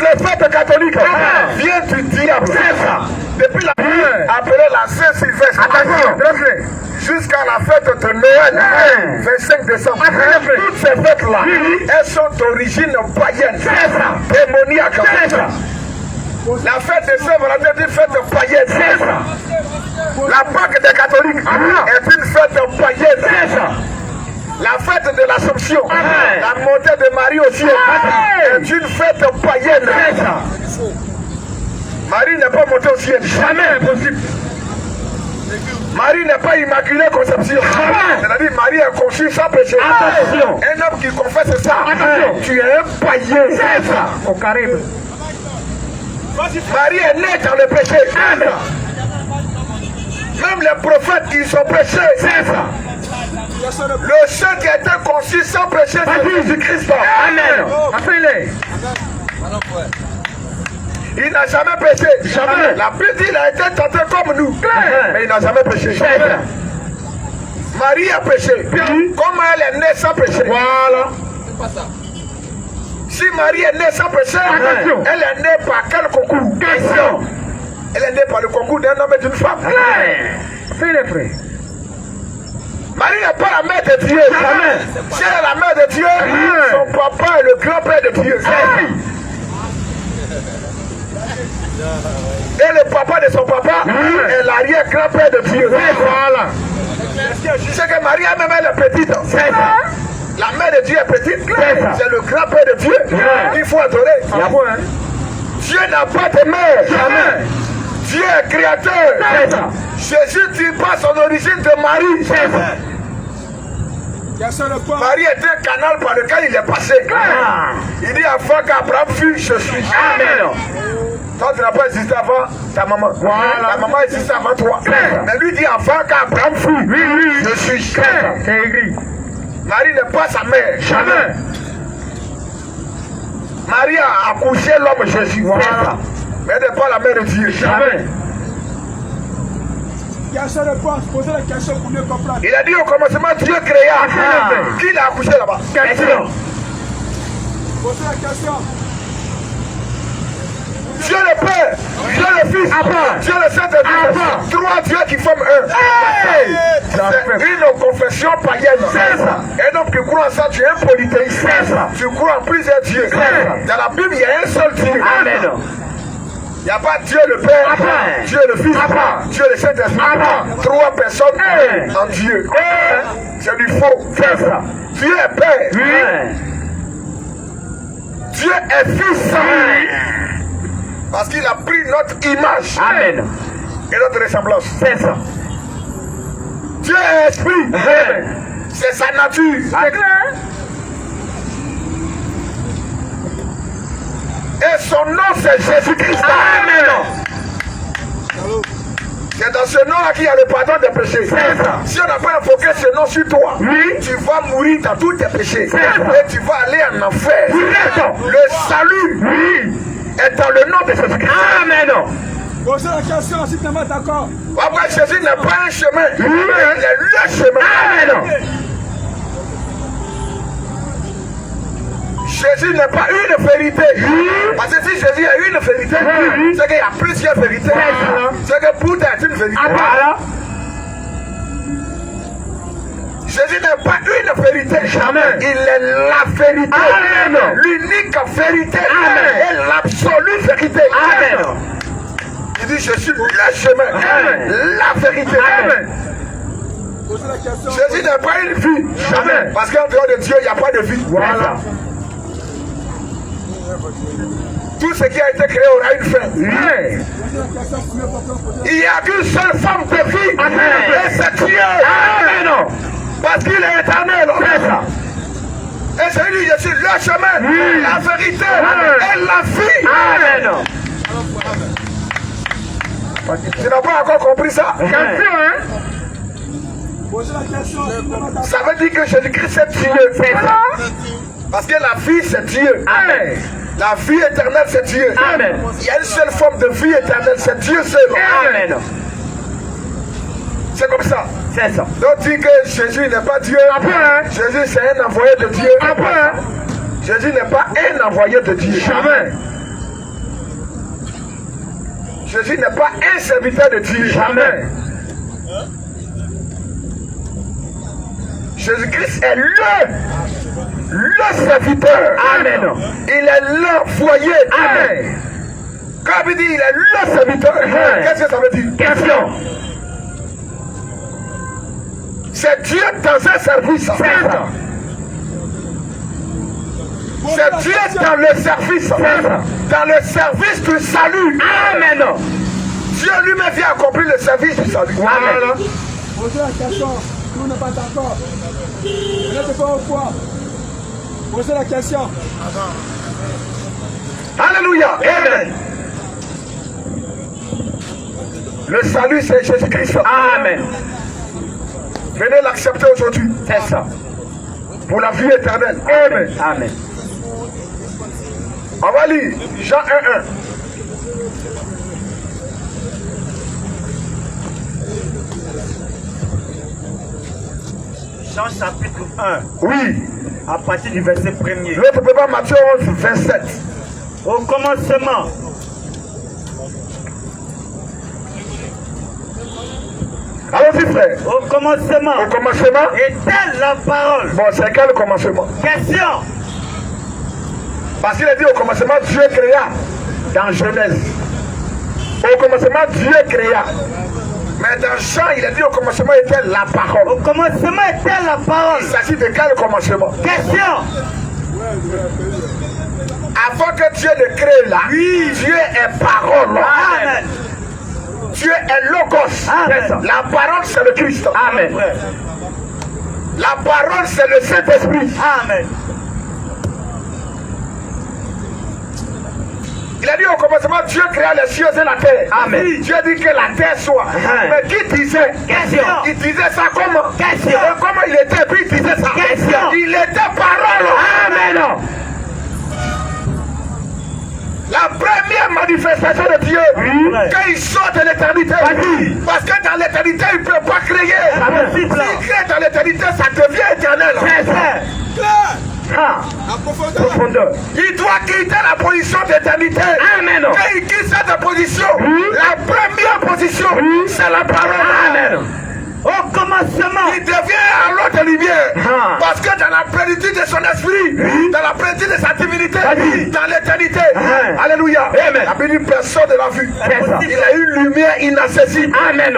les fêtes catholiques viennent du diable. C'est ça. Depuis la appelée la Saint-Sylvestre. Jusqu'à la fête de Noël, 25 décembre. Toutes ces fêtes-là, elles sont d'origine païenne, démoniaque. La fête de Saint-Valentin est une fête païenne. La Pâque des catholiques est une fête païenne. La fête de l'Assomption, la montée de Marie au ciel, est une fête païenne. Marie n'est pas montée au ciel. Jamais impossible. Marie n'est pas immaculée conception. C'est-à-dire Marie est conçue sans péché. Attention. Un homme qui confesse ça, tu es un païen. C'est ça. Au Caraïbe. Marie est née dans le péché. Même les prophètes qui sont péchés. C'est ça. Le seul qui a été conçu sans péché, c'est Jésus-Christ. Amen. Appelez. Il n'a jamais péché. Jamais. La Bible dit qu'il a été tenté comme nous. Mais il n'a jamais péché. Jamais. Marie a péché. Comment elle est née sans péché? Voilà. C'est pas ça. Si Marie est née sans péché, elle est née par quel concours? Question. Elle est née par le concours d'un homme et d'une femme. Fais les frères. Marie n'est pas la mère de Dieu. Jamais. Si elle est la mère de Dieu, son papa est le grand-père de Dieu. Et le papa de son papa est l'arrière-grand-père de Dieu. Voilà. C'est que Marie même elle est petite. La mère de Dieu est petite. C'est le grand-père de Dieu. Il faut adorer. Dieu n'a pas de mère. Jamais. Dieu est créateur. Jésus ne dit pas son origine de Marie. Marie est un canal par lequel il est passé. Il dit avant qu'Abraham fût, je suis. Amen. Toi, tu n'as pas existé avant ta maman. Voilà. Ta maman existe avant toi. Mais lui dit avant qu'Abraham fût, je suis. C'est écrit. Marie n'est pas sa mère. Jamais. Marie a accouché l'homme Jésus. Voilà. Mais elle n'est pas la mère de Dieu. Jamais. Il a dit au commencement, Dieu créa. Qui l'a accouché là-bas? Question. Posez la question. Dieu le Père, Dieu le Fils, Dieu le Saint-Esprit. Trois dieux qui forment un. C'est une confession païenne. Un homme qui croit en ça, tu es un polythéiste. Tu crois en plusieurs dieux. Dans la Bible, il y a un seul Dieu. Amen. Il n'y a pas Dieu le Père, Dieu le Fils, Dieu le Saint-Esprit. Trois personnes en Dieu. C'est du faux. Dieu est Père. Dieu est Fils. Parce qu'il a pris notre image. Amen. Et notre ressemblance. C'est ça. Dieu est esprit. C'est sa nature. C'est clair. Et son nom c'est Jésus-Christ. Amen. C'est dans ce nom-là qu'il y a le pardon des péchés. Si on n'a pas invoqué ce nom sur toi, tu vas mourir dans tous tes péchés. Et tu vas aller en enfer. Le salut est dans le nom de Jésus-Christ. Amen. Posez la question si tu n'es pas d'accord. Après, Jésus n'est pas un chemin, il est le chemin. Amen. Jésus n'est pas une vérité. Parce que si Jésus est une vérité, c'est qu'il y a plusieurs vérités. C'est que Bouddha est une vérité. Jésus n'est pas une vérité. Jamais. Il est la vérité. L'unique vérité. Et l'absolue vérité. Amen. Il dit je suis le chemin. La vérité. Amen. Jésus n'est pas une vie. Jamais. Parce qu'en dehors de Dieu, il n'y a pas de vie. Voilà. Tout ce qui a été créé aura une fin. Il n'y a qu'une seule forme de vie. Et c'est Dieu. Amen. Parce qu'il est éternel. Et c'est lui, je suis le chemin, la vérité et la vie. Amen. Tu n'as pas encore compris ça? Ça veut dire que Jésus-Christ c'est Dieu. Parce que la vie c'est Dieu. Amen. La vie éternelle c'est Dieu. Amen. Il y a une seule forme de vie éternelle, c'est Dieu seul. Amen. C'est comme ça. C'est ça. Donc dit que Jésus n'est pas Dieu. Jésus c'est un envoyé de Dieu. Jésus n'est pas un envoyé de Dieu. Jamais. Jésus n'est pas un serviteur de Dieu. Jamais. Jésus-Christ est le serviteur. Amen. Il est le foyer. Amen. Quand il dit il est le serviteur, qu'est-ce que ça veut dire? Question. C'est Dieu dans un service. C'est Dieu dans le service. Dans le service du salut. Amen. Dieu lui-même vient accomplir le service du salut. Amen. Posez la question. Nous n'est pas d'accord. Vous n'êtes pas au point. Posez la question. Alléluia. Amen. Le salut, c'est Jésus-Christ. Amen. Venez l'accepter aujourd'hui. C'est ça. Pour la vie éternelle. Amen. Amen. On va lire Jean 1:1. Jean chapitre 1, Oui. à partir du verset 1er. L'autre peut pas Matthieu 11, 27. Au commencement, Allons-y, frère. au commencement, Au commencement. était la parole. Bon, c'est quel commencement? Question. Parce qu'il a dit au commencement, Dieu créa. Dans Genèse. Au commencement, Dieu créa. Mais dans Jean, il a dit au commencement était la parole. Au commencement était la parole. Il s'agit de quel commencement? Question. Avant que Dieu ne crée là, Dieu est parole. Amen. Dieu est logos. Amen. La parole, c'est le Christ. Amen. La parole, c'est le Saint-Esprit. Amen. Il a dit au commencement, Dieu créa les cieux et la terre. Amen. Dieu dit que la terre soit. Mais qui disait? Question. Il disait ça comment? Question. Et comment il était? Puis il disait ça. Question. Il était parole. Amen. La première manifestation de Dieu, quand il sort de l'éternité, parce que dans l'éternité, il ne peut pas créer. S'il crée dans l'éternité, ça devient éternel. La Profondeur. Il doit quitter la position d'éternité. Amen. Quand il quitte cette position, la première position, c'est la parole. Amen. Au commencement, Il devient un lot de lumière. Ah. Parce que dans la plénitude de son esprit, dans la plénitude de sa divinité, dans l'éternité, Ah. alléluia, Amen. la béni personne de la vue. C'est ça. Il a une lumière inaccessible. Amen.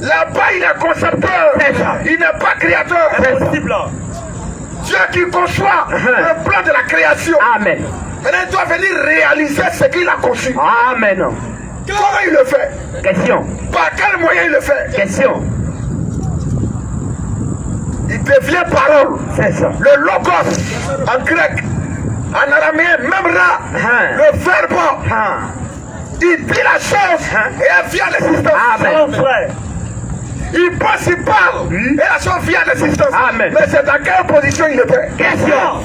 Là-bas, il est concepteur. C'est ça. Il n'est pas créateur. Impossible. Dieu qui conçoit le plan de la création. Amen. Maintenant, il doit venir réaliser ce qu'il a conçu. Amen. Comment il le fait? Question. Par quel moyen il le fait? Question. Il devient parole. C'est ça. Le logos en grec, en araméen, même là, le verbe, il dit la chose et elle vient à l'existence. Amen. Mon frère. Il pense, il parle et la chose vient à l'existence. Amen. Mais c'est dans quelle position il le fait? Question.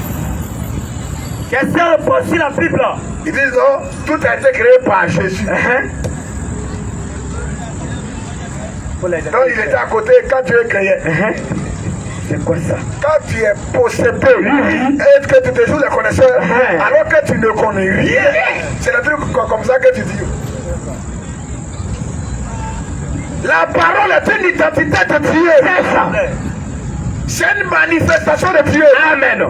Question repose sur la Bible. Ils disent non, tout a été créé par Jésus. Donc il était à côté quand Dieu créait. C'est quoi ça? Quand tu es possédé et que tu te joues les connaisseurs, alors que tu ne connais rien, c'est le truc comme ça que tu dis. La parole est une identité de Dieu. C'est une manifestation de Dieu. Amen.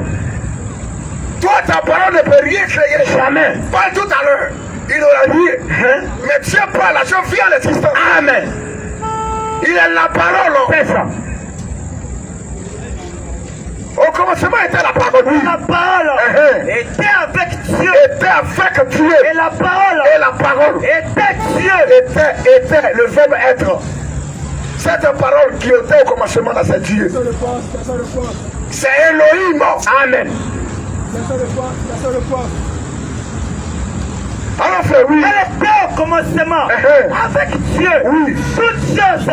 Toi, ta parole ne peut rien créer. Jamais. Pas tout à l'heure. Il aura dit. Mais Dieu parle, la chose vient à l'existence. Amen. Il est la parole. C'est ça. Au commencement était la parole. La parole était avec Dieu. Était avec Dieu. Et la parole était Dieu. Était le verbe être. Cette parole qui était au commencement, là, c'est Dieu. C'est Elohim. Amen. Alors, frère, oui. Elle était au commencement avec Dieu. Oui. Toutes choses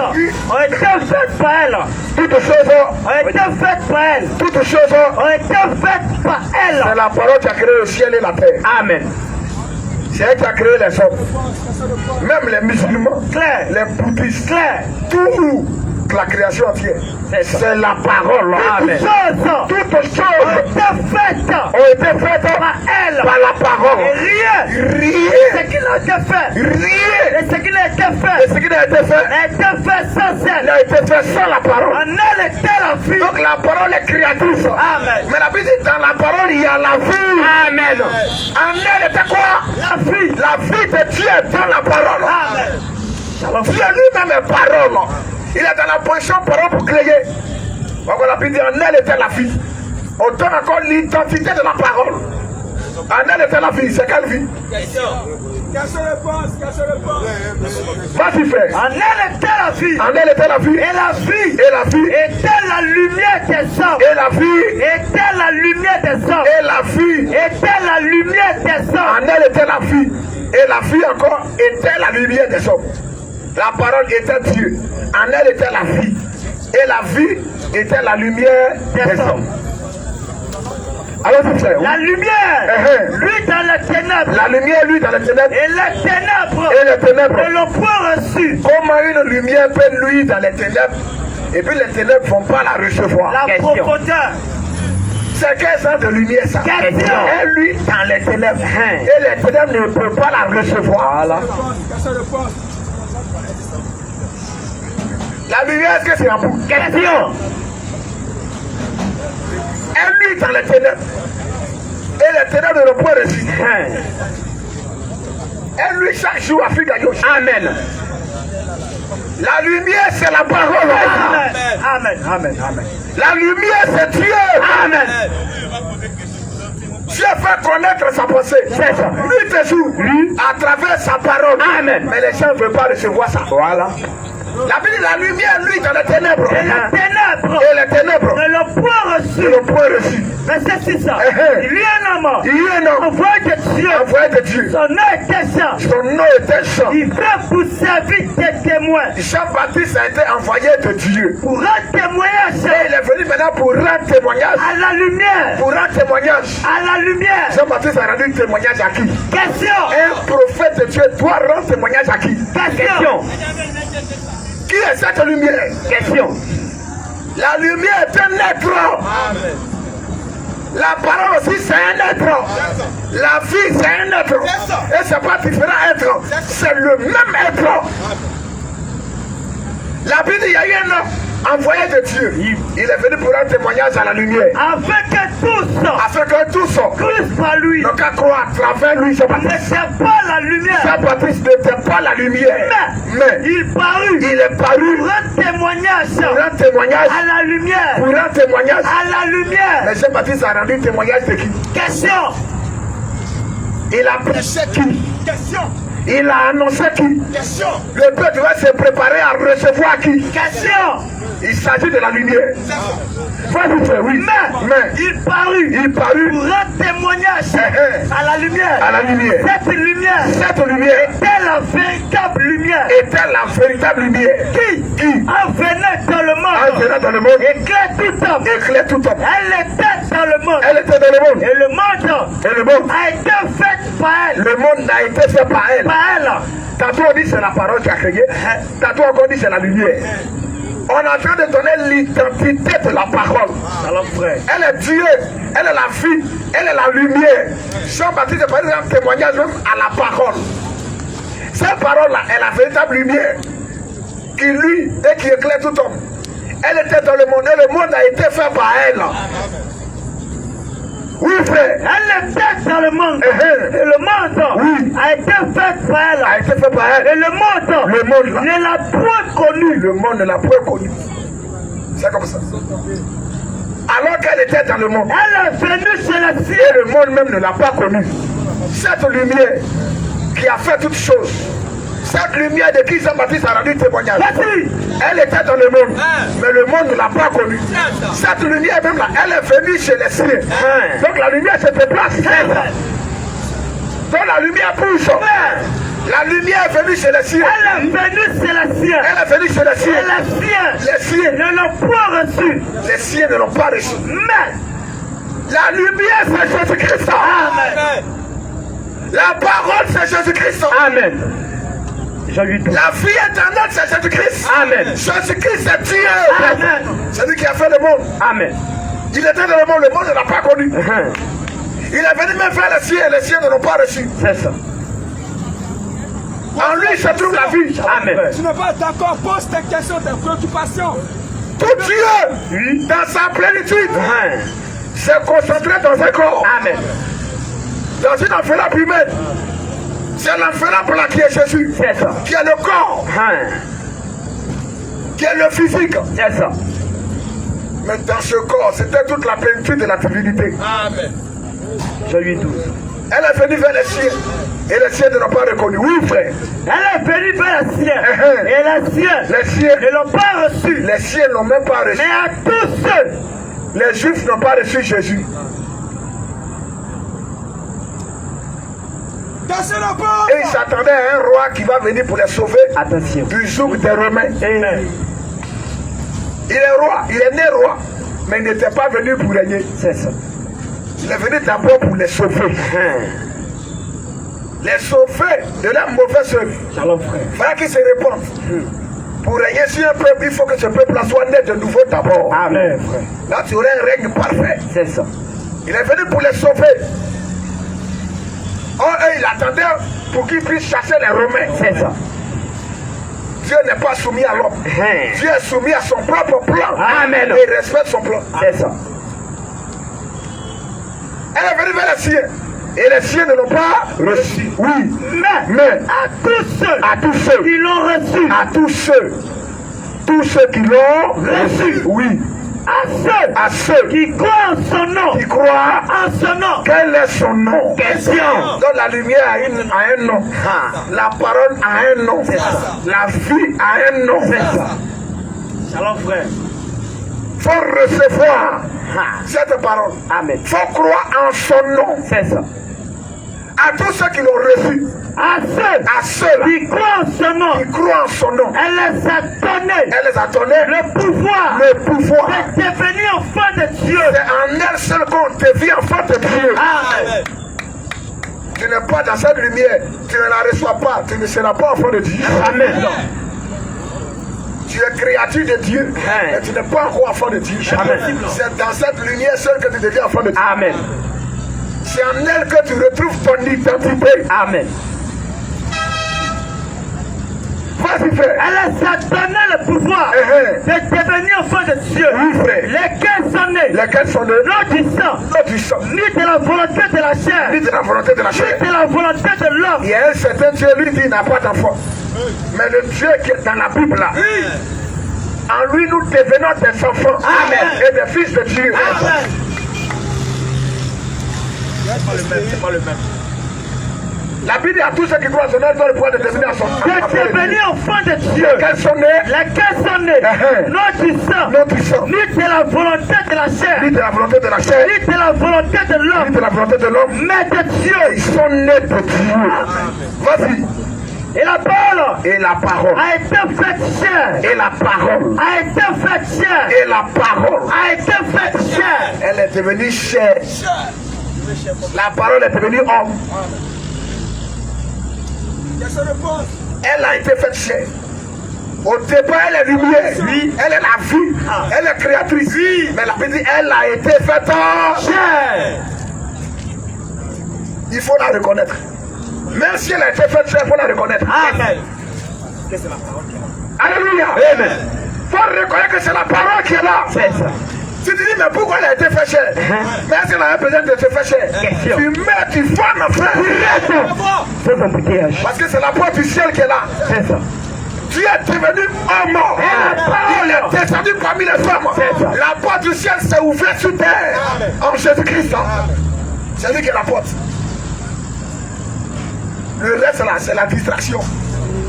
ont été faites par elle. Toutes choses Ont été faites par elle. toutes choses, Ont été faites par elle. c'est la parole qui a créé le ciel et la terre. Amen. C'est elle qui a créé les hommes. Même les musulmans, Claire. les bouddhistes, Claire. tout la création entière. C'est la parole. Amen. Toutes choses Toutes choses ont été faites ont été faites par elle. par la parole. parole. Et rien. Rien. Ce qui n'a été fait. Rien. Et ce qui n'a été Et fait. ce qui n'a été fait N'a été fait sans elle. n'a été fait sans la parole. En elle était la vie. Donc la parole est créatrice. Amen. Mais la Bible dit dans la parole il y a la vie. Amen. En elle était quoi? La vie. La vie de Dieu est dans la parole. Amen. Dieu lui-même est parole. Il est dans la position parole pour créer. Donc la Bible dit en elle était la vie. On donne encore l'identité de la parole. En elle était la vie. C'est quelle vie? Vas-y frère. En elle était la vie. En elle était la vie. Et la vie. Et la vie. Était la lumière des hommes. Et la vie. Était la lumière des hommes. Et la vie. Était la lumière des hommes. En elle était la vie. Et la vie encore était la lumière des hommes. La parole était Dieu. En elle était la vie. Et la vie était la lumière des hommes. Alors c'est frère. La lumière, lui dans les ténèbres. La lumière, lui, dans les ténèbres. Et les ténèbres. Et les ténèbres. Ne l'ont point reçu. Comment une lumière peut lui dans les ténèbres et puis les ténèbres ne vont pas la recevoir? La profondeur. C'est quel genre de lumière ça? Question. Et lui dans les ténèbres. Et les ténèbres ne peuvent pas la recevoir. Voilà. La lumière, est-ce que c'est un bout? Question. Et lui dans les ténèbres. Et les ténèbres ne l'ont point reçu. Et lui chaque jour a fait gagner. Amen. La lumière c'est la parole. Amen. Amen. Amen. Amen. La lumière c'est Dieu. Amen. Dieu fait connaître sa pensée. C'est ça. Lui toujours, lui, à travers sa parole. Amen. Mais les gens ne veulent pas recevoir ça. Voilà. La Bible dit la lumière, lui, dans les ténèbres. Et les ténèbres. Et les ténèbres Ne l'ont point reçu. ne l'ont point reçu. Mais c'est ça. Il y a un homme. Il y a un homme Envoyé de Dieu. envoyé de Dieu. Son nom était Jean. Son nom était Jean. Il fait pour servir des témoins. Jean-Baptiste a été envoyé de Dieu. Pour rendre témoignage. Et il est venu maintenant pour rendre témoignage. À la lumière. Pour rendre témoignage. À la lumière. Jean-Baptiste a rendu témoignage à qui? Question. Un prophète de Dieu doit rendre témoignage à qui? Question. Qui est cette lumière? Question. La lumière est un être. Amen. La parole aussi c'est un être. La vie c'est un être. Et c'est pas différent être. C'est le même être. La Bible, il y a eu un homme envoyé de Dieu. Il est venu pour rendre témoignage à la lumière. Afin que tous Christ par lui. Donc à croire à travers lui, Jean-Baptiste. N'était pas la lumière. Jean-Baptiste n'était pas la lumière. Mais il est paru pour rendre témoignage. Pour rendre témoignage. À la lumière. Pour rendre témoignage. À la lumière. Mais Jean-Baptiste a rendu témoignage de qui? Question. Il a prêché qui? Question. Il a annoncé qui? Question. Le peuple va se préparer à recevoir qui? Question. Il s'agit de la lumière. Vas-y, frère, oui. Mais il parut pour rendre témoignage à la lumière. À la lumière. Cette lumière était la véritable lumière. Était la véritable lumière. Qui en venait dans le monde. En venant dans le monde. Éclaire tout homme. Éclaire tout homme. Elle était dans le monde. Elle était dans le monde. Et le monde a été fait par elle. Le monde a été fait par elle. Par elle. Tantôt on dit c'est la parole qui a créé. Tantôt encore on dit c'est la lumière. On est en train de donner l'identité de la parole. Alors frère. Elle est Dieu, elle est la vie, elle est la lumière. Jean-Baptiste est par exemple un témoignage même à la parole. Cette parole-là est la véritable lumière qui lui et qui éclaire tout homme. Elle était dans le monde et le monde a été fait par elle. Oui frère. Elle était dans le monde. Et le monde a été fait par elle. A été fait par elle. Et le monde ne l'a point connu. Le monde ne l'a point connu. C'est comme ça. Alors qu'elle était dans le monde. Elle est venue chez la ciel. Et le monde même ne l'a pas connue. Cette lumière qui a fait toutes choses. Cette lumière de qui Jean-Baptiste a rendu témoignage. Elle était dans le monde, mais le monde ne l'a pas connue. Cette lumière même là, elle est venue chez les siens. Donc la lumière se déplace. Donc la lumière pousse. La lumière est venue chez les siens. Elle est venue chez les siens. Elle est venue chez les siens. Et les siens ne l'ont pas reçu. Les siens ne l'ont pas reçu. Mais la lumière c'est Jésus-Christ. Amen. La parole c'est Jésus-Christ. Amen. La vie éternelle c'est Jésus-Christ. Amen. Jésus-Christ c'est Dieu. Amen. C'est lui qui a fait le monde. Amen. Il était dans le monde ne l'a pas connu. Il est venu même faire les siens et les siens ne l'ont pas reçu. C'est ça. En lui se trouve la vie. Amen. Tu n'es pas d'accord, pose tes questions, tes préoccupations. Tout Dieu, dans sa plénitude, s'est concentré dans un corps. Amen. Dans une enveloppe humaine. C'est l'enveloppe là qui est Jésus. C'est ça. Qui est le corps. Qui est le physique. C'est ça. Mais dans ce corps, c'était toute la plénitude de la divinité. Amen. Je lui 12. Elle est venue vers les siens. Et les siens ne l'ont pas reconnu. Oui, frère. Elle est venue vers les siens. Et les siens ne l'ont pas reçu. Les siens ne l'ont même pas reçu. Mais à tous ceux, les Juifs n'ont pas reçu Jésus. Et ils s'attendaient à un roi qui va venir pour les sauver. Attention. Du joug des Romains. Amen. Il est roi, il est né roi, mais il n'était pas venu pour régner. C'est ça. Il est venu d'abord pour les sauver. Les sauver de la mauvaise œuvre. Shalom, frère. Il fallait qu'ils se répandent. Pour régner sur un peuple, il faut que ce peuple-là soit né de nouveau d'abord. Amen, frère. Là, tu aurais un règne parfait. C'est ça. Il est venu pour les sauver. Oh, et il attendait pour qu'ils puissent chasser les Romains. C'est ça. Dieu n'est pas soumis à l'homme. Dieu est soumis à son propre plan. Amen. Et il respecte son plan. C'est ça. Elle est venue vers les siens. Et les siens ne l'ont pas reçu. Oui. Mais à tous ceux qui l'ont reçu. À tous ceux qui l'ont reçu. Oui. À ceux qui croient en son nom. Qui croient en son nom. Quel est son nom? Question. Donc la lumière a un nom. La parole a un nom. La vie a un nom. C'est ça. Shalom, frère. Il faut recevoir cette parole. Amen. Il faut croire en son nom. C'est ça. À tous ceux qui l'ont reçu. À ceux qui croient en son nom. Qui croient en son nom. Elle les a donné. Elle les a donné le pouvoir. Le pouvoir. De devenir enfant de Dieu. C'est en elle seule qu'on devient enfant de Dieu. Amen. Tu n'es pas dans cette lumière. Tu ne la reçois pas. Tu ne seras pas enfant de Dieu. Amen. Tu es créature de Dieu, mais tu n'es pas encore enfant de Dieu. C'est dans cette lumière seule que tu deviens enfant de Dieu. Amen. C'est en elle que tu retrouves ton identité. Amen. Vas-y, frère. Elle s'est donné le pouvoir de devenir enfant de Dieu. Oui, frère. Lesquels sont nés. Lesquels sont nés. Non du sang. Non du sang. Ni de la volonté de la chair. Ni de la volonté de la chair. Ni de la volonté de l'homme. Il y a un certain Dieu, lui, qui n'a pas d'enfant. Mais le Dieu qui est dans la Bible là, en lui nous devenons des enfants. Amen. Et des fils de Dieu. Amen. C'est pas le même. La Bible dit à tous ceux qui croient en son nom, ils ont le pouvoir de devenir enfants. De devenir enfants de Dieu. Lesquels sont nés. Lesquels sont nés. Non du sang. Non du sang. Ni de la volonté de la chair. Ni de la volonté de la chair. Ni de la volonté de l'homme. Ni de la volonté de l'homme. Mais de Dieu. Ils sont nés de Dieu. Vas-y. Et la parole. Et la parole. A été faite chair. Et la parole. A été faite chair. Et la parole. A été faite chair. Elle est devenue chair. La parole est devenue homme. Elle a été faite chair. Au départ, elle est lumière. Oui. Elle est la vie. Elle est créatrice. Oui. Mais la Bible dit, elle a été faite chair. Il faut la reconnaître. Même si elle a été faite chair, il faut la reconnaître. Amen. Alléluia. Amen. Il faut reconnaître que c'est la parole qui est là. C'est ça. Tu te dis, mais pourquoi elle a été faite chair? Mais est-ce qu'elle a besoin de se faire chair? Tu mets, tu formes, frère. Parce que c'est la porte du ciel qui est là. C'est ça. Tu es devenu homme. Il est descendu parmi les femmes. La porte du ciel s'est ouverte sur terre. En Jésus-Christ. C'est lui qui est la porte. Le reste là, c'est la distraction.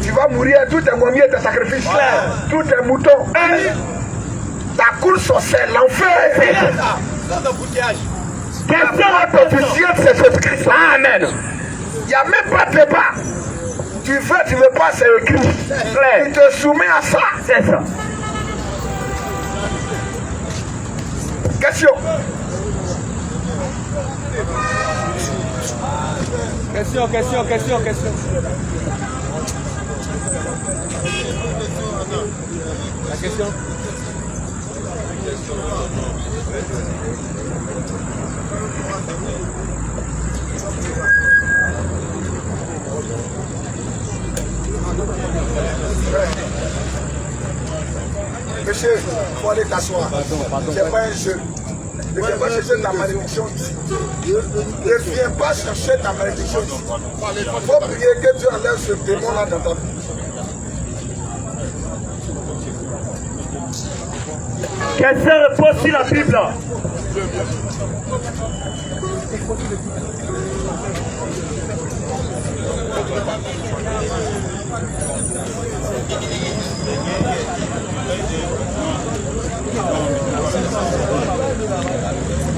Tu vas mourir, tout est momier de sacrifice. Tout est mouton. Ta course, c'est l'enfer. La porte du ciel, c'est Jésus-Christ. Amen. Il n'y a même pas de débat. Tu veux, tu veux pas, c'est écrit. Tu te soumets à ça. C'est ça. Question. Question. La question. Monsieur, il faut aller t'asseoir. C'est pas un jeu. Ne viens pas chercher ta malédiction ici. Ne viens pas chercher ta malédiction ici. Il faut prier que Dieu enlève ce démon-là dans ta vie. Quelqu'un repose sur la Bible.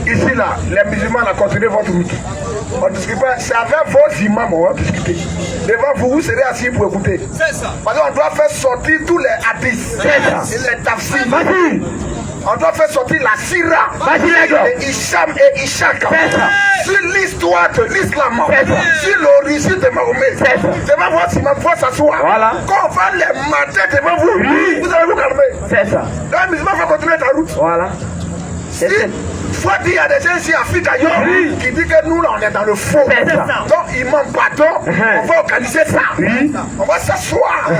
Ici, là, les musulmans ont continué votre route. On ne discute pas. C'est avec vos imams qu'on va discuter. Devant vous, vous serez assis pour écouter. C'est ça. Parce qu'on doit faire sortir tous les hadiths. C'est ça. Et les tafsirs. Vas-y. On doit faire sortir la sira. Vas-y, les Hicham et Ishaq. Sur l'histoire de l'islam. Sur l'origine de Mahomet. Devant votre imam, il faut s'asseoir. Voilà. Quand on va les mater devant vous, vous allez vous calmer. C'est ça. Donc, les musulmans vont continuer ta route. Voilà. Il faut dire, il y a des gens ici en Afrique ailleurs qui disent que nous là on est dans le faux. Donc ils m'ont pardon, on va organiser ça. On va s'asseoir.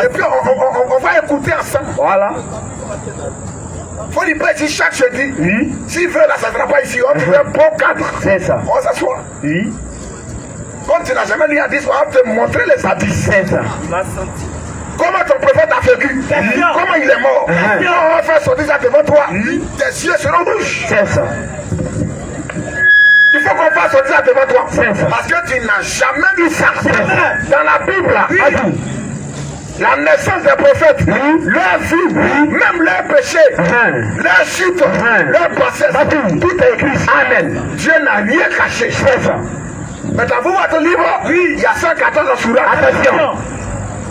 Et puis on va écouter ensemble. Voilà. Il faut dire pas ici chaque jeudi. S'il veut là, ça ne sera pas ici. On trouve un bon cadre. C'est ça. On va s'asseoir. Comme tu n'as jamais lu un hadith, on va te montrer les hadiths. C'est ça. Comment ton prophète a vécu? Comment il est mort? On va faire sortir ça devant toi. Tes yeux seront rouges. C'est ça. Il faut qu'on fasse sortir ça devant toi. Parce que tu n'as jamais vu ça. Dans la Bible, la naissance des prophètes, leur vie, même leur péché, leur chute, leur passé, tout est écrit. Amen. Dieu n'a rien caché. C'est ça. Mais dans votre livre, il y a 114 surah. Attention.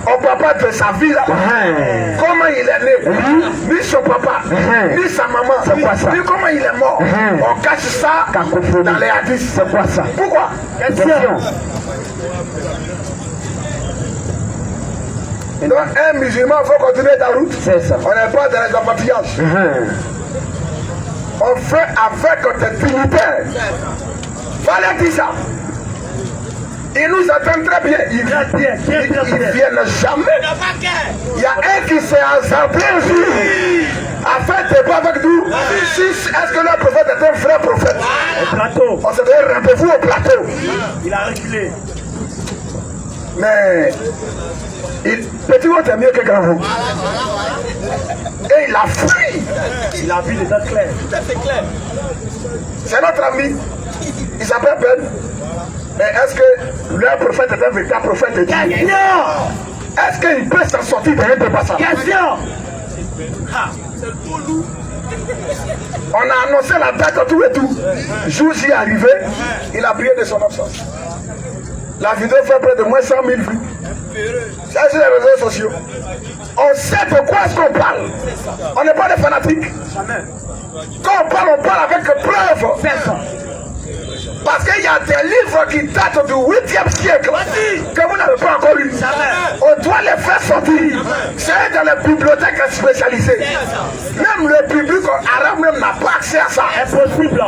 On ne parle pas de sa vie là. Comment il est né, ni son papa, ni sa maman, ni comment il est mort. On cache ça dans les hadiths. C'est quoi ça? Pourquoi? Donc, un musulman, il faut continuer ta route. C'est ça. On n'est pas dans les embouteillages. On fait avec tes dignitaires. Fallait dire ça. Ils nous attendent très bien. Ils ne viennent jamais. Il y a un qui s'est hasardé un jour à faire des pas avec nous. Est-ce que le prophète est un vrai prophète? Au plateau. On se donne rendez-vous au plateau. Il a reculé. Mais petit mot est mieux que grand mot. Et il a fui. Il a vu les dates claires. C'est notre ami. Il s'appelle Ben. Mais est-ce que le prophète est un véritable prophète de Dieu? Est-ce qu'il peut s'en sortir de un passage? On a annoncé la date tout et tout. Jour J est arrivé, il a brillé de son absence. La vidéo fait près de moins 100 000 vues. C'est sur les réseaux sociaux. On sait de quoi est-ce qu'on parle. On n'est pas des fanatiques. Quand on parle avec preuve. Parce qu'il y a des livres qui datent du 8e siècle que vous n'avez pas encore lu. On doit les faire sortir. C'est dans les bibliothèques spécialisées. Même le public arabe même n'a pas accès à ça. Impossible.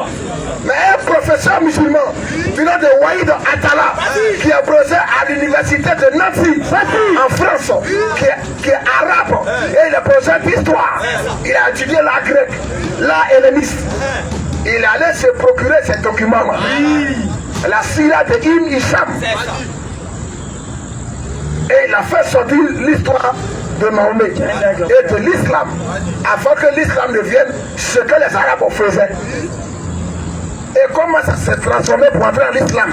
Mais un professeur musulman du nom de Waïd Atala, qui est professeur à l'université de Nancy en France, qui est arabe, et il est professeur d'histoire. Il a étudié l'art grec, l'art helléniste. Il est allé se procurer ces documents. La sira de Ibn Hisham. Et il a fait sortir l'histoire de Mahomet et de l'islam avant que l'islam devienne ce que les Arabes faisaient. Et comment ça s'est transformé pour entrer dans l'islam?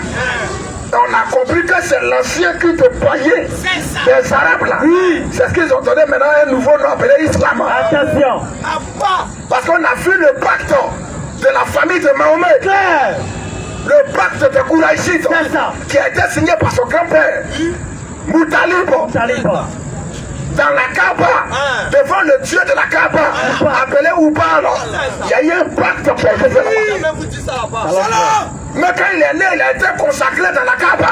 On a compris que c'est l'ancien culte païen des Arabes là. C'est ce qu'ils ont donné maintenant un nouveau nom appelé islam. Attention. Parce qu'on a vu le pacte de la famille de Mahomet. Le pacte de Kouraïchite qui a été signé par son grand-père, Moutalib. Dans la Kaaba, devant le dieu de la Kaaba, appelé Oubal, il y a eu un pacte qui a été fait là-bas. Mais quand il est né, il a été consacré dans la Kaaba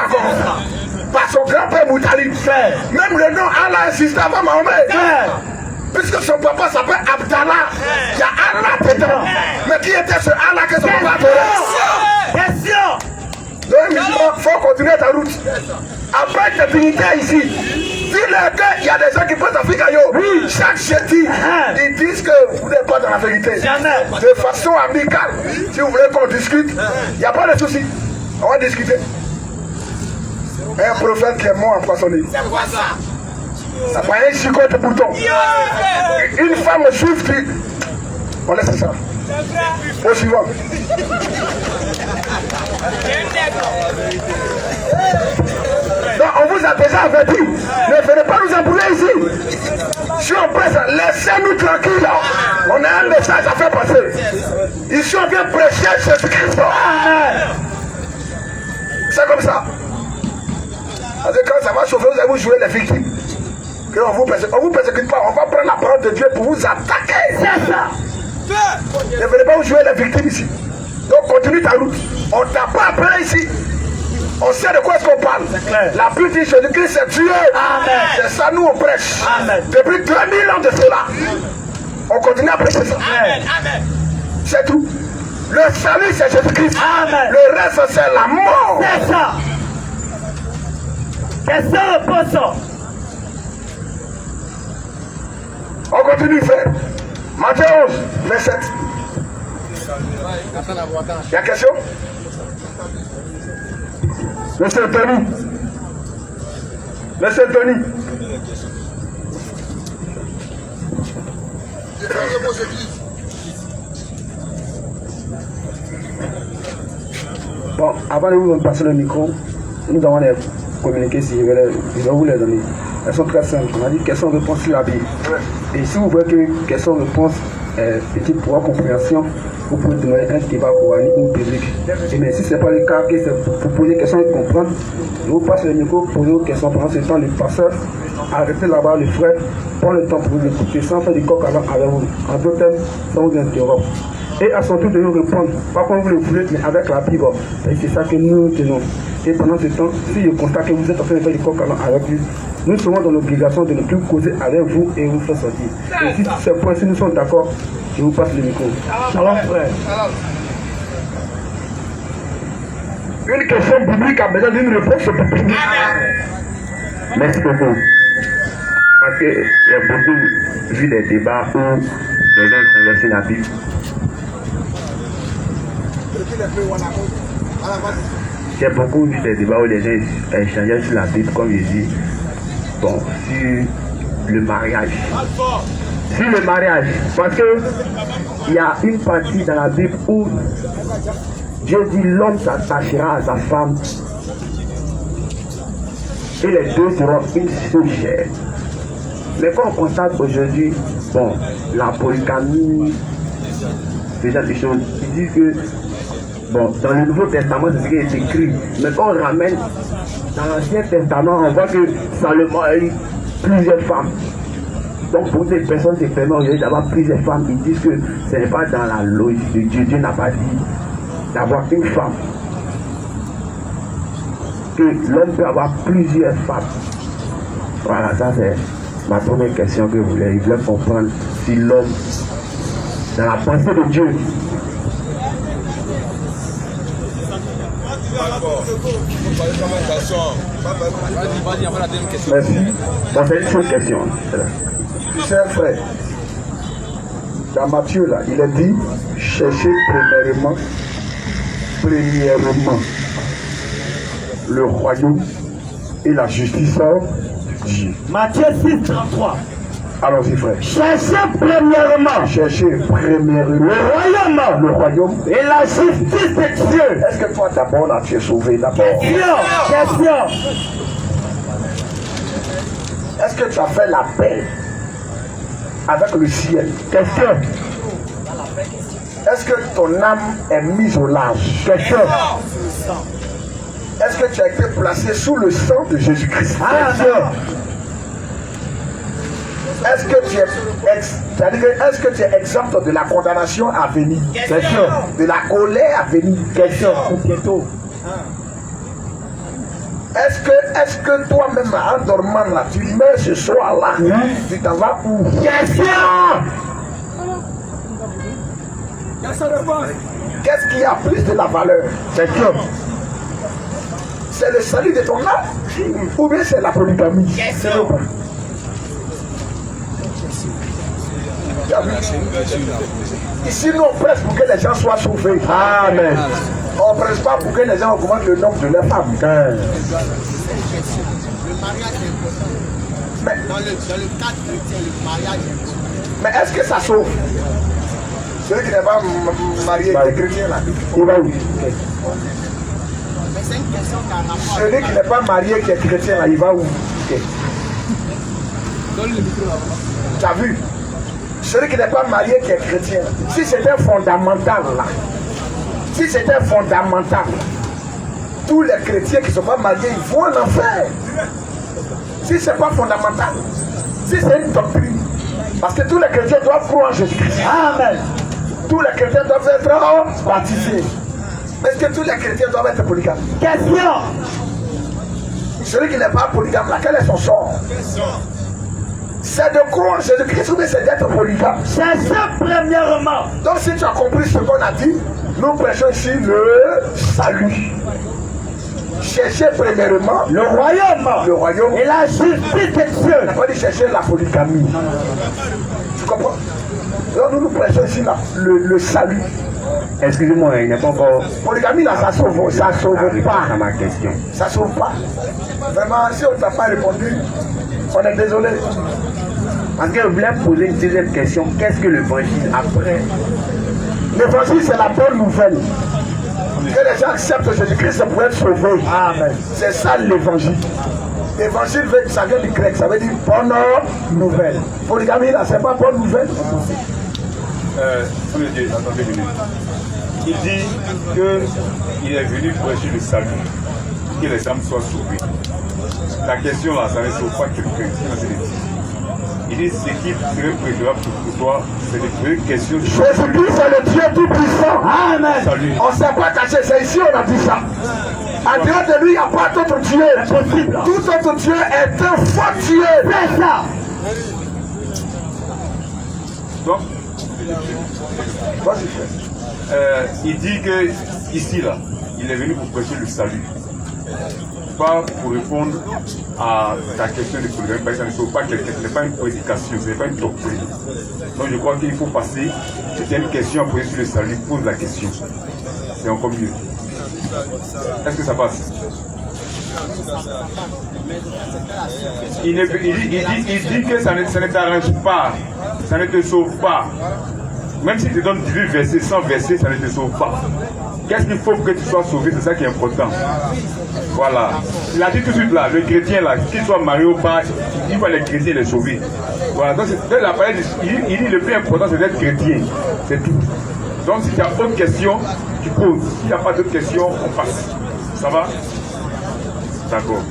par son grand-père Moutalib. Même le nom Allah existait avant Mahomet. Puisque son papa s'appelle Abdallah, il y a Allah dedans. Mais qui était ce Allah que son papa adorait? Question. Donc il faut continuer ta route. Avec ta dignité ici. Dis-leur qu'il y a des gens qui prennent Afrique ailleurs. Chaque jeudi, ils disent que vous n'êtes pas dans la vérité. De façon amicale. Si vous voulez qu'on discute, il n'y a pas de souci. On va discuter. Un prophète qui est mort en poissonnerie. C'est quoi ça? Ça prend un chicote de bouton. Une femme juive qui... On laisse ça. Au suivant. Donc on vous a déjà averti. Ne venez pas nous embrouiller ici. Si on presse, laissez-nous tranquilles. On a un message à faire passer. Ici on vient prêcher Jésus-Christ. C'est comme ça. Parce que quand ça va chauffer, vous allez vous jouer les victimes. On vous persécute pas. On va prendre la parole de Dieu pour vous attaquer. C'est ça. Ne venez pas vous jouer les victimes ici. Donc continue ta route. On t'a pas appelé ici. On sait de quoi est-ce qu'on parle. La pluie dit Jésus-Christ c'est Dieu. C'est ça nous on prêche. Amen. Depuis 2000 ans de cela. On continue à prêcher ça. Amen. C'est tout. Le salut c'est Jésus-Christ. Le reste c'est la mort. C'est ça. Question réponse. On continue frère. Matthieu 11, verset 7. Il y a question? Monsieur Tony. Monsieur Tony. Bon, avant de vous passer le micro, nous avons les communiqués si je vais vous les donner. Elles sont très simples. On a dit question-réponse sur la Bible. Et si vous voyez que question-réponse est petite pour votre compréhension, vous pouvez donner un débat coranique ou biblique. Mais si ce n'est pas le cas, que vous posez des questions et comprendre, je vous passe le micro, posez vos questions. Pendant ce temps, le pasteur, arrêtez là-bas le frère, prenez le temps pour vous écouter sans faire du coq à l'âne avec vous. En d'autres termes, sans vous interrompre. Et à son tour de nous répondre, pas comme vous le voulez, mais avec la Bible. Et c'est ça que nous tenons. Et pendant ce temps, si je constate que vous êtes en train de faire du coq à l'âne avec lui, nous serons dans l'obligation de ne plus causer avec vous et vous faire sortir. Et si ces points, si nous sommes d'accord, je vous passe le micro. Shalom frère. Une question biblique a besoin d'une réponse biblique. Merci beaucoup. Parce qu'il y a beaucoup vu des débats où les gens s'inversent la Bible. J'ai beaucoup vu des débats où les gens échangeaient sur la Bible, comme je dis, bon, sur le mariage. Sur le mariage, parce que il y a une partie dans la Bible où Dieu dit l'homme s'attachera à sa femme et les deux seront une seule chair. Mais quand on constate aujourd'hui, bon, la polygamie, ce genre de choses, ils disent que bon, dans le Nouveau Testament, c'est ce qui est écrit. Mais quand on ramène dans l'Ancien Testament, on voit que Salomon a eu plusieurs femmes. Donc pour ces personnes qui permettent aujourd'hui d'avoir plusieurs femmes, ils disent que ce n'est pas dans la logique de Dieu. Dieu n'a pas dit d'avoir une femme. Que l'homme peut avoir plusieurs femmes. Voilà, ça c'est ma première question que je voulais comprendre. Si l'homme, dans la pensée de Dieu, merci. Bon, c'est une seule question. Cher frère, dans Matthieu là, il est dit cherchez premièrement le royaume et la justice de Dieu. Matthieu 6, 33. Allons-y frère. Cherchez premièrement le royaume et la justice de Dieu. Est-ce que toi d'abord là tu es sauvé d'abord? Question. Est-ce que tu as fait la paix avec le ciel? Question. Est-ce que ton âme est mise au large? Question. Est-ce que tu as été placé sous le sang de Jésus-Christ? Question. Est-ce que tu es exempt de la condamnation à venir? Question. De la colère à venir? Question. Bientôt. Est-ce que toi-même, en dormant là, tu meurs ce soir-là, tu t'en vas où? Question. Qu'est-ce qui a plus de la valeur? C'est le salut de ton âme ou bien c'est la polygamie? C'est le point. Ici, nous, on presse pour que les gens soient sauvés. Amen. On ne presse pas pour que les gens augmentent le nombre de leurs femmes. Le mariage est important. Mais, dans le cadre chrétien, le mariage est important. Mais est-ce que ça sauve? Celui qui n'est pas marié, qui est chrétien là, il va où? Mais c'est une question qui a un rapport. Celui qui n'est pas marié, qui est chrétien là, il va où? Tu as vu? Celui qui n'est pas marié, qui est chrétien, si c'était fondamental là, si c'était fondamental, tous les chrétiens qui ne sont pas mariés, ils vont en enfer. Si ce n'est pas fondamental, si c'est une doctrine, parce que tous les chrétiens doivent croire en Jésus-Christ. Amen. Tous les chrétiens doivent être baptisés. Est-ce que tous les chrétiens doivent être polygames? Question. Celui qui n'est pas polygame là, quel est son sort? C'est de croire en Jésus-Christ ou bien c'est d'être polygame? C'est ça premièrement. Donc si tu as compris ce qu'on a dit, nous prêchons ici le salut. Cherchez premièrement le royaume et la justice de Dieu. On n'a pas dit chercher la polygamie. Tu comprends? Donc nous prêchons ici le salut. Excusez-moi, il n'est pas encore. Polygamie là, ça sauve pas. À ma question. Ça sauve pas. Vraiment, si on ne t'a pas répondu, on est désolé. Parce que je voulais poser une deuxième question. Qu'est-ce que l'évangile après? L'évangile, c'est la bonne nouvelle. Que les gens acceptent Jésus-Christ pour être sauvés. Amen. C'est ça l'évangile. L'évangile, ça vient du grec, ça veut dire bonne nouvelle. Polygamie, là, c'est pas bonne nouvelle. Attendez une minute. Il dit qu'il est venu prêcher le salut, que les âmes soient sauvées. La question là, ça ne sauve pas quelqu'un. Il dit ce qui serait préférable pour toi, c'est de poser une question. Jésus-Christ est le Dieu tout-puissant. Amen. Salut. On ne s'est pas caché, c'est ici on a dit ça. En dehors de lui, il n'y a pas d'autre Dieu possible. Tout autre Dieu est un faux Dieu. C'est ça. Donc, il dit que ici là, il est venu pour prêcher le salut. Pas pour répondre à ta question de polygamie, parce que ça ne sauve pas quelqu'un, ce n'est pas une prédication, ce n'est pas une doctrine. Donc je crois qu'il faut passer, c'est une question à poser sur le salut, pose la question. C'est encore mieux. Est-ce que ça passe? Il dit que ça ne t'arrange pas, ça ne te sauve pas. Même si tu donnes 18 versets, 100 versets, ça ne te sauve pas. Qu'est-ce qu'il faut pour que tu sois sauvé? C'est ça qui est important. Voilà. Il a dit tout de suite là, le chrétien là, qu'il soit marié ou pas, il faut les chrétiens les sauver. Voilà. Donc il dit le plus important c'est d'être chrétien. C'est tout. Donc si tu as autre question, tu poses. S'il n'y a pas d'autres questions, on passe. Ça va? D'accord.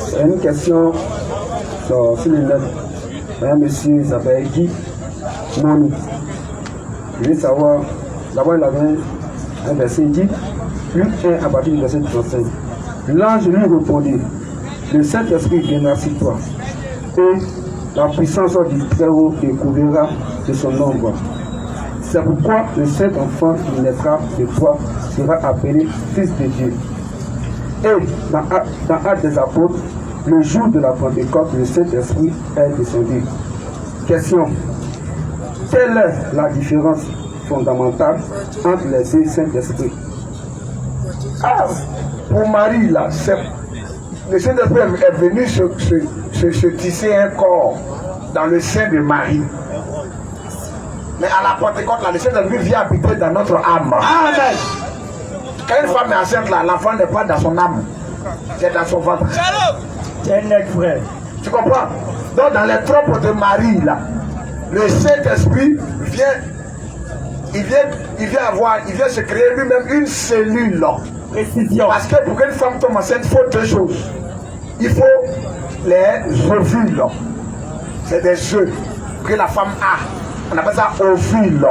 C'est une question sur le net. Un monsieur s'appelle Guy Moni. Je veux savoir, d'abord il avait un verset dit, Luc 1 à partir du verset 35. L'ange lui répondit, le Saint-Esprit viendra sur toi, et la puissance du Très-Haut découvrira de son ombre. C'est pourquoi le Saint-Enfant qui naîtra de toi sera appelé Fils de Dieu. Et dans Actes des Apôtres, le jour de la Pentecôte, le Saint-Esprit est descendu. Question. Quelle est la différence fondamentale entre les deux Saint-Esprits? Pour Marie, là, le Saint-Esprit est venu se tisser un corps dans le sein de Marie. Mais à la Pentecôte, là, le Saint-Esprit vient habiter dans notre âme. Amen. Quand une femme est enceinte, là, l'enfant n'est pas dans son âme, c'est dans son ventre. C'est net, frère. Tu comprends? Donc dans les tropes de Marie, là, le Saint-Esprit vient se créer lui-même une cellule. Là. Précision. Parce que pour qu'une femme tombe enceinte, il faut deux choses. Il faut les ovules. C'est des œufs. que la femme a. On appelle ça ovule.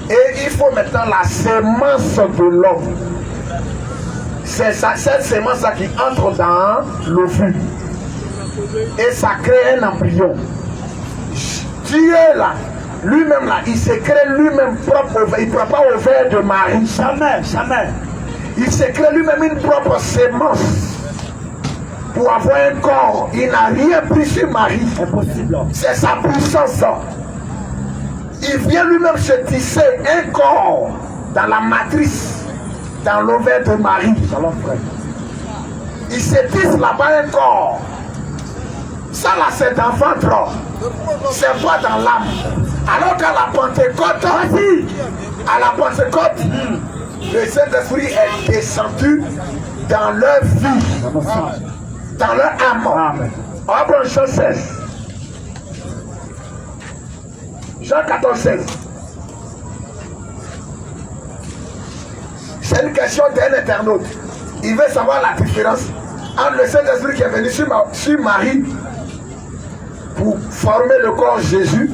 Et il faut maintenant la sémence de l'homme. C'est cette sémence-là qui entre dans l'ovule. Et ça crée un embryon. Dieu là, lui-même là, il se crée lui-même propre ovaire. Il ne prend pas ovaire de Marie. Jamais, jamais. Il se crée lui-même une propre sémence pour avoir un corps. Il n'a rien pris sur Marie. Impossible. C'est sa puissance. Il vient lui-même se tisser un corps dans la matrice, dans l'ovaire de Marie. Il se tisse là-bas un corps. Ça là, c'est dans le ventre. C'est pas dans l'âme. Alors qu'à la Pentecôte, à la Pentecôte, le Saint-Esprit est descendu dans leur vie, dans leur âme. On va prendre Jean 16. Jean 14, 16. C'est une question d'un internaute. Il veut savoir la différence entre le Saint-Esprit qui est venu sur Marie pour former le corps de Jésus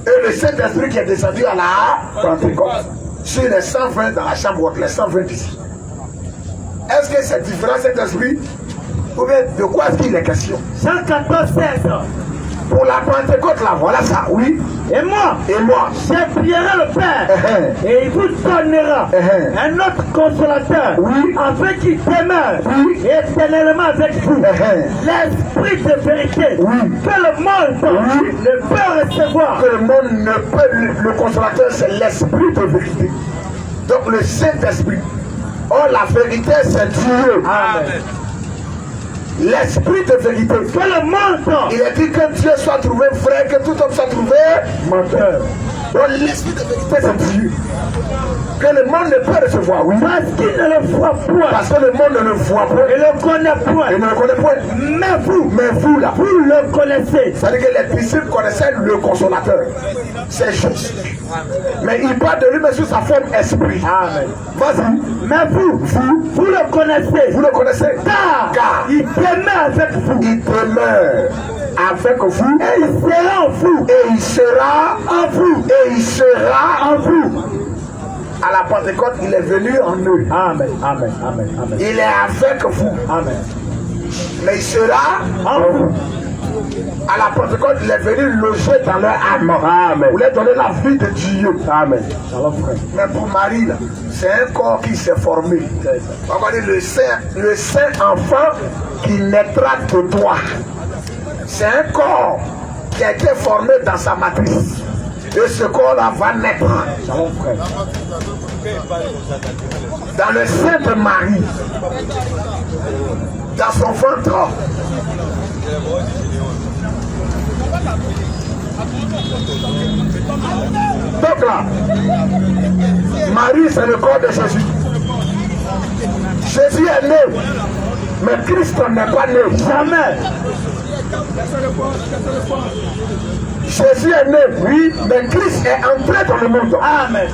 et le Saint-Esprit qui est descendu à la Pentecôte sur les 120 dans la chambre haute, les 120 ici. Est-ce que cette différence Saint-Esprit, ou bien de quoi est-ce qu'il est question? Jean 14, 16. Pour la Pentecôte là, voilà ça, oui. Et moi, je prierai le Père et il vous donnera un autre consolateur afin qu'il demeure éternellement avec vous. L'esprit de vérité que le monde ne peut recevoir. Que le monde ne peut, le consolateur c'est l'esprit de vérité. Donc le Saint-Esprit. Oh, la vérité c'est Dieu. Amen. L'esprit de vérité. Que le monde. Il a dit que Dieu soit trouvé vrai, que tout homme soit trouvé menteur. Donc l'esprit de vérité c'est Dieu. Que le monde ne peut recevoir, oui. Parce qu'il ne le voit point. Parce que le monde ne le voit point. Et ne le connaît point. Et ne le connaît point. Mais vous là, vous le connaissez. C'est-à-dire que les disciples connaissaient le consolateur. C'est juste. Mais il parle de lui, mais sous sa forme esprit. Amen. Vas-y. Mais vous le connaissez. Vous le connaissez. Car il demeure avec vous. Il demeure avec vous. Et il sera en vous. Et il sera en vous. Et il sera en vous. À la Pentecôte, il est venu en eux. Amen, amen, amen, amen. Il est avec vous. Amen. Mais il sera en vous. À la Pentecôte, il est venu loger dans leur âme. Amen. Vous leur donner la vie de Dieu. Amen. Mais pour Marie, c'est un corps qui s'est formé. On va dire le saint enfant qui naîtra de toi. C'est un corps qui a été formé dans sa matrice. Et ce corps-là va naître dans le sein de Marie, dans son ventre. Donc là, Marie c'est le corps de Jésus. Jésus est né, mais Christ n'est pas né. Jamais. Jésus est né, oui, mais Christ est entré dans le monde. Amen.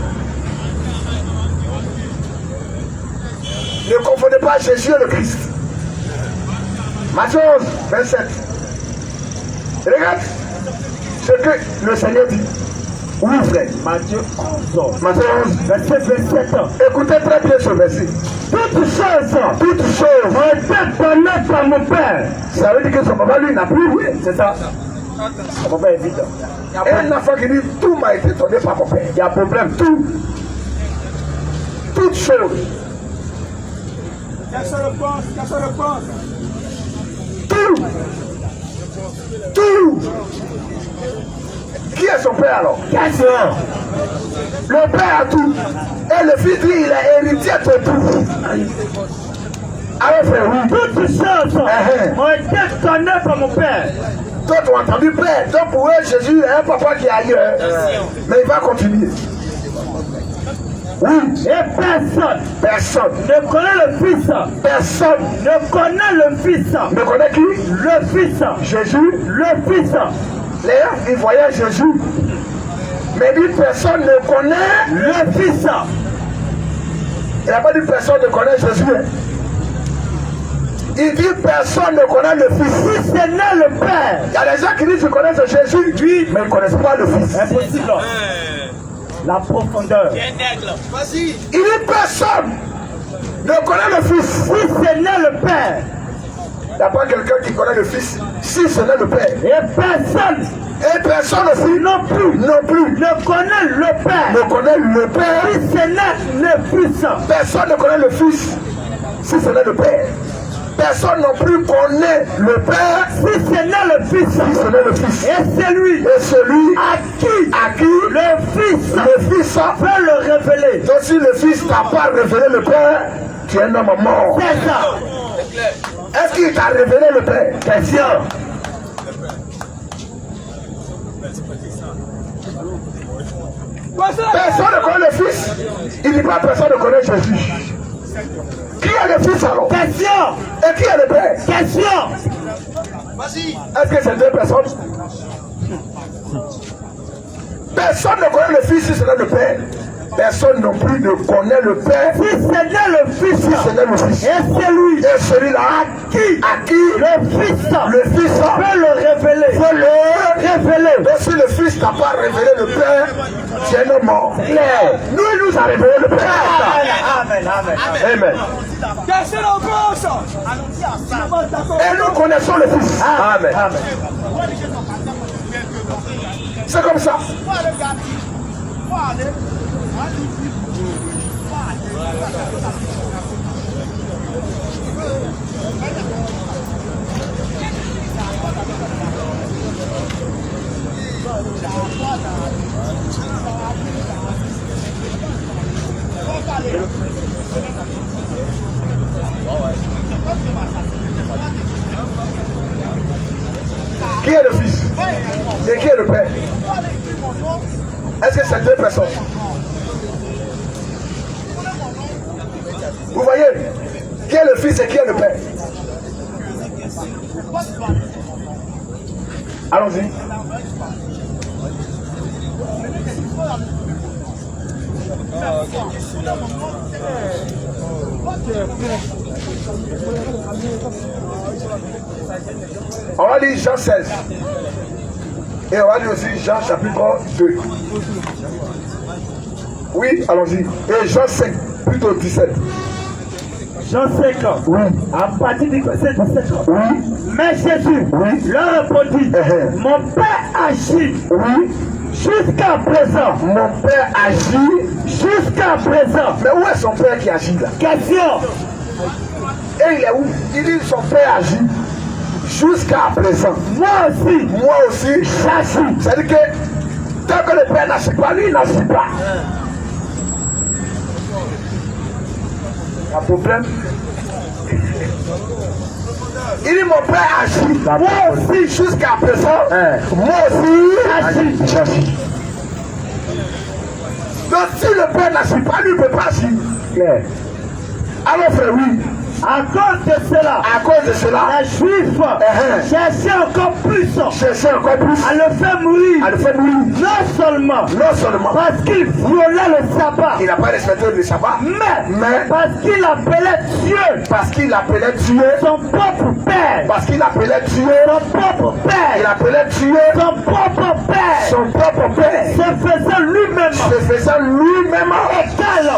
Ne confondez pas Jésus et le Christ. Matthieu 11, 27. Regarde ce que le Seigneur dit. Oui, frère. Matthieu 11, verset 27. Écoutez très bien ce verset. Toutes choses ont été données par mon Père. Ça veut dire que son papa, lui, n'a plus rien. C'est ça. Son papa est vide. Et un enfant qui dit tout m'a été donné par mon Père. Il y a un problème. Tout. Toutes choses. Qu'est-ce que le pense? Tout. Tout. Qui est son père alors? Le père a tout. Et le fils, lui, il est héritier de tout. Alors frère, oui. Toutes choses ont été données par mon père. D'autres ont entendu père. Donc pour eux, Jésus est un papa qui est ailleurs. Mais il va continuer. Oui. Et personne ne connaît le Fils. Personne ne connaît le Fils. Ne connaît qui? Le Fils. Jésus. Le Fils. Les ils voyaient Jésus. Mais dit personne ne connaît le Fils. Il n'a pas dit personne ne connaît Jésus. Il dit personne ne connaît le Fils. Si ce n'est le Père. Il y a des gens qui disent qu'ils connaissent Jésus, lui, mais ils ne connaissent pas le Fils. Impossible. La profondeur. Vas-y. Il dit personne ne connaît le Fils. Si ce n'est le Père. Il n'y a pas quelqu'un qui connaît le Fils, si ce n'est le Père. Et personne. Et personne aussi Non plus. Ne connaît le Père. ne connaît le Père. Si ce n'est le Fils. Personne ne connaît le Fils, si ce n'est le Père. Personne non plus connaît le Père, Si ce n'est le Fils. si ce n'est le Fils. Et c'est lui. Et celui À qui le Fils le Fils veut le révéler. donc si le Fils t'a pas révélé le Père, tu es un homme mort. C'est ça. Est-ce qu'il t'a révélé le Père? Question. Personne ne connaît le Fils. Il dit pas personne ne connaît Jésus. Qui est le Fils alors? Question. Et qui est le Père? Question. Vas-y. Est-ce que c'est deux personnes? Personne ne connaît le Fils si ce n'est le Père. Personne non plus ne connaît le Père Si ce n'est le Fils. si ce n'est le Fils. Et c'est lui. Et celui-là à qui Le Fils le Fils veut le révéler. veut le Révéler. donc si le Fils t'a pas révélé le Père, tu es un homme mort. Nous, il nous a révélé le Père. Amen. Amen. Cassez la gauche. Et nous connaissons le Fils. Amen. C'est comme ça. Qui est le Fils? Et qui est le Père? Est-ce que c'est deux personnes? Vous voyez? Qui est le Fils et qui est le Père? Allons-y. On va lire Jean 16. Et on va lire aussi Jean chapitre 2. Oui, allons-y. Et Jean 5, plutôt 17. Jean 5 ans. Oui. À partir du verset 17 ans. Oui. Mais Jésus leur répondit, mon Père agit. Oui. Jusqu'à présent. Mon Père agit. Jusqu'à présent. Mais où est son Père qui agit là? Question. Et il est où? Il dit son Père agit. Jusqu'à présent. Moi aussi, j'agis. C'est-à-dire que tant que le Père n'agit pas, lui il n'agit pas. Un problème. Il dit mon Père agit. Moi aussi jusqu'à présent. Moi aussi j'agis. Donc si le Père n'agit pas, lui ne peut pas agir. Alors frère, oui. À cause de cela, les Juifs cherchaient encore plus à le faire mourir. Non seulement parce qu'il violait le sabbat. Il n'a pas respecté le sabbat. Mais parce qu'il appelait Dieu. Son propre Père. Parce qu'il appelait Dieu. Son propre Père. Il appelait Dieu. Son propre Père. Son propre Père. Se faisant lui-même égal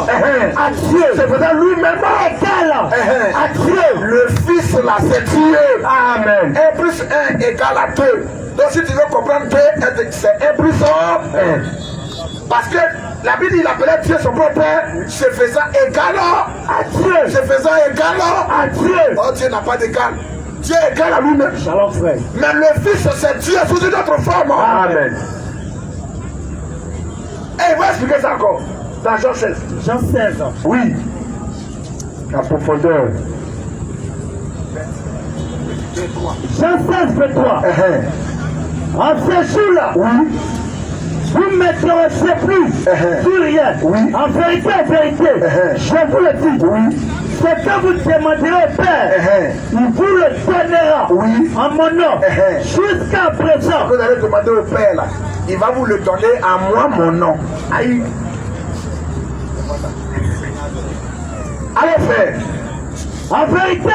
à Dieu. Se faisant lui-même égal à Dieu. Le Fils là, c'est Dieu. Amen. 1 plus 1 égale à 2. Donc si tu veux comprendre 2, c'est 1 plus 1. Parce que la Bible, il appelait Dieu son propre Père, se faisant égal à Dieu. Se faisant égal à Dieu. Oh, Dieu n'a pas d'égal. Dieu est égal à lui-même. Shalom, frère. Mais le Fils, c'est Dieu sous une autre forme. Amen. Et il va expliquer ça encore. Dans Jean 16. Jean 16. Oui. La profondeur. Jean 16, 23. En ce jour-là, vous ne m'intéressez plus sur rien. En vérité, je vous le dis. Ce que vous demanderez au Père, il vous le donnera en mon nom. Jusqu'à présent. Vous allez demander au Père là, il va vous le donner à moi, mon nom. Aïe. Alors frère, En vérité,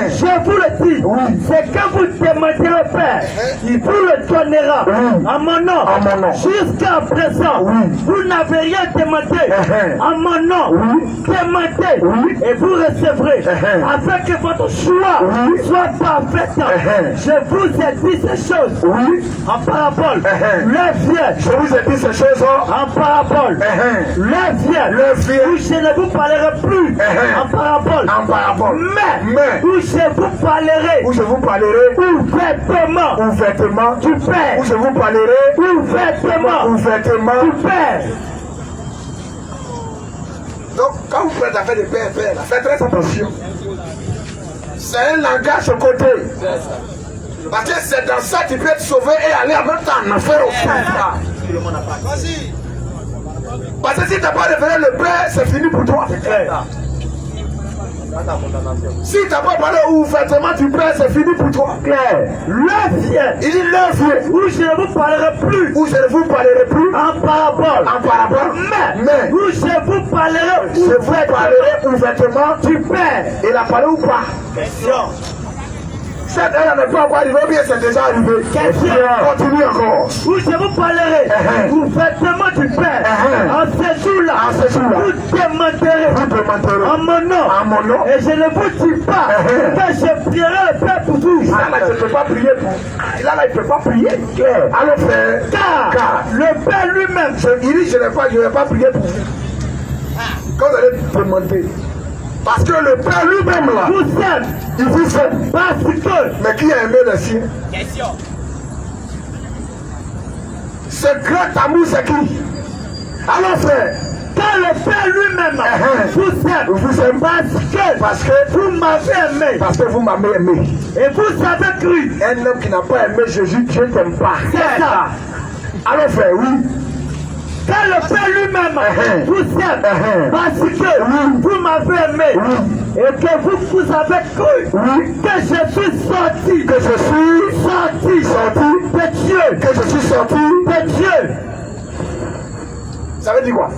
je vous le dis, c'est que vous demandez au Père, il vous le donnera en mon nom. Jusqu'à présent, vous n'avez rien demandé en mon nom. Demandez et vous recevrez, afin que votre choix soit parfait. Je vous ai dit ces choses en parabole. Le vieux, Je vous ai dit ces choses en parabole. Le vieux, où je ne vous parlerai plus en parabole. en parabole. Mais où je vous parlerai Où je vous parlerai ouvertement du Père. Où je vous parlerai Ouvertement du Père. Donc, quand vous faites affaire de père, faites très attention. C'est un langage au côté. Parce que c'est dans ça que tu peux être sauvé et aller en même temps en enfer au fond. Vas-y. Parce que si tu n'as pas révélé le Père, c'est fini pour toi. Si tu n'as pas parlé ouvertement du Père, c'est fini pour toi. Le vieux, Il dit le vieux. où je ne vous parlerai plus Où je ne vous parlerai plus en parabole. en parabole. Mais Où je vous parlerai je vous parlerai ouvertement du Père. Il a parlé ou pas? Question. Cette heure n'est pas encore arrivée, bien c'est déjà arrivé. Question. Continue encore. Où je vous parlerai ouvertement du Père. En ce jour-là, En ce jour-là, vous demanderez vous demanderez en mon nom. en mon nom. Et je ne vous dis pas que je prierai le Père pour vous. Là, je ne peux pas prier pour. Là, il ne peut pas prier. Alors, frère, Car le Père lui-même, il dit je ne vais pas prier pour vous. Quand vous allez demander. Parce que le Père lui-même là, vous aime. il vous aime. Parce que Mais qui a aimé les siens? Ce grand amour, c'est qui? Alors, frère, quand le Père lui-même vous aime, parce que vous m'avez aimé. Parce que vous m'avez aimé. Et vous avez cru. Un homme qui n'a pas aimé Jésus, Dieu ne t'aime pas. C'est ça. Alors, frère, oui. Quand le Père lui-même vous aime, parce que vous m'avez aimé, et que vous avez cru que je suis sorti, sorti de Dieu, Que je suis sorti. de Dieu. Ça veut dire quoi?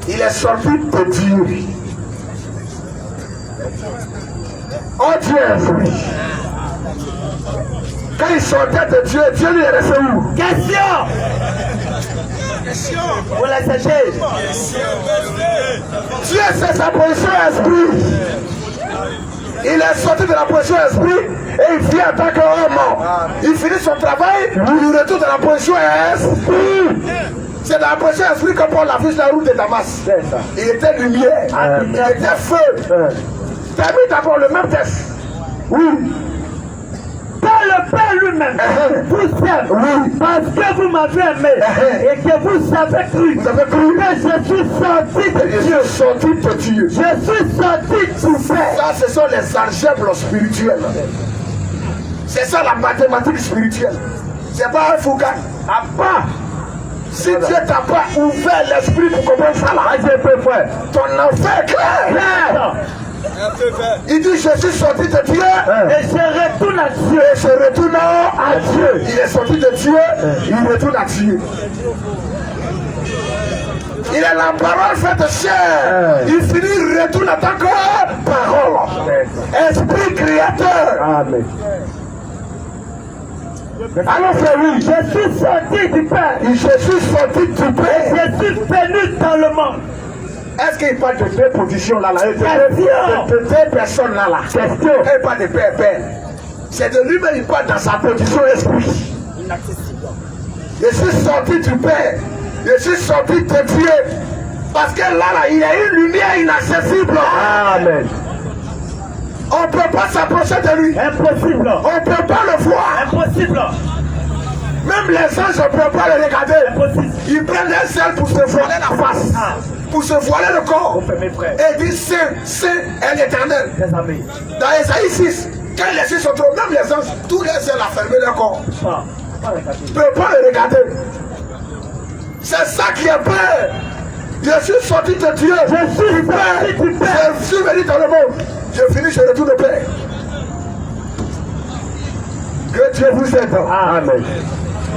Il est sorti de Dieu. Oh Dieu est esprit. Quand il sortait de Dieu, Dieu lui est resté où? Question. Vous la sachez. Dieu c'est sa position esprit. Il est sorti de la position esprit et il vient en tant qu'homme. Il finit son travail, il retourne dans la position esprit. C'est dans la position esprit que Paul a vu sur la route de Damas. Il était lumière, il était feu. Termine d'abord le même texte. Oui. Quand le Père lui-même vous aime, parce que vous m'avez aimé, et que vous avez cru, que je suis sorti de Je Dieu. suis sorti de Dieu. Je suis sorti du Père. Ça, ce sont les algèbres spirituelles. C'est ça la mathématique spirituelle. C'est pas un fouga. Ah pas. Si Dieu t'a pas ouvert l'esprit pour comprendre ça là, ton enfer est clair. Il dit je suis sorti de Dieu Et je retourne à Dieu. et je retourne à Dieu. Il est sorti de Dieu, il retourne à Dieu. Il est la parole faite chair. Il finit, il retourne en tant que parole. Esprit créateur. Amen. Alors frère, oui, Je suis sorti du Père. je suis sorti du Père. Je suis venu dans le monde. Est-ce qu'il parle de deux positions là, Question. de deux personnes là, Question. Il parle de Père, Père. C'est de lui-même, il parle dans sa position esprit. Je suis sorti du Père. Je suis sorti de Dieu. Parce que là, il y a une lumière inaccessible. Amen. On ne peut pas s'approcher de lui. Impossible. On ne peut pas le voir. Impossible. Même les anges ne peuvent pas le regarder. Impossible. Ils prennent un sel pour se voiler la face. Pour se voiler le corps. Mes frères. Et disent Saint est l'Éternel. Mes amis. Dans Esaïe 6, quand les cieux sont trop, même les anges, tous les ailes ont fermé leur corps. Ils ne peuvent pas le regarder. C'est ça qui est peur. Je suis sorti de Dieu. Je suis sorti du Père. Je suis venu dans le monde. Je finis, je retourne au Père. Que Dieu vous aide. Amen.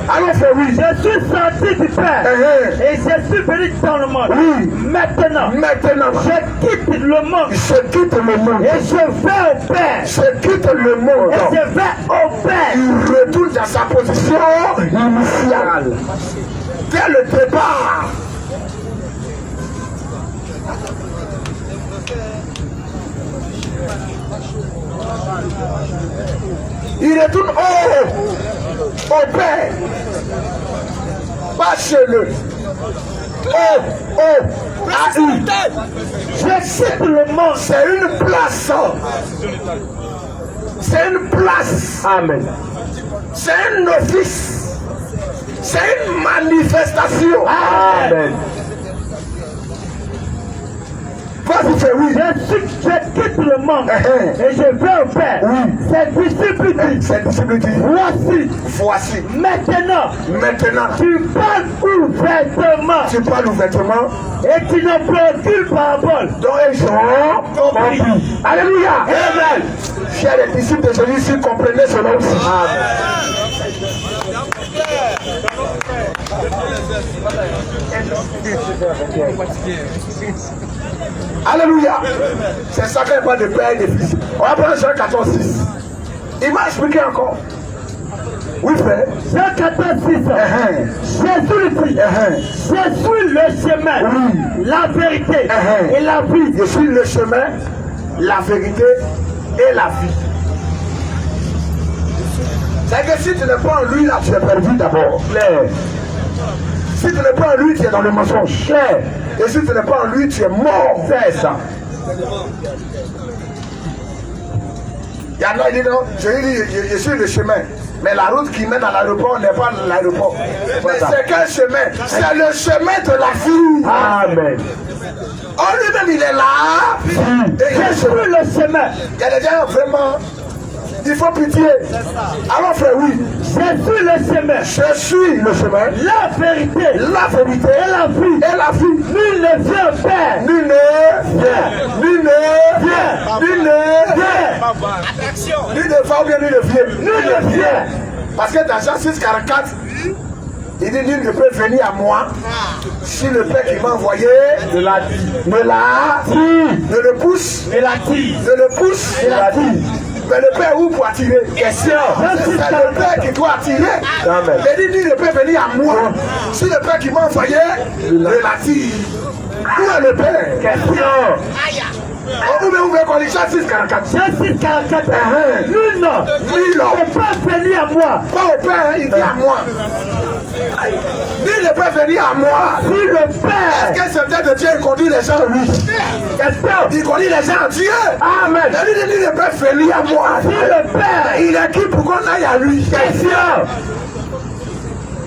Alors frère, oui. Je suis sorti du Père et je suis venu dans le monde. Oui. Maintenant, je quitte le monde. Je quitte le monde. Et je vais au Père. Je quitte le monde. Et je vais au Père. Il retourne à sa position initiale. Dès le départ. Il retourne au Père. Pas chez le. Je quitte le monde. C'est une place. C'est une place. Amen. C'est un office. C'est une manifestation. Amen. Vas-y, fais oui. Je quitte le monde et je vais au Père. Oui. Ses disciples disent, Cette disciple dit, voici. maintenant, tu parles ouvertement Tu parles ouvertement. et tu ne peux aucune parabole. Donc ils ont compris. Alléluia. Amen. Chers les disciples de Jésus, s'ils comprenaient cela aussi. Alléluia. C'est ça qu'on parle de père et de fils. On va prendre Jean 14, 6. Il m'a expliqué encore. Oui, frère. Jean 14, 6. Jésus lui dit, je suis le chemin, la vérité et la vie. Je suis le chemin, la vérité et la vie. C'est que si tu n'es pas en lui, là, tu es perdu d'abord. Claire. Si tu n'es pas en lui, tu es dans le mensonge. Claire. Et si tu n'es pas en lui, tu es mort. C'est ça. Il y en a qui disent non, je suis le chemin. Mais la route qui mène à l'aéroport n'est pas l'aéroport. Mais c'est quel chemin? C'est le chemin de la vie. Amen. En lui-même, il est là. Et Je suis le chemin. il y a des gens vraiment. Il faut pitié. Alors frère, oui. Je suis le chemin. Je suis le chemin. La vérité. La vérité. Et la vie. Et la vie. Nul ne vient au Père. Nul ne vient. Nul ne vient. Nul ne vient. Nul ne va ou bien nul ne vient. Nul ne vient. Parce que dans Jean 6,44, il dit nul ne peut venir à moi si le Père qui m'a envoyé ne l'a dit. Ne le pousse. Et la dit. Ne le pousse. Et la dit. Mais le Père où pour attirer? Question. C'est le Père qui doit attirer. Mais il dit nul ne peut venir à moi si le Père qui m'a envoyé ne l'attire. Où est le Père? Question. Vous pouvez qu'on lit Jean 6,44. Jean 6,44. Nul ne peut pas venir à moi. Pas au Père, il dit à moi. Nul ne peut venir à moi. Si le Père. Est-ce que c'est peut-être de Dieu qui conduit les gens? Oui. Question. Il conduit les gens à Dieu. Amen. Mais lui, nul ne peut venir à moi. Si le Père. Il est qui pour qu'on aille à lui? Question.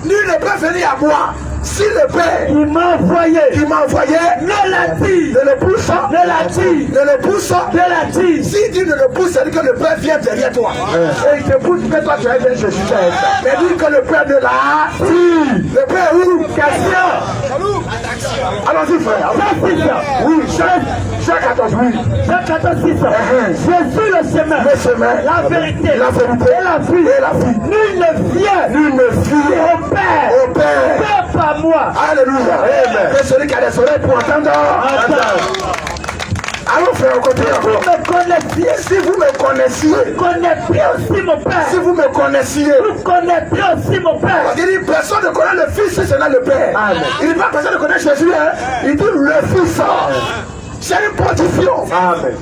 Nul ne peut venir à moi. Si le Père Il m'a envoyé. ne l'a dit. ne le pousse, Ne l'a dit. ne le pousse, Ne l'a dit. si dit ne le pousse, c'est-à-dire que le Père vient derrière toi. Et il te pousse que toi tu es bien Jésus. Mais dit que le Père ne l'a dit. Le Père où? Question. Allons-y frère. Jean 6. Oui, Jean 14, oui. Jean 14, 6. Je suis le chemin. Le chemin, La vérité. la vérité Et la vie. et la vie. Nul ne vient. Nul ne vient Au Père. au Père. Pas par moi. Alléluia. Amen. Que celui qui a des oreilles pour entendre. Allons frère, on continue Vous encore. me connaissiez. Si vous me connaissiez, Vous connaîtrez aussi mon Père. si vous me connaissiez, Vous connaîtrez aussi mon Père. il dit personne ne connaît le Fils si ce n'est le Père. Il dit pas personne ne connaît Jésus, hein. Il dit le Fils. C'est une position. Amen.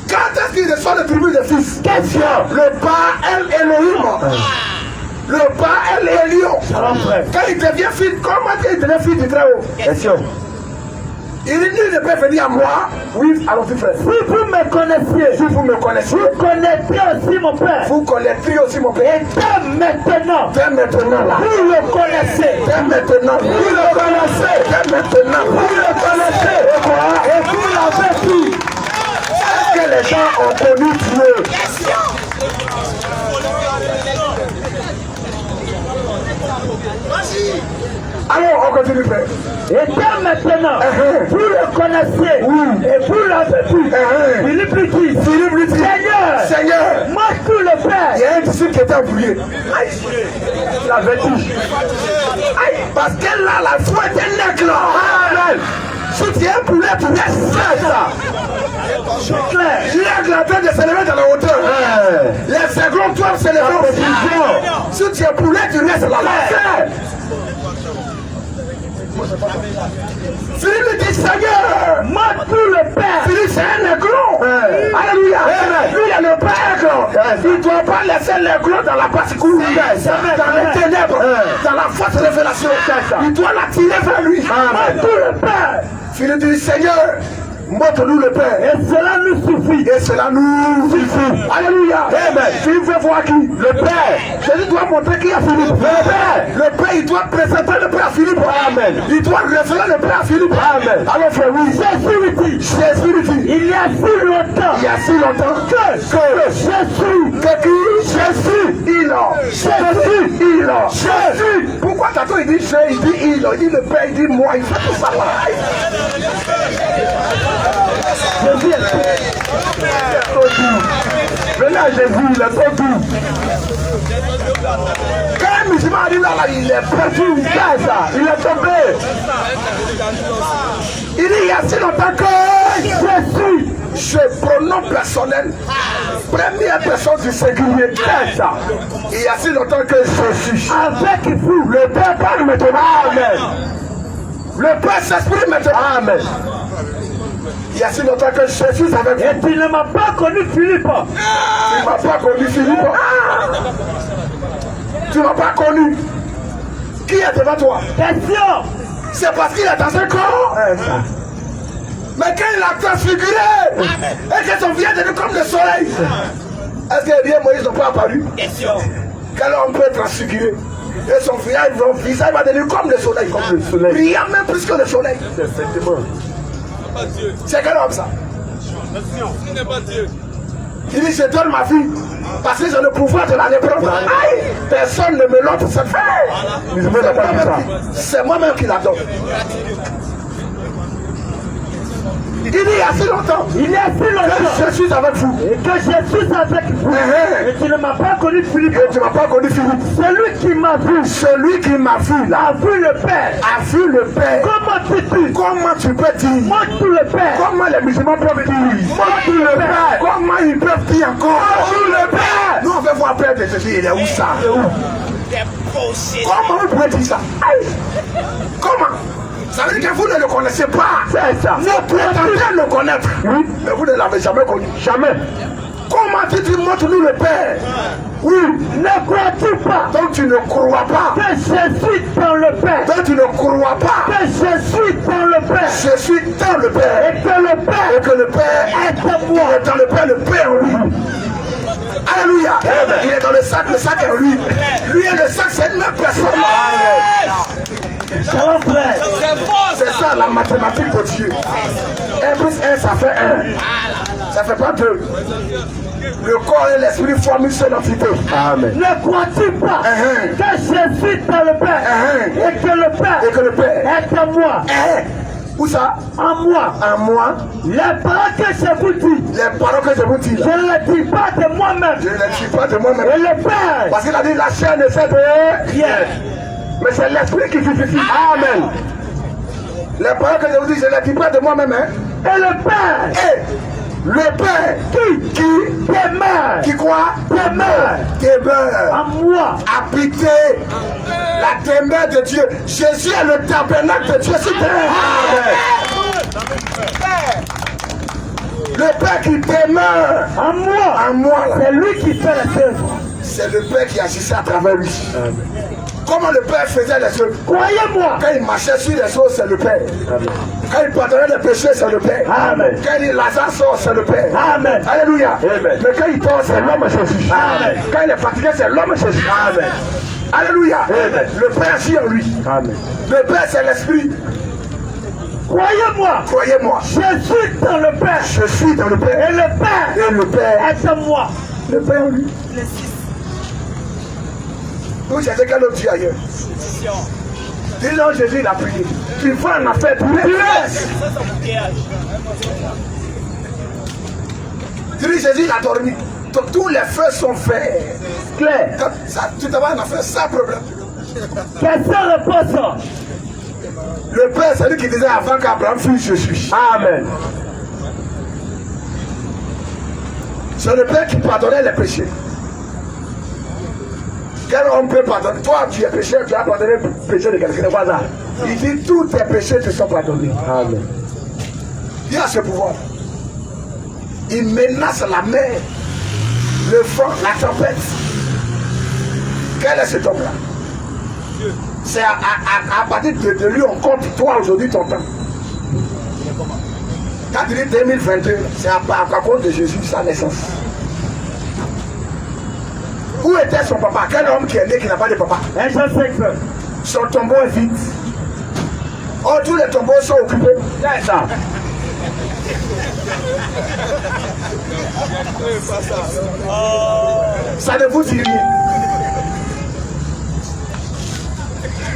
Quand est-ce qu'il reçoit le tribut de Fils? Question. Le Père El Elohim. Le Père El Elion. Quand il devient fils, comment il devient fils du Très-Haut? Question. Il dit nul ne peut venir à moi. Oui, alors frère. Si vous me connaissiez. Si vous me connaissez, Vous connaîtrez aussi mon Père. vous connaîtrez aussi mon Père. Et dès maintenant. Dès maintenant là. Vous le connaissez. Dès maintenant. Vous le connaissez. Dès maintenant. Vous le connaissez. Et quoi? Et vous l'avez vu. Est-ce que les gens ont connu Dieu? Vas-y. Alors, on continue, frère. Et dès maintenant, vous le connaissez. Et vous l'avez vu. Philippe lui dit, Seigneur, moi tout le Père. Il y a un disciple qui était embrouillé. Il avait dit. Parce qu'elle a la foi d'un aigle. Si tu es un poulet, tu restes ça. L'aigle est en train de s'élever dans la hauteur. Les aiglons doivent s'élever au position. Si tu es un poulet, tu restes là. Philippe dit Seigneur, Moi tout le Père. Philippe c'est un aiglon. Alléluia. Lui il est le Père aiglon. Il ne doit pas laisser l'aiglon dans la particule, dans les ténèbres, dans la fausse révélation. Il doit l'attirer vers lui. Moi tout le Père. Philippe dit Seigneur, montre-nous le Père. Et cela nous suffit. Et cela nous suffit. Alléluia. Amen. Philippe veut voir qui? Le Père. Jésus doit montrer qui a Philippe. Le Père. Le Père, il doit présenter le Père à Philippe. Amen. Il doit révéler le Père à Philippe. Amen. Alors frère, oui. Jésus lui dit. Il y a si longtemps. Il y a si longtemps que Jésus. Pourquoi tantôt il dit Jésus, il dit le Père, il dit moi, il fait tout ça là. Jésus est trop doux. Venez à Jésus, il est trop doux. Quand un musulman arrive là, il est perdu, il est tombé. Il dit il y a si longtemps que Jésus, je pronom personnel, première personne du singulier, il y a si longtemps que Jésus, avec vous, le Père parle maintenant. Amen. Le Père s'exprime maintenant. Amen. Il y a si longtemps que Jésus est avec vous. Et tu ne m'as pas connu Philippe. Tu ne m'as pas connu Philippe. Tu ne m'as pas connu. Qui est devant toi? Question. C'est parce qu'il est dans un corps. Mais quand il a transfiguré et que son visage est devenu comme le soleil, est-ce que Élie et Moïse n'ont pas apparu? Quel homme peut transfigurer? Et son visage va devenir comme le soleil. Brillant même plus que le soleil. C'est quel homme ça? Il dit je donne ma vie parce que j'ai le pouvoir de la léprose. Personne ne me l'offre cette fois. C'est moi-même qui la donne. Il dit il y a si longtemps. Il y a si longtemps. Que je suis avec vous. Et que je suis avec vous. Et tu ne m'as pas connu Philippe. Et tu ne m'as pas connu Philippe. Celui qui m'a vu. Celui qui m'a vu là. A vu le Père. A vu le Père. Comment tu peux dire? Montre le Père. Comment les musulmans peuvent dire? Montre le Père. Comment ils peuvent dire encore? Montre le Père. Nous on veut voir Père de Jésus. Il est où ça? Comment vous pouvez dire ça? Comment? Ça veut dire que vous ne le connaissez pas. C'est ça. Vous prétendez le connaître. Oui. Mais vous ne l'avez jamais connu. Jamais. Comment tu dis montre-nous le Père? Oui. Ne crois-tu pas? Donc tu ne crois pas. Que je suis dans le Père. Donc tu ne crois pas. Que je suis dans le Père. Je suis dans le Père. Et que le Père. Et que le Père est en moi. Et dans le Père, le Père en lui. Alléluia. Il est dans le sac est en lui. Lui et le sac, c'est une même personne. C'est ça la mathématique de Dieu. 1 plus 1 ça fait 1. Ça fait pas 2. Le corps et l'esprit forment une seule entité. Amen. Ne crois-tu pas que je suis dans le Père et que le Père est en moi? Où ça? En moi. En moi. Les paroles que je vous dis. Les paroles que je vous dis là. Je ne les dis pas de moi-même. Je ne les dis pas de moi-même. Et le Père. Parce qu'il a dit la chair ne fait de rien. Mais c'est l'esprit qui vivifie. Amen. Les paroles que je vous dis, je ne les dis pas de moi-même. Et le Père. Et le Père qui demeure. Qui quoi? Demeure. En moi. Habiter la demeure de Dieu. Jésus est le tabernacle de Dieu sur terre. Amen. Le Père qui demeure en moi. En moi. C'est lui qui fait les œuvres. C'est le Père qui agissait à travers lui. Amen. Comment le Père faisait les œuvres? Croyez-moi. Quand il marchait sur les eaux, c'est le Père. Amen. Quand il pardonnait les péchés, c'est le Père. Amen. Quand il Lazare sort, c'est le Père. Amen. Alléluia. Amen. Mais quand il dort, c'est l'homme Jésus. Amen. Quand il est fatigué, c'est l'homme Jésus. Amen. Alléluia. Amen. Le Père agit en lui. Amen. Le Père, c'est l'Esprit. Croyez-moi. Croyez-moi. Je suis dans le Père. Je suis dans le Père. Et le Père est en moi. Le Père en lui. Vous cherchez quel autre Dieu ailleurs? Dis donc, Jésus, il a prié. Tu vas en affaire, tu laisses. Dis, Jésus, il a dormi. Tous les feux sont faits. Claire. Ça, tu te vas en affaire sans problème. Quel seul repose? Le Père, c'est lui qui disait avant qu'Abraham fût, je suis. Amen. C'est le Père qui pardonnait les péchés. Quel homme peut pardonner? Toi, tu es péché, tu as pardonné le péché de quelqu'un. Voilà. Il dit tous tes péchés te sont pardonnés. Amen. Il a ce pouvoir. Il menace la mer, le vent, la tempête. Quel est cet homme-là? C'est à partir de lui, on compte toi aujourd'hui ton temps. Quand tu dis 2022, c'est à cause de Jésus, sa naissance. Où était son papa? Quel homme qui est né qui n'a pas de papa? Un seul secteur. Son tombeau est vide. Oh, tous les tombeaux sont occupés. C'est ça. Ça ne vous dit rien.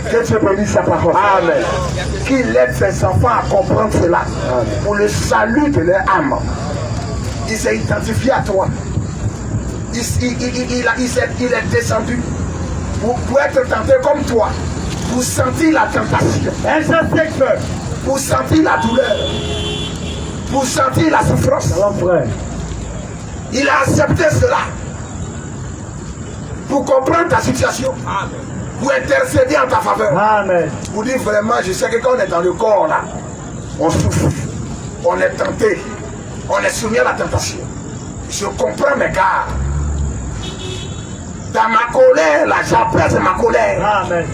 Que Dieu bénisse sa parole. Amen. Qu'il aide ses enfants à comprendre cela. Amen. Pour le salut de leur âme. Il s'est identifié à toi. Il est descendu pour être tenté comme toi. Pour sentir la tentation. Un seul secteur. Pour sentir la douleur. Pour sentir la souffrance. Alors, frère. Il a accepté cela. Pour comprendre ta situation. Pour intercéder en ta faveur. Amen. Pour dire vraiment, je sais que quand on est dans le corps là, on souffre, on est tenté, on est soumis à la tentation. Je comprends mes gars. Dans ma colère, là, j'apaise ma colère. Amen.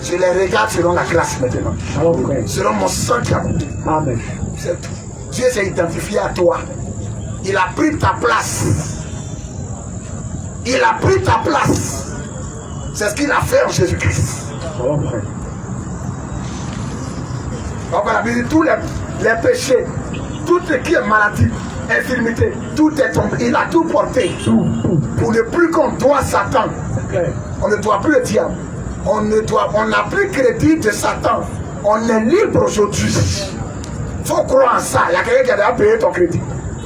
Je les regarde selon la grâce maintenant. Alors, frère. Selon mon sang qui a coûté. Amen. C'est tout. Dieu s'est identifié à toi. Il a pris ta place. Il a pris ta place. C'est ce qu'il a fait en Jésus-Christ. Alors, frère. Donc on a dit tous les péchés, tout ce qui est maladie, infirmité, tout est tombé. Il a tout porté. Pour ne plus qu'on doit Satan. On ne doit plus le diable. On n'a plus crédit de Satan. On est libre aujourd'hui. Il faut croire en ça. Il y a quelqu'un qui a déjà payé ton crédit.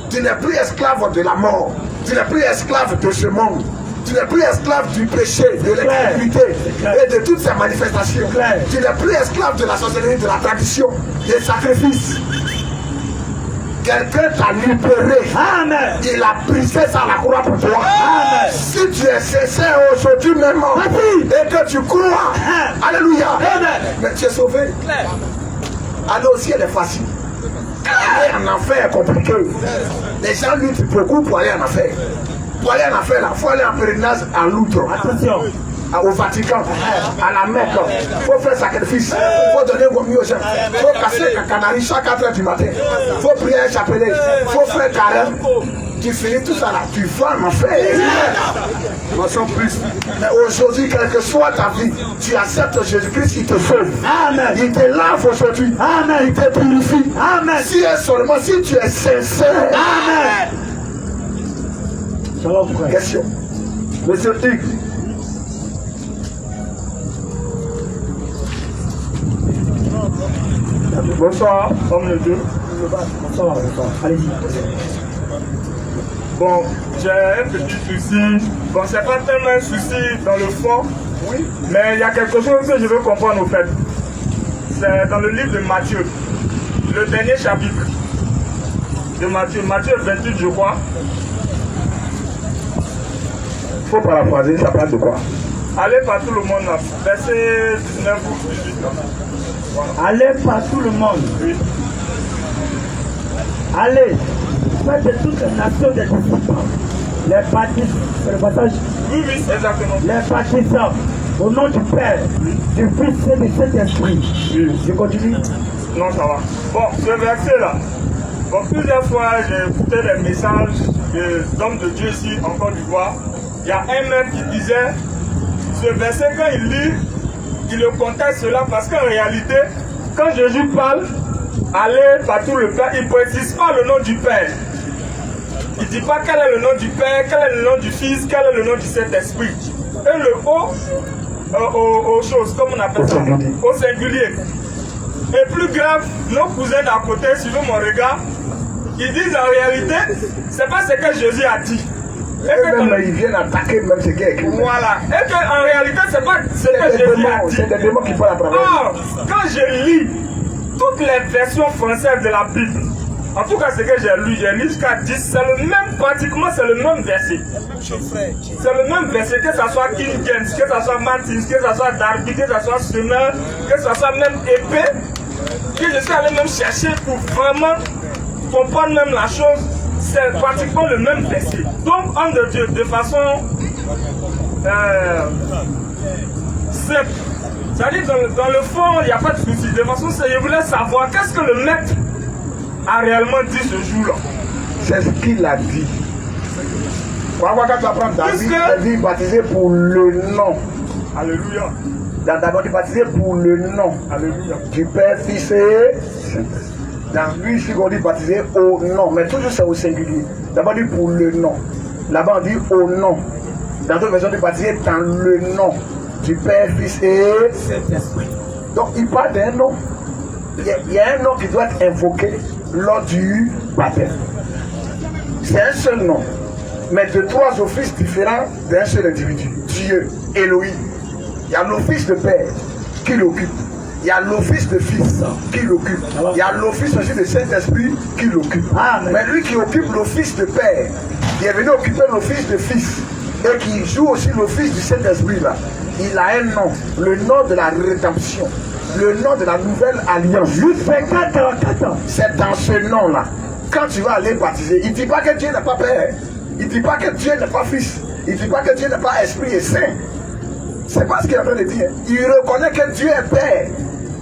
Tu n'es plus esclave de la mort. Tu n'es plus esclave de ce monde. Tu n'es plus esclave du péché, de l'incrédulité et de toutes ces manifestations. Tu n'es plus esclave de la sorcellerie, de la tradition, des sacrifices. Quelqu'un t'a libéré. Amen. Il a brisé ça à la croix pour toi. Amen. Si tu es sincère aujourd'hui même et que tu crois, alléluia, mais tu es sauvé. Aller au ciel est facile. Aller en enfer est compliqué. Les gens luttent beaucoup pour aller en enfer. Pour aller en enfer, il faut aller en pèlerinage à Lourdes. Attention. Au Vatican, à la Mecque, il faut faire sacrifice, il faut donner vomi aux gens, il faut casser la canarie chaque 4h du matin, il faut prier un chapelet, il faut faire carême. Tu finis tout ça là, tu vas en enfer. Plus. Mais aujourd'hui, quelle que soit ta vie, tu acceptes Jésus-Christ, il te sauve. Amen. Il te lave aujourd'hui. Amen. Il te purifie. Amen. Si et seulement si tu es sincère. Amen. Shalom, frère. Question. Monsieur Hugues. Bonsoir, homme de Dieu. Bonsoir, bonsoir. Allez-y. Bon, j'ai un petit souci. Bon, c'est pas tellement un souci dans le fond, oui, mais il y a quelque chose que je veux comprendre au fait. C'est dans le livre de Matthieu, le dernier chapitre de Matthieu, Matthieu 28, je crois. Il faut paraphraser, ça parle de quoi? Allez par tout le monde, verset 19 ou 18. Voilà. Allez par tout le monde. Oui. Allez, faites de toutes les nations des disciples. Les baptistes, c'est le passage. Oui, oui, exactement. Les baptisants, au nom du Père, du Fils et du Saint-Esprit. Oui. Je continue. Non, ça va. Bon, ce verset-là. Bon, plusieurs fois, j'ai écouté les messages d'hommes de Dieu ici, en Côte d'Ivoire. Il y a un même qui disait, ce verset, quand il lit, il le conteste cela parce qu'en réalité, quand Jésus parle, allez partout le Père, il ne précise pas le nom du Père. Il ne dit pas quel est le nom du Père, quel est le nom du Fils, quel est le nom du Saint-Esprit. Et le O, aux choses, comme on appelle ça, au singulier. Et plus grave, nos cousins d'à côté, suivant mon regard, ils disent en réalité, c'est pas ce que Jésus a dit. Et même ils viennent attaquer même ce qui est écrit. Voilà. Et qu'en réalité, c'est pas ce que Jésus a dit. C'est des démons qui parlent à travers. Or, quand je lis toutes les versions françaises de la Bible, en tout cas ce que j'ai lu jusqu'à 10, c'est le même, pratiquement c'est le même verset. C'est le même verset, que ce soit King James, que ce soit Martin, que ce soit Darby, que ce soit Summer, que ce soit même épée, que je suis allé même chercher pour vraiment comprendre même la chose. C'est pratiquement le même verset. Donc, homme de Dieu, de façon simple, c'est-à-dire dans le fond, il n'y a pas de souci. De façon simple, je voulais savoir qu'est-ce que le maître a réellement dit ce jour-là. C'est ce qu'il a dit. Quand tu apprends David, il dit baptisé pour le nom. Alléluia. D'abord, il baptisé pour le nom. Alléluia. Du Père, Fils et Saint-Esprit. Dans lui, ici, on dit baptisé au nom. Mais toujours c'est au singulier. D'abord, on dit pour le nom. Là-bas, on dit au nom. Dans d'autres versions, on dit baptisé dans le nom du Père, Fils et Saint-Esprit. Donc, il parle d'un nom. Il y a un nom qui doit être invoqué lors du baptême. C'est un seul nom. Mais de trois offices différents d'un seul individu. Dieu, Elohim. Il y a l'office de Père qui l'occupe. Il y a l'office de Fils qui l'occupe. Il y a l'office aussi de Saint-Esprit qui l'occupe. Mais lui qui occupe l'office de Père, il est venu occuper l'office de Fils et qui joue aussi l'office du Saint-Esprit là. Il a un nom, le nom de la rédemption, le nom de la nouvelle alliance. C'est dans ce nom-là. Quand tu vas aller baptiser, il ne dit pas que Dieu n'est pas Père. Il ne dit pas que Dieu n'est pas Fils. Il ne dit pas que Dieu n'est pas Esprit et Saint. C'est pas ce qu'il est en train de dire. Il reconnaît que Dieu est Père.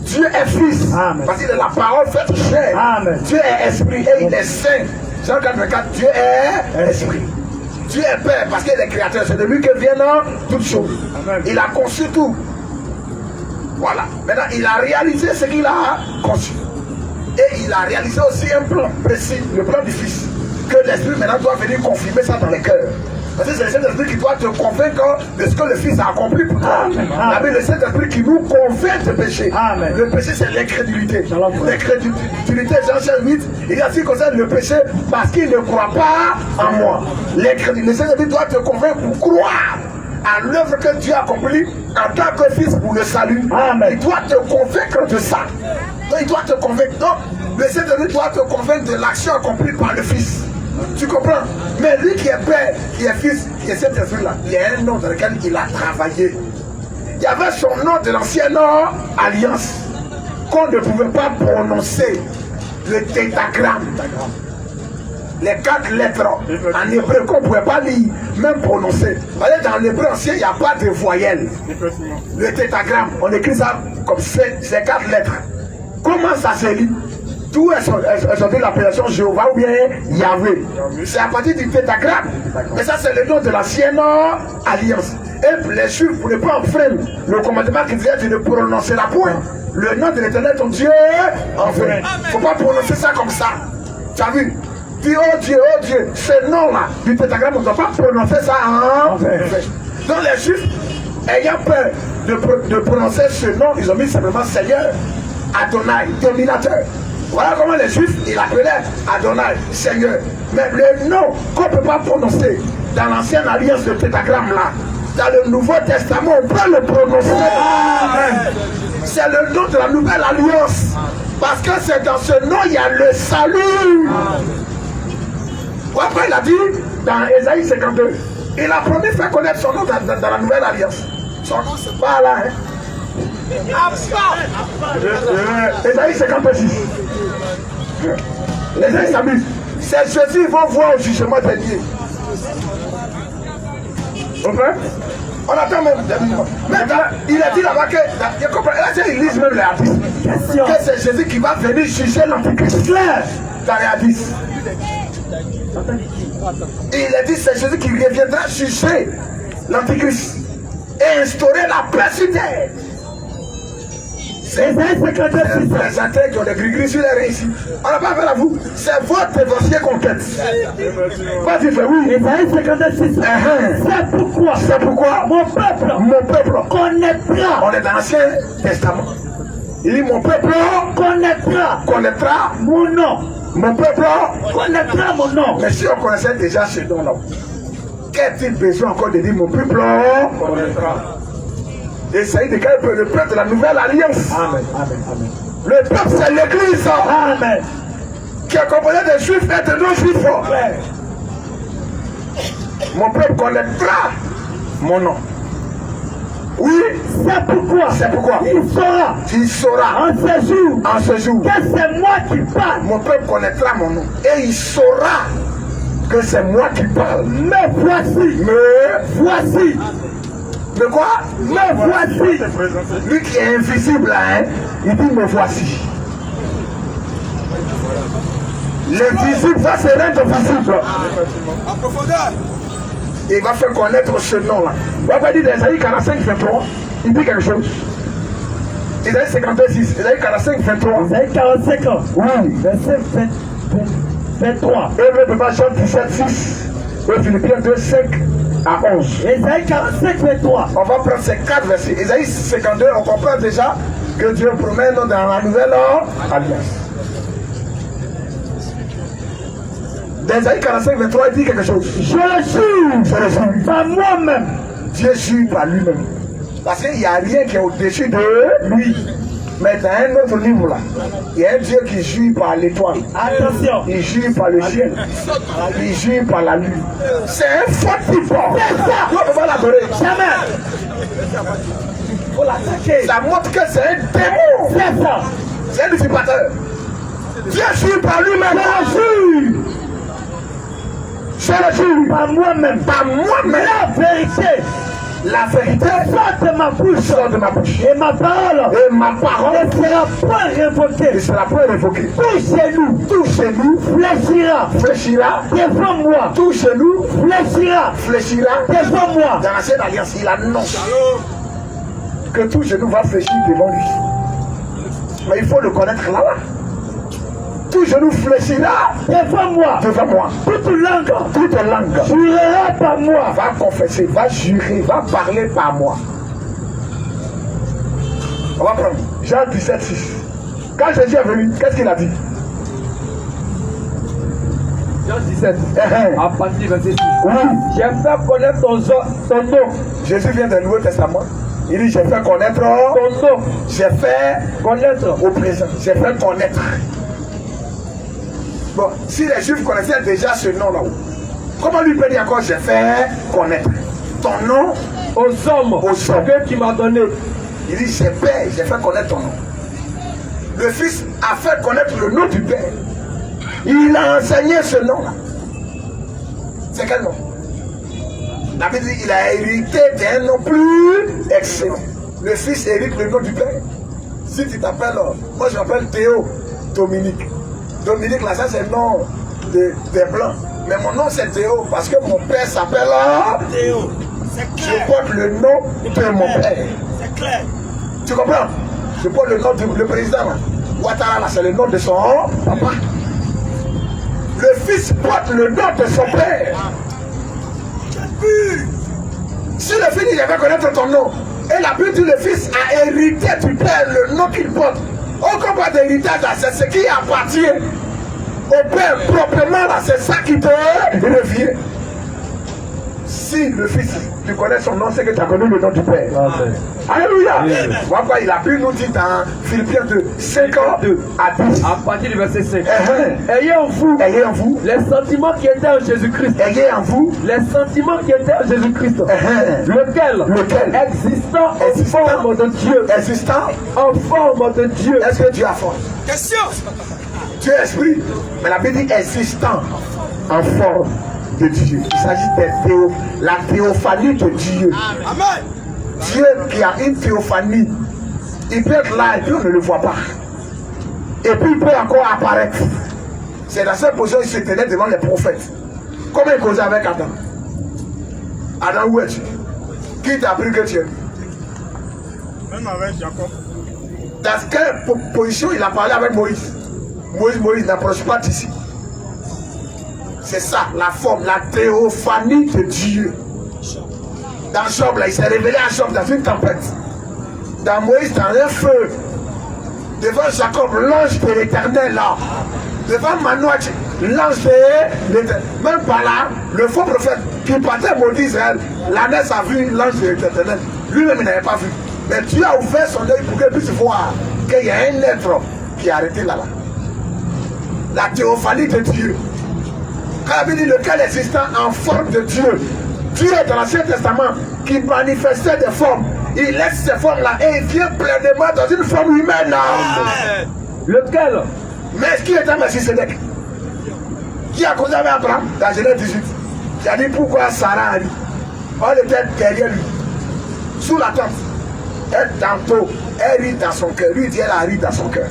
Dieu est Fils. Amen. Parce qu'il est la parole faite chair. Amen. Dieu est Esprit et il est Saint. Jean 4, Dieu est Esprit. Dieu est Père parce qu'il est créateur. C'est de lui que viennent toutes choses. Amen. Il a conçu tout. Voilà. Maintenant, il a réalisé ce qu'il a conçu. Et il a réalisé aussi un plan précis, le plan du Fils. Que l'Esprit maintenant doit venir confirmer ça dans les cœurs. Parce que c'est le Saint-Esprit qui doit te convaincre de ce que le Fils a accompli pour toi. Mais le Saint-Esprit qui nous convainc de péché. Amen. Le péché, c'est l'incrédulité. L'incrédulité, Jean 8, il a dit qu'on concerne le péché parce qu'il ne croit pas en moi. Le Saint-Esprit doit te convaincre pour croire à l'œuvre que Dieu a accomplie en tant que Fils pour le salut. Amen. Il doit te convaincre de ça. Donc, il doit te convaincre. Donc, le Saint-Esprit doit te convaincre de l'action accomplie par le Fils. Tu comprends? Mais lui qui est Père, qui est Fils, qui est cet esprit-là, il y a un nom dans lequel il a travaillé. Il y avait son nom de l'ancienne alliance qu'on ne pouvait pas prononcer, le tétragramme. Les 4 lettres en hébreu qu'on ne pouvait pas lire, même prononcer. Dans l'hébreu ancien, il n'y a pas de voyelles. Le tétragramme, on écrit ça comme ces 4 lettres. Comment ça se lit? D'où est sortie l'appellation Jéhovah ou bien Yahvé. C'est à partir du tétragramme. Mais ça, c'est le nom de l'ancienne alliance. Et les Juifs ne pouvaient pas enfreindre le commandement qui disait de ne prononcer la point. Le nom de l'Éternel, ton Dieu, enfreint. Il ne faut pas prononcer ça comme ça. Tu as vu? Dis, oh Dieu, ce nom-là du tétragramme, on ne doit pas prononcer ça en vrai. Donc les Juifs, ayant peur de prononcer ce nom, ils ont mis simplement Seigneur, Adonai, dominateur. Voilà comment les Juifs, ils appelaient Adonai, Seigneur. Mais le nom qu'on ne peut pas prononcer dans l'ancienne alliance de tétragramme là, dans le Nouveau Testament, on peut le prononcer. C'est le nom de la nouvelle alliance. Parce que c'est dans ce nom, il y a le salut. Après, il a dit, dans Ésaïe 52, il a promis de faire connaître son nom dans la nouvelle alliance. Son nom, c'est pas là, hein. Ésaïe 56. Les gens s'amusent. C'est Jésus, ils vont voir au jugement dernier. On attend même. Maintenant, il a dit là-bas que. Là, ils lisent même les hadiths. Que c'est Jésus qui va venir juger l'antichrist. Dans les hadiths. Il a dit c'est Jésus qui reviendra juger l'antichrist et instaurer la paix sur terre. C'est un présentateur qui ont des gris-gris sur les reins ici. On n'a pas affaire à vous. C'est votre dossier qu'on quête. Vas-y, fais oui. Ésaïe 56. C'est pourquoi mon peuple connaîtra. On est dans l'Ancien Testament. Il dit mon peuple connaîtra mon nom. Mon peuple Connaîtra mon nom. Mais si on connaissait déjà ce nom-là, qu'a-t-il besoin encore de dire mon peuple connaîtra? Et ça y est, le peuple de la nouvelle alliance. Amen, amen, amen. Le peuple, c'est l'église. Amen. Qui est composé de juifs et de non-juifs. Mon peuple connaîtra mon nom. Oui, c'est pourquoi il saura en ce jour que c'est moi qui parle. Mon peuple connaîtra mon nom et il saura que c'est moi qui parle. Mais voici. De quoi? Me voici. Lui qui est invisible, hein, il dit me voici. L'invisible va se rendre visible. En profondeur. Il va faire connaître ce nom-là. On va pas dire d'Esaïe 45, 23. Il dit quelque chose. Esaïe 56, Esaïe 45, 23. Esaïe 45 ans. Oui. Verset 23. Et le Jean 17, 6. Et Philippiens 2, 5 à 11. Esaïe 45, 23. On va prendre ces 4 versets. Esaïe 52, on comprend déjà que Dieu promet dans la nouvelle alliance. D'Esaïe 45, 23, il dit quelque chose. Je le jure par moi-même. Dieu jure par lui-même. Parce qu'il n'y a rien qui est au-dessus de lui. Mais dans un autre livre là, il y a un Dieu qui jure par l'étoile. Attention. Il jure par le ciel. Il jure par la lune. C'est un faux type. On ne peut pas l'adorer. Jamais. Il faut l'attaquer. Ça montre que c'est un démon. C'est ça. C'est un dissipateur. Dieu jure par lui-même. Je le jure par moi-même. Par moi-même. La vérité sort de ma bouche. Et ma parole ne sera point révoquée. Ne sera point révoquée. Tout genou fléchira devant moi. Tout genou fléchira devant moi. Dans l'ancienne alliance, il annonce que tout genou va fléchir devant lui. Mais il faut le connaître là-bas. Tout genou fléchira devant moi. Toute langue jurera par moi. Va confesser, va jurer, va parler par moi. On va prendre Jean 17, 6. Quand Jésus est venu, qu'est-ce qu'il a dit? Jean 17, à partir du verset 6. Oui. J'ai fait connaître ton nom. Jésus vient du Nouveau Testament. Il dit, j'ai fait connaître ton nom. J'ai fait connaître au présent. J'ai fait connaître. Bon, si les Juifs connaissaient déjà ce nom-là, comment lui peut dire encore j'ai fait connaître ton nom aux hommes que tu m'as donné? Il dit j'ai fait connaître ton nom. Le Fils a fait connaître le nom du Père. Il a enseigné ce nom-là. C'est quel nom? La Bible dit il a hérité d'un nom plus excellent. Le Fils hérite le nom du Père. Si tu t'appelles, moi je m'appelle Théo Dominique. Dominique, là, ça c'est le nom des Blancs. Mais mon nom c'est Théo parce que mon père s'appelle Théo. Je porte le nom de mon père. C'est clair. Tu comprends? Je porte le nom du président. Ouattara, là, c'est le nom de son papa. Le fils porte le nom de son père. Si le fils il avait connaître ton nom, et la Bible dit le fils a hérité du père le nom qu'il porte. On comprend d'héritage, c'est ce qui appartient au Père proprement, là, c'est ça qui te revient. Si le Fils, tu connais son nom, c'est que tu as connu le nom du Père. Amen. Alléluia. Voilà pourquoi il a pu nous dire dans Philippiens 2, 5 ans à 10. À partir du verset 5. Ayez en vous les sentiments qui étaient en Jésus-Christ. Ayez en vous les sentiments qui étaient en Jésus-Christ. Lequel existant en forme de Dieu. Existant en forme de Dieu. Est-ce que Dieu a forme? Question. Dieu est esprit. Mais la Bible dit existant en forme de Dieu. Il s'agit de la théophanie de Dieu. Amen. Dieu qui a une théophanie, il peut être là et puis on ne le voit pas. Et puis il peut encore apparaître. C'est dans cette position qu'il se tenait devant les prophètes. Comment il causait avec Adam? Adam, où es-tu? Qui t'a appris que tu es? Même avec Jacob. Dans quelle position il a parlé avec Moïse? Moïse n'approche pas d'ici. C'est ça, la forme, la théophanie de Dieu. Dans Job, là, il s'est révélé à Job dans une tempête. Dans Moïse, dans un feu. Devant Jacob, l'ange de l'Éternel, là. Devant Manoach, l'ange de l'Éternel. Même par là, le faux prophète qui partait maudit Israël, l'ânesse a vu l'ange de l'Éternel. Lui-même, il n'avait pas vu. Mais Dieu a ouvert son œil pour qu'il puisse voir qu'il y a un être qui est arrêté là-bas. La théophanie de Dieu. Quand il dit lequel existant en forme de Dieu. Dieu dans l'Ancien Testament qui manifestait des formes. Il laisse ces formes-là et il vient pleinement dans une forme humaine. Amen. Lequel? Mais qui était Melchisédek? Qui a causé avec Abraham dans Genèse 18? Qui a dit pourquoi Sarah a dit. On était derrière lui, sous la tente. Elle tantôt, elle rit dans son cœur. Lui dit elle a ri dans son cœur.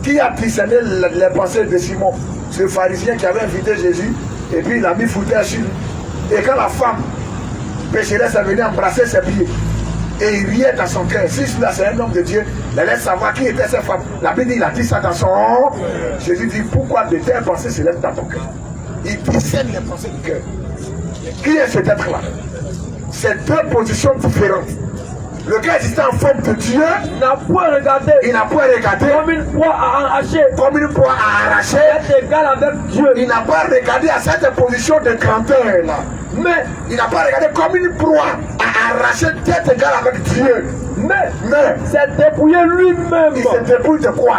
Qui a discerné les pensées de Simon, ce pharisien qui avait invité Jésus, et puis il a mis foutaise sur lui. Et quand la femme pécheresse est venue embrasser ses pieds, et il riait dans son cœur, si celui-là c'est un homme de Dieu, il laisse savoir qui était cette femme. La Bible dit, il a dit ça dans son Jésus dit, pourquoi de telles pensées se lèvent dans ton cœur? Il discerne les pensées du cœur. Qui est cet être-là? C'est deux positions différentes. Le gars existant en forme de Dieu n'a point regardé. Il n'a point regardé comme une proie à arracher. Comme une proie à arracher. Est égal avec Dieu. Il n'a pas regardé à cette position de grandeur là. Mais il n'a pas regardé comme une proie à arracher d'être égal avec Dieu. Mais c'est dépouillé lui-même. Il s'est dépouillé de quoi?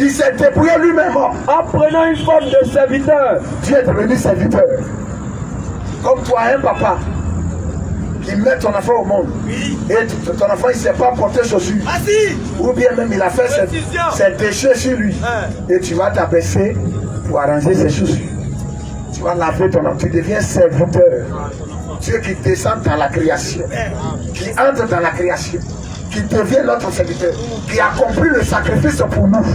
Il s'est dépouillé lui-même en prenant une forme de serviteur. Dieu est devenu serviteur. Comme toi, un papa qui met ton enfant au monde, et ton enfant il ne sait pas porter chaussures, ou bien même il a fait ses déchets sur lui, et tu vas t'abaisser pour arranger ses chaussures. Tu vas laver ton enfant, tu deviens serviteur. Dieu qui descend dans la création, qui entre dans la création, qui devient notre serviteur, qui accomplit le sacrifice pour nous.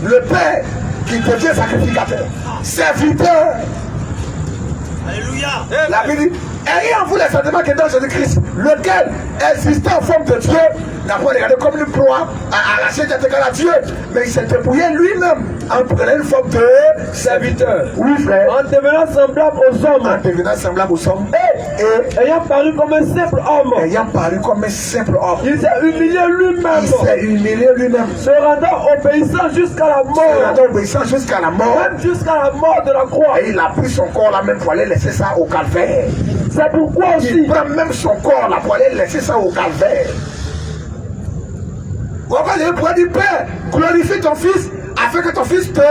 Le Père qui devient sacrificateur, serviteur. Alléluia. La Bible dit, ayez en vous les sentiments qui est dans Jésus-Christ, lequel, existant en forme de Dieu, n'a pas regardé comme une proie à arracher d'être égal à Dieu, mais il s'est dépouillé lui-même en prenant une forme de serviteur. Oui, frère. En devenant semblable aux hommes. En devenant semblable aux hommes. Et ayant paru comme un simple homme. Ayant paru comme un simple homme. Il s'est humilié lui-même. Il s'est humilié lui-même. Se rendant obéissant jusqu'à la mort. Se rendant obéissant jusqu'à la mort. Même jusqu'à la mort de la croix. Et il a pris son corps là même pour aller laisser ça au calvaire. C'est pourquoi aussi. Il prend même son corps là pour aller laisser ça au calvaire. On va aller pour dire, Père, glorifie ton fils afin que ton fils te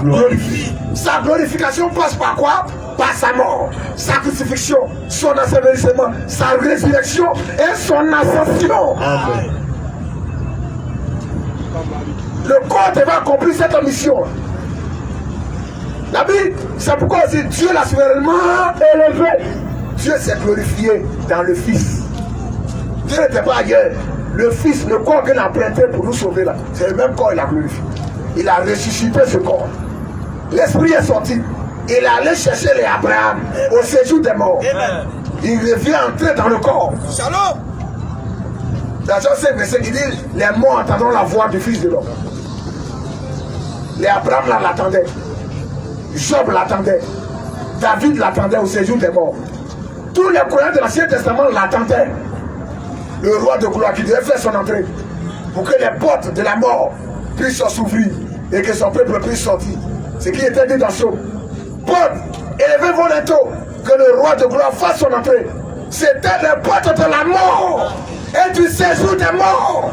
glorifie. Sa glorification passe par quoi? Par sa mort, sa crucifixion, son ensevelissement, sa résurrection et son ascension. Amen. Le corps devait accomplir cette mission. La Bible, c'est pourquoi aussi Dieu l'a souverainement élevé. Dieu s'est glorifié dans le Fils. Dieu n'était pas ailleurs. Le Fils, le corps qu'il a prêté pour nous sauver là, c'est le même corps qu'il a glorifié. Il a ressuscité ce corps. L'Esprit est sorti. Il est allé chercher les Abraham au séjour des morts. Amen. Il revient entrer dans le corps. Shalom. Dans Jean 5, verset, il dit, les morts entendront la voix du Fils de l'homme. Les Abraham là l'attendaient. Job l'attendait. David l'attendait au séjour des morts. Tous les croyants de l'Ancien Testament l'attendaient. Le roi de gloire qui devait faire son entrée pour que les portes de la mort puissent s'ouvrir et que son peuple puisse sortir. Ce qui était dit dans ce porte, élevez vos linteaux, que le roi de gloire fasse son entrée. C'était les portes de la mort et du séjour des morts.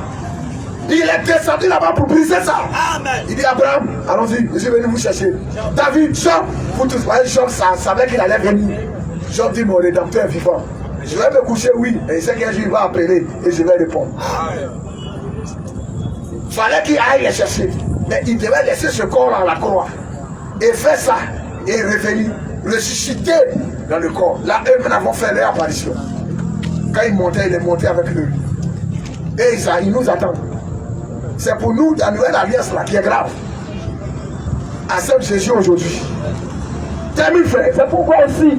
Il est descendu là-bas pour briser ça. Amen. Il dit Abraham, allons-y, je suis venu vous chercher. David, Job, vous tous voyez, Job savait qu'il allait venir. Job dit mon rédempteur est vivant. Je vais me coucher, oui, et il sait qu'un jour il va appeler et je vais répondre. Il fallait qu'il aille les chercher, mais il devait laisser ce corps à la croix et faire ça et revenir, ressusciter dans le corps. Là, eux-mêmes avons fait leur apparition. Quand il montait, il est monté avec eux. Et ils nous attendent. C'est pour nous, la nouvelle alliance là, qui est grave. Accepte Jésus aujourd'hui. C'est pourquoi aussi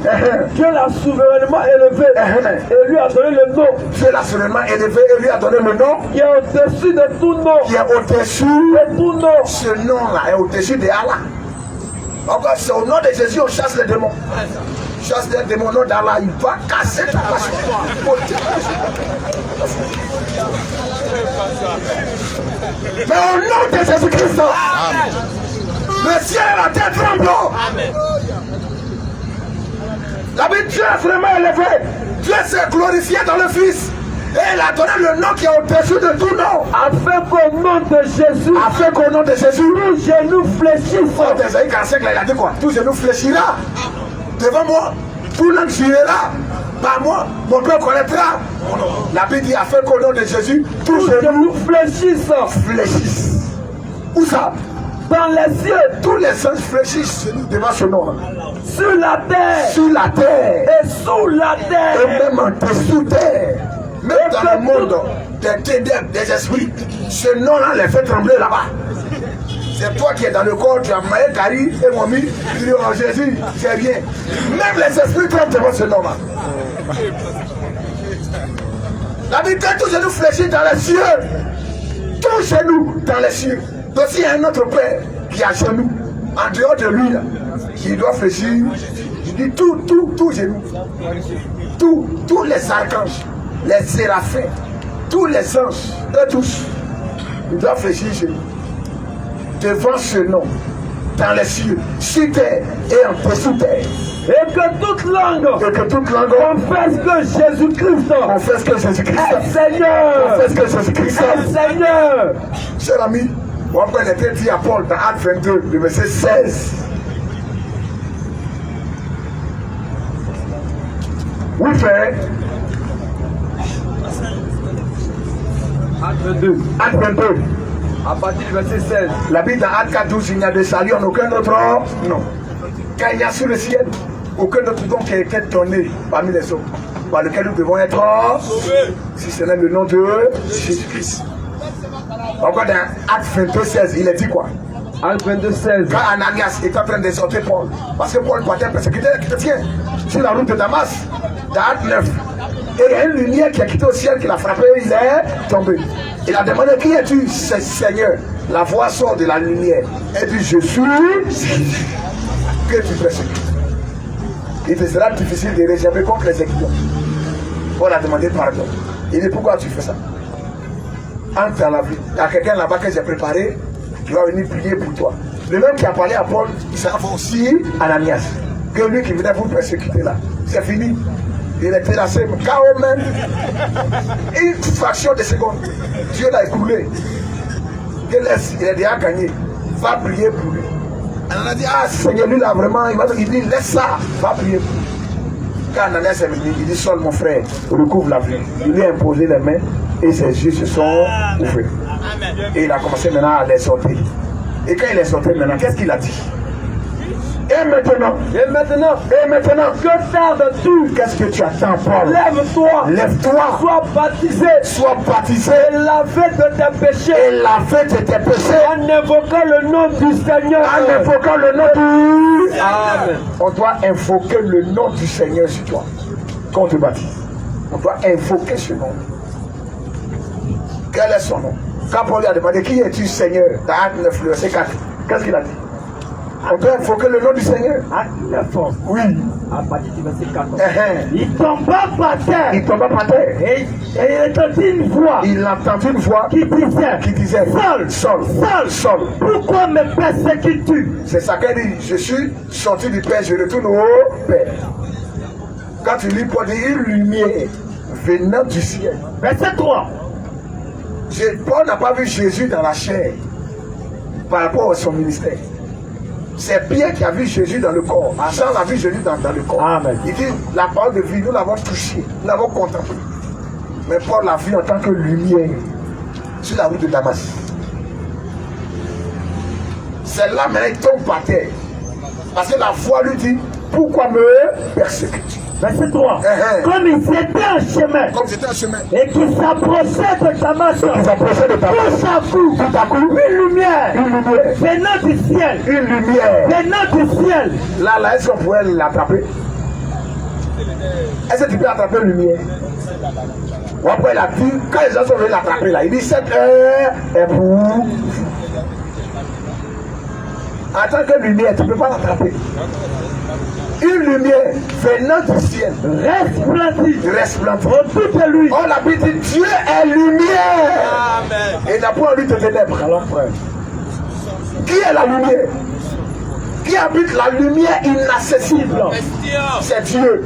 Dieu l'a souverainement élevé et lui a donné le nom. Dieu l'a souverainement élevé et lui a donné le nom Qui est au-dessus de tout nom. qui est au-dessus De tout nom. Ce nom-là est au-dessus de Allah. Donc c'est au nom de Jésus on chasse les démons. Chasse les démons au nom d'Allah, il va casser ta passion. Mais au nom de Jésus-Christ, le ciel et la terre tremblent. La Bible, Dieu est vraiment élevé. Dieu s'est glorifié dans le Fils. Et il a donné le nom qui est au-dessus de tout nom. Afin qu'au nom de Jésus, tous genoux fléchissent. Oh, Ésaïe 45, là, il a dit quoi? Tout genou fléchira devant moi. Tout langue jurera par moi. Mon peuple connaîtra. La Bible dit afin qu'au nom de Jésus, tous genoux fléchissent. Où ça? Dans les cieux, tous les anges fléchissent devant ce nom. Sur la terre, et sous la terre, et même en dessous terre. Même dans le monde des ténèbres, des esprits, ce nom-là les fait trembler là-bas. C'est toi qui es dans le corps, tu as maillé Kari et Momi, tu dis oh Jésus, c'est bien. Même les esprits tremblent devant ce nom-là. La Bible dit tous genoux fléchis dans les cieux. Tous genoux dans les cieux. Donc il y a un autre Père qui a genoux en dehors de lui, là, qui doit fléchir. Il dit tout genoux. Tous les archanges, les séraphins, tous les anges, eux tous, ils doivent fléchir chez nous. Devant ce nom, dans les cieux, sur terre et en dessous terre. Et que toute langue confesse que Jésus-Christ est Seigneur. Est Seigneur. Cher ami, on va être dit à Paul dans Acte 22, le verset 16. Oui, frère. Acte 22. À partir du verset 16. La Bible dans Acte 4, 12, il n'y a de salut en aucun autre nom. Car il n'y a sur le ciel aucun autre don qui a été donné parmi les hommes, par lequel nous devons être sauvés, si ce n'est le nom de Jésus-Christ. Encore dans Acte 22, 16, il a dit quoi? Acte 22, 16. Quand Ananias est en train de sortir Paul, parce que Paul partait persécuter les chrétiens sur la route de Damas, dans Acte 9. Et il y a une lumière qui a quitté au ciel, qui l'a frappé, il est tombé. Il a demandé qui es-tu, Seigneur? La voix sort de la lumière. Elle dit je suis que tu persécutes. Il te sera difficile de réserver contre les éclats. Paul a demandé pardon. Il dit pourquoi tu fais ça? Entre dans la vie. Il y a quelqu'un là-bas que j'ai préparé qui va venir prier pour toi. Le même qui a parlé à Paul, il sera aussi Ananias. Que lui qui venait vous persécuter là. C'est fini. Il était là, c'est KO même. Une fraction de seconde. Dieu l'a écoulé. Il a déjà gagné. Va prier pour lui. On a dit, ah Seigneur, lui là vraiment, il dit, laisse ça, va prier pour lui. Quand Ananias est venu, il dit, Saul mon frère, recouvre la vie. Il lui a imposé les mains et ses yeux se sont ouverts. Et il a commencé maintenant à les sortir. Et quand il est sorti maintenant, qu'est-ce qu'il a dit? Et maintenant, que tardes-tu? Qu'est-ce que tu attends, Paul? Lève-toi, sois baptisé, et lavé de tes péchés, en invoquant le nom du Seigneur. Amen. On doit invoquer le nom du Seigneur sur toi quand on te baptise. On doit invoquer ce nom. Quel est son nom? Quand Paul lui a demandé qui es-tu, Seigneur, dans Acte 9, verset 4, qu'est-ce qu'il a dit? On doit invoquer le nom du Seigneur. Oui. À partir du verset 14. Il tomba par terre. Et il entendit une voix. Qui disait Saul, pourquoi me persécutes-tu? C'est ça qu'elle dit. Je suis sorti du Père, je retourne au Père. Quand tu lis Paul dit une lumière venant du ciel. Verset 3. Paul n'a pas vu Jésus dans la chair par rapport à son ministère. C'est Pierre qui a vu Jésus dans le corps. Jean a vu Jésus dans le corps. Amen. Il dit, la parole de vie, nous l'avons touchée, nous l'avons contemplée. Mais Paul l'a vu en tant que lumière sur la route de Damas. C'est là maintenant il tombe par terre. Parce que la foi lui dit, pourquoi me persécutes-tu? Verset 3. Comme ils étaient en chemin. Comme c'était un chemin. Et qui s'approchaient de Damas. Ils s'approchaient de Damas. Tout à coup, une lumière. Venant du ciel. Une lumière. Venant du ciel. Là, est-ce qu'on pouvait l'attraper? Est-ce que tu peux attraper une lumière? Ou après, il a dit, quand les gens sont venus l'attraper, là, il dit 7 heures est pour vous. En tant que lumière, tu ne peux pas l'attraper. Une lumière venant du ciel, resplendissant autour de lui. On a dit Dieu est lumière. Amen. Et il n'a pas envie de ténèbres. Alors, frère, qui est la lumière? Qui habite la lumière inaccessible? C'est Dieu.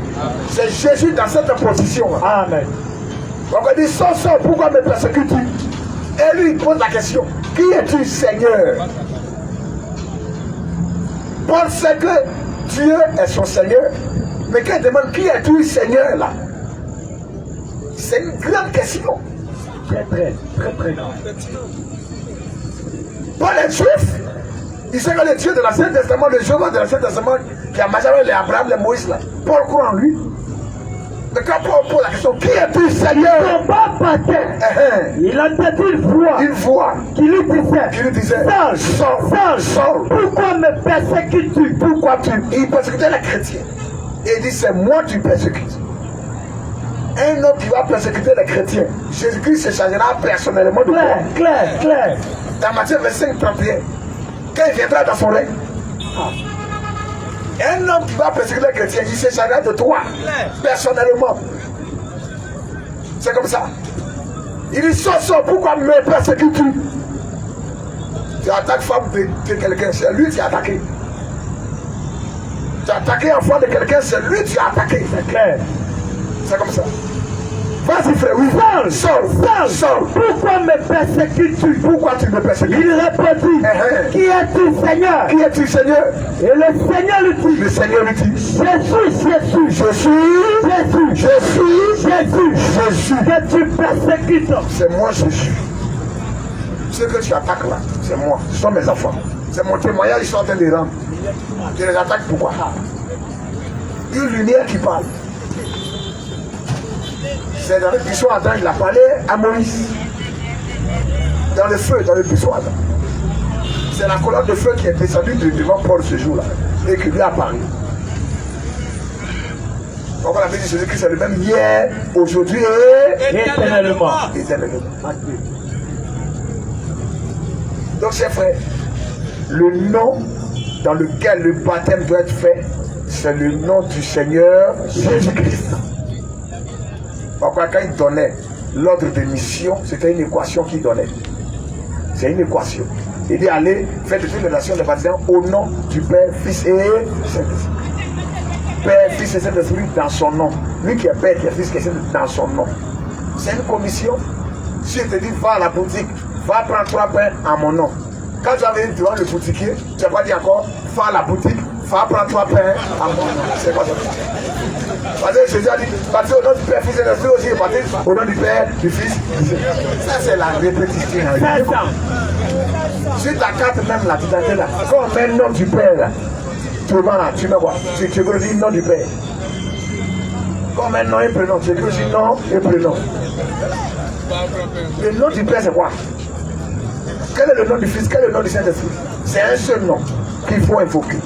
C'est Jésus dans cette position. Amen. Donc on dit, sors, pourquoi me persécutes-tu? Et lui il pose la question, qui es-tu, Seigneur? Paul sait que Dieu est son Seigneur, mais quand il demande qui es-tu, Seigneur, là, c'est une grande question. Très grande. Paul est juif. Il sait que le Dieu de l'Ancien Testament, le Jéhovah de l'Ancien Testament, qui a mangé avec les Abraham, les Moïse, là, Paul croit en lui. Mais quand Paul pose la question, qui es-tu, Seigneur? Son papa, il a entendu une voix qui lui disait, Saul, pourquoi me persécutes-tu? Pourquoi il persécutait les chrétiens. Et il dit, c'est moi qui persécute. Un homme qui va persécuter les chrétiens, Jésus-Christ se chargera personnellement de toi. Claire. Dans Matthieu 25, 31, quand il viendra dans son règne, un homme qui va persécuter les chrétiens, il se chargera de toi, personnellement. C'est comme ça. Il dit, sors, pourquoi me persécutes-tu? Tu attaques femme de quelqu'un, c'est lui qui a attaqué. Tu as attaqué enfant de quelqu'un, c'est lui qui a attaqué. C'est clair. C'est comme ça. Vas-y frère, oui. Saul, pourquoi me persécutes-tu? Pourquoi tu me persécutes? Il répondit, qui es-tu, Seigneur? Qui es-tu, Seigneur? Et le Seigneur lui dit, Jésus, que tu persécutes. C'est moi, Jésus. Ce que tu attaques là, c'est moi. Ce sont mes enfants. C'est mon témoignage, ils sont en train de rendre. Tu les attaques pourquoi? Une lumière qui parle. C'est dans le buisson Adam, il a parlé à Moïse. Dans le feu, dans le buisson Adam. C'est la colonne de feu qui est descendue devant Paul ce jour-là et qui lui a parlé. Donc on a dit Jésus-Christ c'est le même hier, aujourd'hui et éternellement. Donc chers frères, le nom dans lequel le baptême doit être fait, c'est le nom du Seigneur Jésus-Christ. Pourquoi quand il donnait l'ordre de mission, c'était une équation qu'il donnait. C'est une équation. Il dit allez, faites de toutes les nations les baptisants au nom du Père, Fils et Saint-Esprit. Père, Fils et Saint-Esprit dans son nom. Lui qui est Père, qui est Fils, qui est Saint-Esprit dans son nom. C'est une commission. Si je te dis va à la boutique, va prendre 3 pains à mon nom. Quand tu vas venir devant le boutiquier, tu n'as pas dit encore va à la boutique, va prendre 3 pains à mon nom. C'est quoi ça? Parce que Jésus a dit, baptisez au nom du Père, Fils et Saint-Esprit aussi, baptisez au nom du Père, du Fils. Ça c'est la répétition. Sur ta carte même là, tu t'as là. Quand on met le nom du Père là, tu vois là, tu mets quoi? Tu écris le nom du Père. Quand on met nom et prénom, tu écris aussi nom et prénom. Le nom du Père c'est quoi? Quel est le nom du Fils? Quel est le nom du Saint-Esprit? C'est un seul nom qu'il faut invoquer.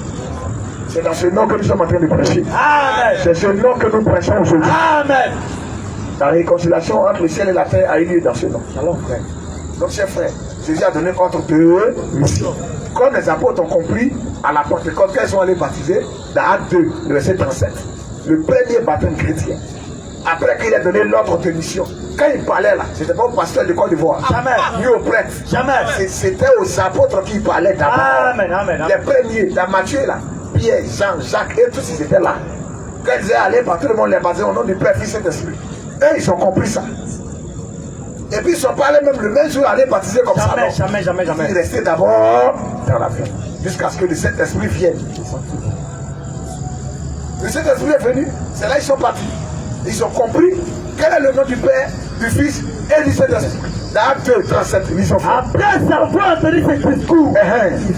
C'est dans ce nom que nous sommes en train de prêcher. Amen. C'est ce nom que nous prêchons aujourd'hui. Amen. La réconciliation entre le ciel et la terre a eu lieu dans ce nom. Alors frère. Donc chers frères, Jésus a donné ordre de mission. Comme les apôtres ont compris à la Pentecôte, quand ils sont allés baptiser, dans Acte 2, le verset 37, le premier baptême chrétien, après qu'il ait donné l'ordre de mission, quand il parlait là, c'était pas au pasteur de Côte d'Ivoire, jamais, ni au prêtre, jamais, c'était aux apôtres qui parlaient d'abord. Amen, amen, amen. Les premiers, dans Matthieu là, Pierre, Jean, Jacques et tous ils étaient là. Quand ils disaient aller par tout le monde les baptiser au nom du Père, Fils et Saint-Esprit. Eux ils ont compris ça. Et puis ils sont pas allés même le même jour aller baptiser comme jamais, ça. Jamais. Ils restaient d'abord dans la vie. Jusqu'à ce que le Saint-Esprit vienne. Le Saint-Esprit est venu, c'est là qu'ils sont partis. Ils ont compris quel est le nom du Père, du Fils et du Saint-Esprit. Acte 37, après avoir entendu ce discours,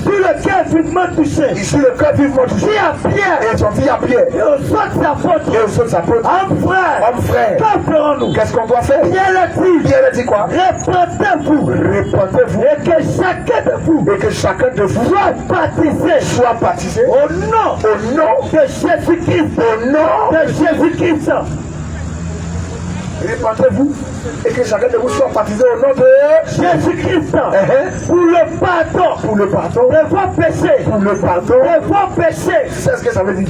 sur lequel vivement touché, ici le cœur vivement touché. dit à Pierre Et ils ont dit à Pierre et aux autres apôtres, et aux autres apôtres, hommes frères, que ferons-nous? qu'est-ce qu'on doit faire? Pierre a dit, Pierre a dit quoi? répentez-vous, Répentez-vous et que chacun de vous et que chacun de vous soit baptisé au nom de Jésus-Christ, au nom de Jésus-Christ. répentez-vous et que chacun de vous soit baptisé au nom de Jésus-Christ, pour le pardon de vos péchés, de vos péchés, C'est ce que ça veut dire.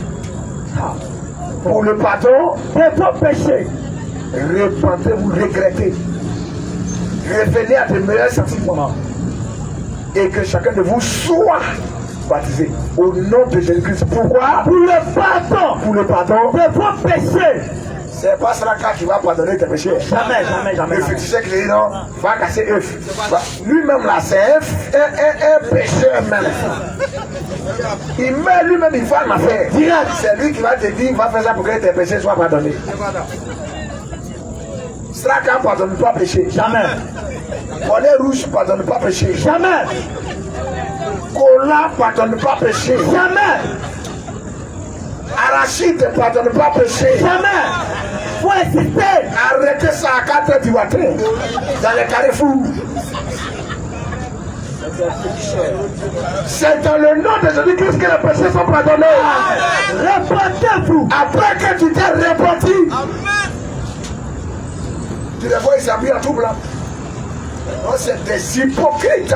Pour le pardon, de vos péchés. repentez-vous, regrettez. Revenez à de meilleurs sentiments. Et que chacun de vous soit baptisé au nom de Jésus-Christ. Pourquoi? Pour le pardon de vos péchés. C'est pas Sraka qui va pardonner tes péchés. Jamais. Le féticheur qui dit non, va casser œuf. Lui-même là, c'est un pécheur même. Il met lui-même, il fait une affaire. C'est lui qui va te dire, va faire ça pour que tes péchés soient pardonnés. Sraka ne pardonne pas péché. Jamais. Bonnet rouge ne pardonne pas péché. Jamais. Cola ne pardonne pas péché. Jamais. Arachide ne pardonne pas péché. Jamais. Faut insister. Arrêtez ça à 4 heures du matin dans les carrefours. C'est dans le nom de Jésus-Christ que les péchés sont pardonnés. Répentez-vous. Après que tu t'es repenti, tu les vois, ils s'habillent en tout blanc. Non, c'est des hypocrites.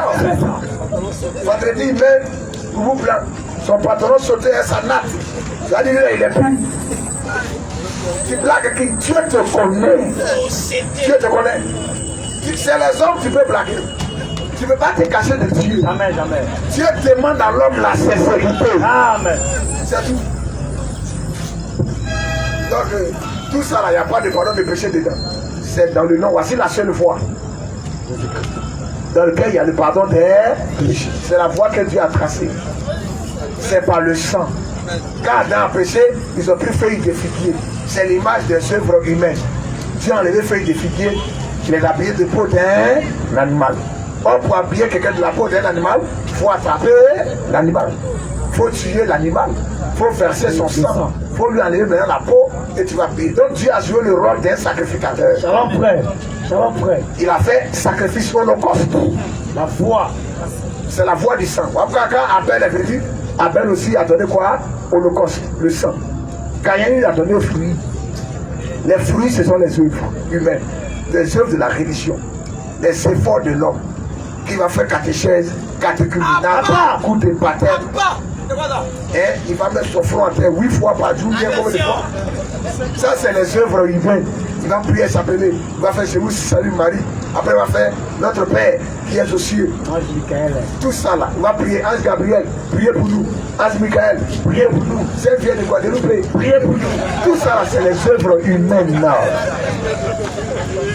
Vendredi, il met tout blanc. Son patron sautait sa natte. C'est-à-dire il est plus. Tu blagues qui Dieu te connaît. Dieu te connaît. C'est les hommes qui peuvent blaguer. Tu ne peux pas te cacher de Dieu. Jamais. Dieu demande à l'homme la sincérité. Amen. C'est tout. Donc, tout ça là, il n'y a pas de pardon de péché dedans. C'est dans le nom. Voici la seule voie dans lequel il y a le pardon des péchés. C'est la voie que Dieu a tracée. C'est par le sang. Quand Adam a péché, ils ont pris feuilles de figuier. C'est l'image des œuvres humaines. Dieu a enlevé feuilles de figuier, il les a habillées de peau d'un animal. Or, pour habiller quelqu'un de la peau d'un animal, il faut attraper l'animal. Il faut tuer l'animal. Il faut verser son sang. Il faut lui enlever maintenant la peau et tu vas payer. Donc Dieu a joué le rôle d'un sacrificateur. Ça va frère. Il a fait sacrifice holocauste. La foi. C'est la voie du sang. Quand Abel est venu, Abel aussi a donné quoi? Holocauste, le sang. Caïn il a donné aux fruits. Les fruits, ce sont les œuvres humaines, les œuvres de la religion, les efforts de l'homme qui va faire catéchèse, catéchuménat, coup de baptême. Et il va mettre son front en terre 8 fois par jour, bien combien de fois? Ça, c'est les œuvres humaines. Il va prier, s'appeler, il va faire chez vous, salut Marie. Après, il va faire notre Père qui est aux cieux. Tout ça là, il va prier. Ange Gabriel, priez pour nous. Ange Michael, priez pour nous. Sainte Vierge de Guadeloupe, priez pour nous. Tout ça là, c'est les œuvres humaines là.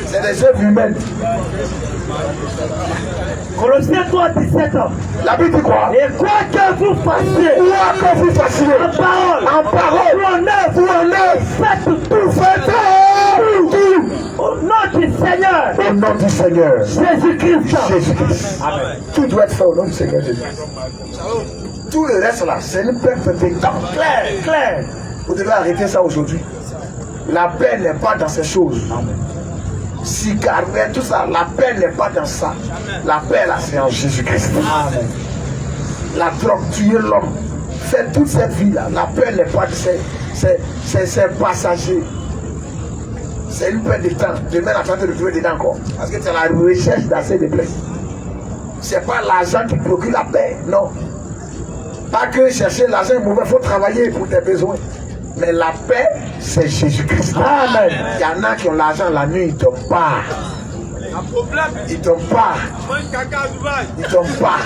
C'est les œuvres humaines. Colossiens 3, 17 ans. La Bible dit quoi? Et quoi que vous fassiez, en parole, ou en œuvre, faites tout. Au nom du Seigneur. Au nom du Seigneur. Jésus-Christ. Amen. Tout doit être fait au nom du Seigneur Jésus. Tout le reste là, c'est une perte de temps. Clair. Vous devez arrêter ça aujourd'hui. La paix n'est pas dans ces choses. Cigarette, tout ça, la paix n'est pas dans ça. La paix là, c'est en Jésus-Christ. La drogue, tuer l'homme, faire toute cette vie là, la paix n'est pas, c'est passager. C'est une perte de temps. Demain, la train de trouver dedans encore. Parce que c'est la recherche d'assez de plaisirs. C'est pas l'argent qui procure la paix, non. Pas que chercher l'argent est mauvais, il faut travailler pour tes besoins. Mais la paix, c'est Jésus-Christ. Amen. Il y en a qui ont l'argent la nuit, ils ne dorment pas. Ils ne dorment pas. Ils ne dorment pas.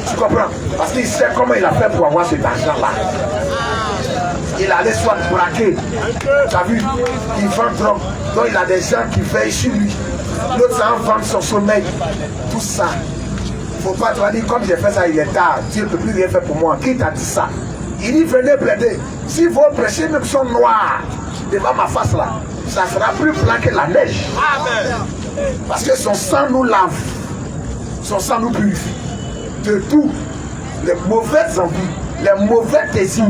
Tu comprends? Parce qu'il sait comment il a fait pour avoir cet argent-là. Il allait soit braquer. Tu as vu? Il vend drogue. Donc il a des gens qui veillent sur lui. L'autre, ça en vend son sommeil. Tout ça. Il ne faut pas te dire, comme j'ai fait ça, il est tard. Dieu ne peut plus rien faire pour moi. Qui t'a dit ça? Il dit, venez plaider. Si vos péchés même sont noirs devant ma face là, ça sera plus blanc que la neige. Amen. Parce que son sang nous lave. Son sang nous purifie de tout. Les mauvaises envies, les mauvais désirs.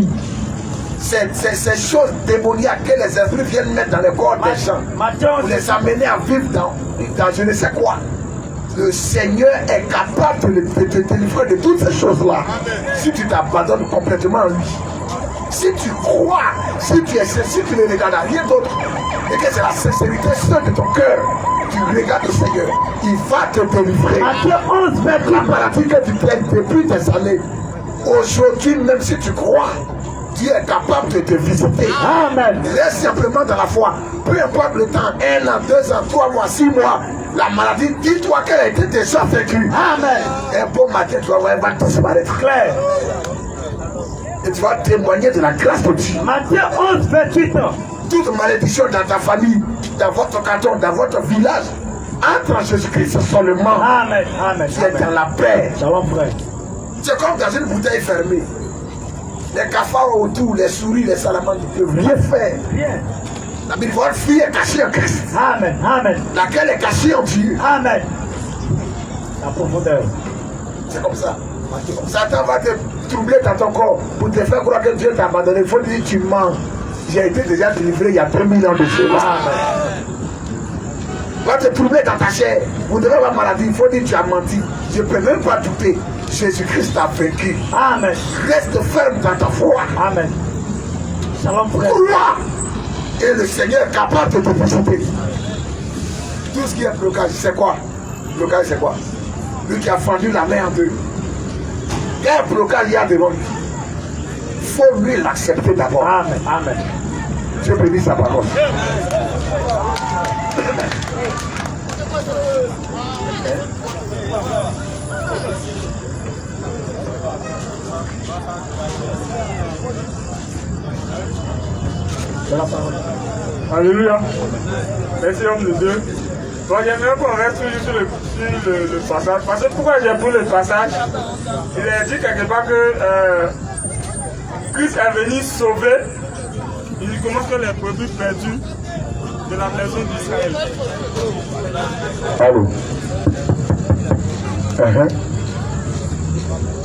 Ces choses démoniaques que les esprits viennent mettre dans le corps des gens pour les amener à vivre dans je ne sais quoi. Le Seigneur est capable de te délivrer de toutes ces choses-là. Si tu t'abandonnes complètement en lui. Si tu crois, si tu ne regardes à rien d'autre, et que c'est la sincérité seule de ton cœur, tu regardes le Seigneur, il va te délivrer. La maladie que tu traînes depuis des années, aujourd'hui, même si tu crois, Dieu est capable de te visiter. Amen. Laisse simplement dans la foi. Peu importe le temps, 1 an, 2 ans, 3 mois, 6 mois, la maladie, dis-toi qu'elle a été déjà vécue. Amen. Un beau matin, tu vas voir, elle va disparaître. Claire. Et tu vas témoigner de la grâce de Dieu. Matthieu 11, 28 ans. Toute malédiction dans ta famille, dans votre canton, dans votre village, entre en Jésus-Christ seulement. Amen. Amen. Tu es dans la paix. Shalom, frère. C'est comme dans une bouteille fermée. Les cafards autour, les souris, les salamandres ne peuvent rien faire. Rien. La Bible, votre fille est cachée en Christ. Amen. Amen. Laquelle est cachée en Dieu. Amen. La profondeur. C'est comme ça. Satan va te troubler dans ton corps pour te faire croire que Dieu t'a abandonné. Il faut dire tu mens. J'ai été déjà délivré il y a 2000 ans de cela. Va te troubler dans ta chair. Vous devez avoir maladie. Il faut dire tu as menti. Je ne peux même pas douter. Jésus-Christ a vaincu. Amen. Reste ferme dans ta foi. Amen. Shalom, frère. Crois. Et le Seigneur est capable de te visiter. Tout ce qui est blocage, c'est quoi? Blocage, c'est quoi? Lui qui a fendu la main en deux. Quel blocage il y a devant lui? Il faut lui l'accepter d'abord. Amen. Amen. Dieu bénit sa parole. Alléluia. Merci homme de Dieu. Donc j'aimerais qu'on reste toujours sur le passage. Parce que pourquoi j'ai pris le passage? Il est dit quelque part que Christ est venu sauver uniquement que les produits perdus de la maison d'Israël. Allô.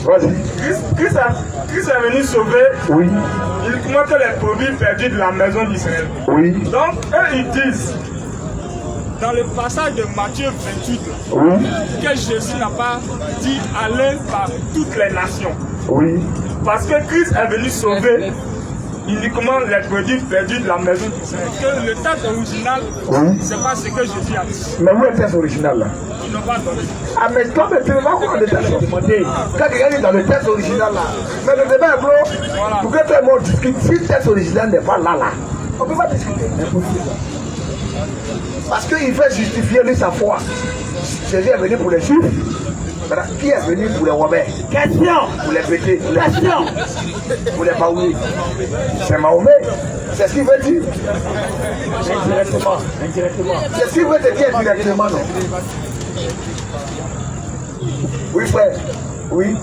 Vas-y. Christ est venu sauver uniquement que les produits perdus de la maison d'Israël. Oui. Donc, eux, ils disent, dans le passage de Matthieu 28, que Jésus n'a pas dit allez par toutes les nations. Oui. Parce que Christ est venu sauver uniquement les produits perdus de la maison d'Israël. Que le texte original, c'est pas ce que Jésus a dit. Mais où est le texte original là? Ils n'ont pas donné. Ah mais toi, mais tu ne vas pas le texte. Quand quelqu'un est dans le texte original là, mais le débat est clos. Voilà. Pour que tout le monde discute, si le texte original n'est pas là, on ne peut pas discuter. Parce qu'il veut justifier lui sa foi. Jésus est venu pour les juifs. Maintenant, qui est venu pour les romains? Question. Pour les péter. Question. Pour les baouiller. C'est Mahomet. C'est ce qu'il veut dire. Indirectement. Indirectement. C'est ce qu'il veut te dire directement, non? Oui, frère. Oui.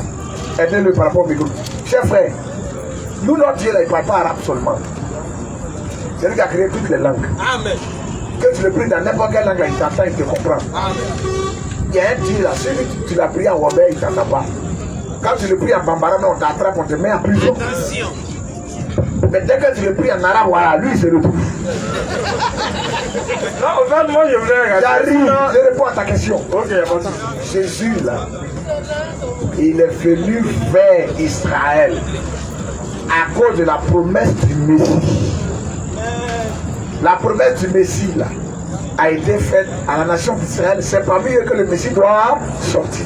Aidez-le par rapport au micro. Cher frère, nous, notre Dieu, là, il ne parle pas arabe seulement. C'est lui qui a créé toutes les langues. Amen. Que tu le pries dans n'importe quelle langue, là, il t'entend, il te comprend. Il y a un Dieu là, celui que tu l'as prié en Robert, il t'entend pas. Quand tu le pries en Bambara, on t'attrape, on te met en prison. Mais dès que tu le pries en arabe, voilà, lui, il se retrouve. Non, au fait, moi, je voulais regarder. J'arrive, je réponds à ta question. Ok, bon. Jésus, là, il est venu vers Israël à cause de la promesse du Messie. La promesse du Messie, là, a été faite à la nation d'Israël. C'est parmi eux que le Messie doit sortir.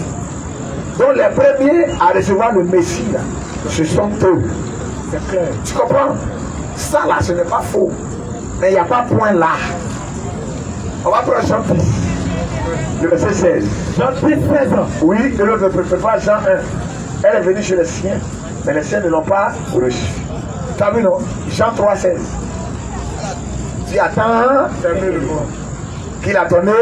Donc les premiers à recevoir le Messie, là, ce sont eux. C'est clair. Tu comprends? Ça, là, ce n'est pas faux. Mais il n'y a pas point là. On va prendre Jean 10, le verset 16. Jean 10, 16 ans. Oui, et l'autre ne préfère pas Jean 1. Elle est venue chez les siens, mais les siens ne l'ont pas reçu. Tu as vu, non? Jean 3, 16. Tu attends qu'il a donné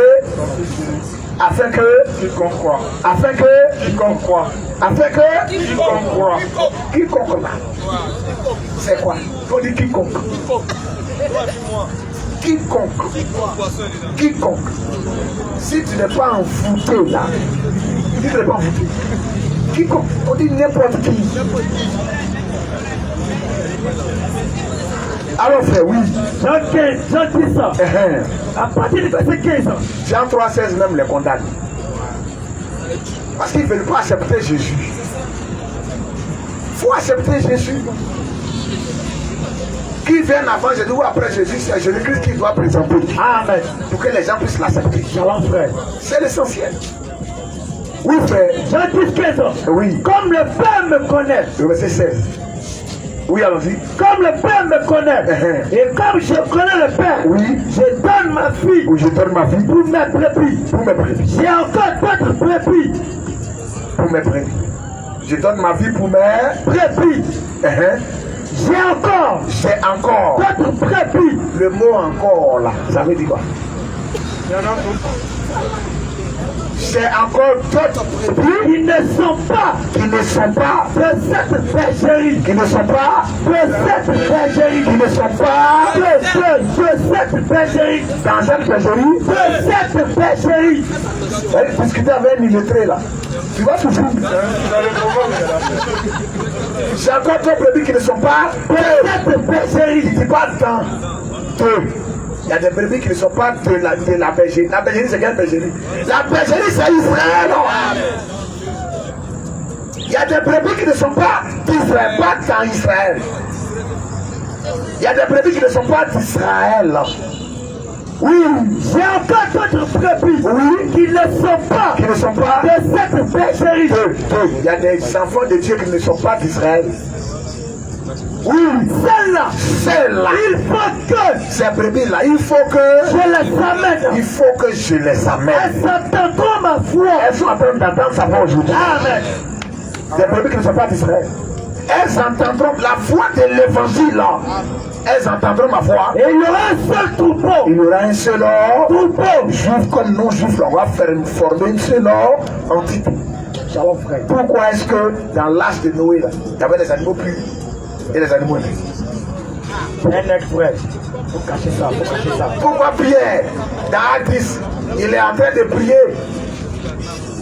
afin que Quiconque croit. afin que Quiconque croit. afin que Quiconque croit. quiconque là. C'est quoi? Il faut dire quiconque. quiconque, si tu n'es pas envoûté là, si tu n'es pas envoûté, quiconque, on dit n'importe qui. Alors frère, oui. Jean 10 ans. À partir du verset 15 ans. Jean 3,16 même les condamne. Parce qu'ils ne veulent pas accepter Jésus. Il faut accepter Jésus. Qui vient avant Jésus ou après Jésus, c'est Jésus-Christ qui doit présenter. Amen. Pour que les gens puissent l'accepter. Shalom frère. C'est l'essentiel. Oui frère. Jean 10, 15 ans. Oui. Comme le Père me connaît. Le verset 16. Oui, allons-y. Comme le Père me connaît. Et comme je connais le Père. Oui. Je donne ma fille. Oui, je donne ma vie. Pour mes brebis. Pour mes brebis. J'ai encore d'autres brebis. Pour mes brebis. Je donne ma vie pour mes brebis. J'ai encore d'autres brebis. Le mot encore là, ça veut dire quoi? C'est encore d'autres brebis qui ne sont pas de cette bergerie. Qui ne sont pas de cette bergerie. Qui ne sont pas de cette bergerie. Dans cette bergerie. De cette bergerie. Vous allez discuter avec un illettré là. Tu vas tout fou. C'est encore d'autres brebis qui ne sont pas de cette bergerie. Il ne dit pas dans deux. Il y a des brebis qui ne sont pas de la bergerie. La bergerie, c'est quelle bergerie? La bergerie, c'est Israël. Il y a des brebis qui ne sont pas d'Israël, pas dans Israël. Il y a des brebis qui ne sont pas d'Israël. Oui, j'ai encore d'autres brebis qui ne sont pas de cette bergerie. Il y a des enfants de Dieu qui ne sont pas d'Israël. Oui, celle-là, il faut que ces brebis-là, il faut que je les amène. Il faut que je les amène. Elles entendront ma voix. Elles sont en train d'entendre sa voix aujourd'hui. Amen. Des brebis qui ne sont pas d'Israël. Elles entendront la voix de l'évangile. Elles entendront ma voix. Et il y aura un seul troupeau. Il y aura un seul troupeau. Juif comme non juif, on va former un seul entité. Pourquoi est-ce que dans l'âge de Noé, là, il y avait des animaux purs et des animaux nus? frère. Faut cacher ça, faut cacher ça. Pourquoi Pierre, dans Acte 10, il est en train de prier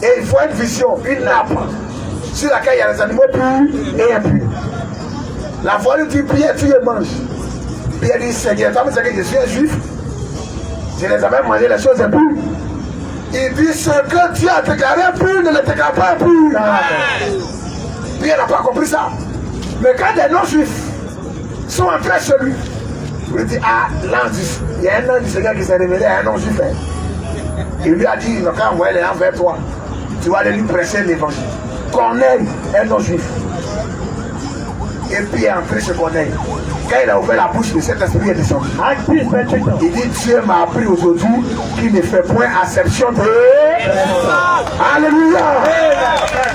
et il voit une vision, une nappe sur laquelle il y a des animaux purs et impurs. La voix lui dit, Pierre, tu les manges. Pierre dit, Seigneur, toi, c'est que je suis un juif. Je les avais mangé les choses impures. Il dit, ce que tu as déclaré impur ne le déclare pas impur. Pierre n'a pas compris ça. Mais quand des non-juifs sont entrés chez lui, il lui dit, ah, l'ange, il y a un ange du Seigneur qui s'est révélé à un non-juif. Il lui a dit, il n'a qu'à envoyer les gens vers toi. Tu vas aller lui prêcher l'évangile. Corneille, un non-juif. Et puis il est entré chez Corneille. Quand il a ouvert la bouche, le Saint-Esprit est descendu. Il dit, Dieu m'a appris aujourd'hui qu'il ne fait point acception de... Alléluia.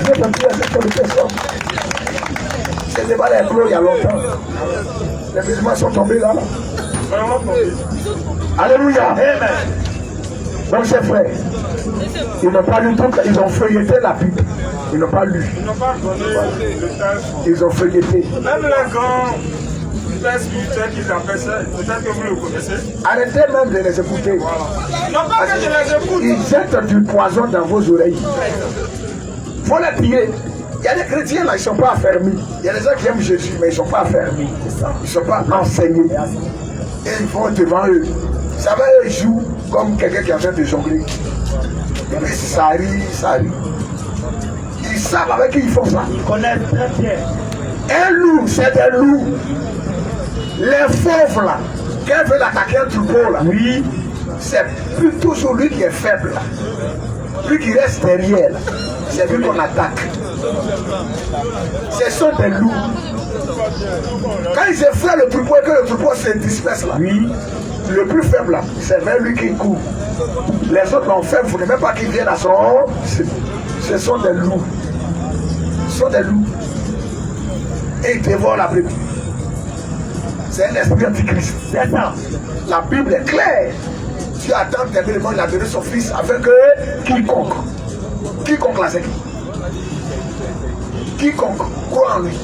Dieu m'a appris acception de personne. Ce débat est clos il y a longtemps. Les musulmans sont tombés là. Alléluia. Donc c'est vrai. Ils n'ont pas lu tout, ils ont feuilleté la Bible. Ils n'ont pas lu. Ils n'ont pas donné le texte. Ils ont feuilleté. Même les grands textes spirituels qu'ils appellent ça, peut-être que vous le connaissez. Arrêtez même de les écouter. Voilà. Non pas que je les écoute. Ils jettent du poison dans vos oreilles. Il faut les piller. Il y a des chrétiens là, ils ne sont pas affermis. Il y a des gens qui aiment Jésus, mais ils ne sont pas affermis. Ils ne sont pas enseignés. Et ils vont devant eux. Vous savez, eux, ils jouent comme quelqu'un qui est en train de jongler. Et puis ça arrive, ça arrive. Ils savent avec qui ils font ça. Ils connaissent très bien. Un loup, c'est des loups. Les fauves là, quand ils veulent attaquer un troupeau là, oui, c'est plutôt sur lui qui est faible là. Lui qui reste derrière là, c'est lui qu'on attaque. Ce sont des loups. Quand ils effraient le troupeau et que le troupeau se disperse là, oui, le plus faible là, c'est vers lui qui court. Les autres l'ont faible, il ne faut même pas qu'ils viennent à son... Ce sont des loups. Ce sont des loups. Et ils dévorent la Bible. C'est un esprit antichrist. C'est ça. La Bible est claire. Dieu attend terriblement, il a donné son fils afin que quiconque là c'est qui? Quiconque croit en lui.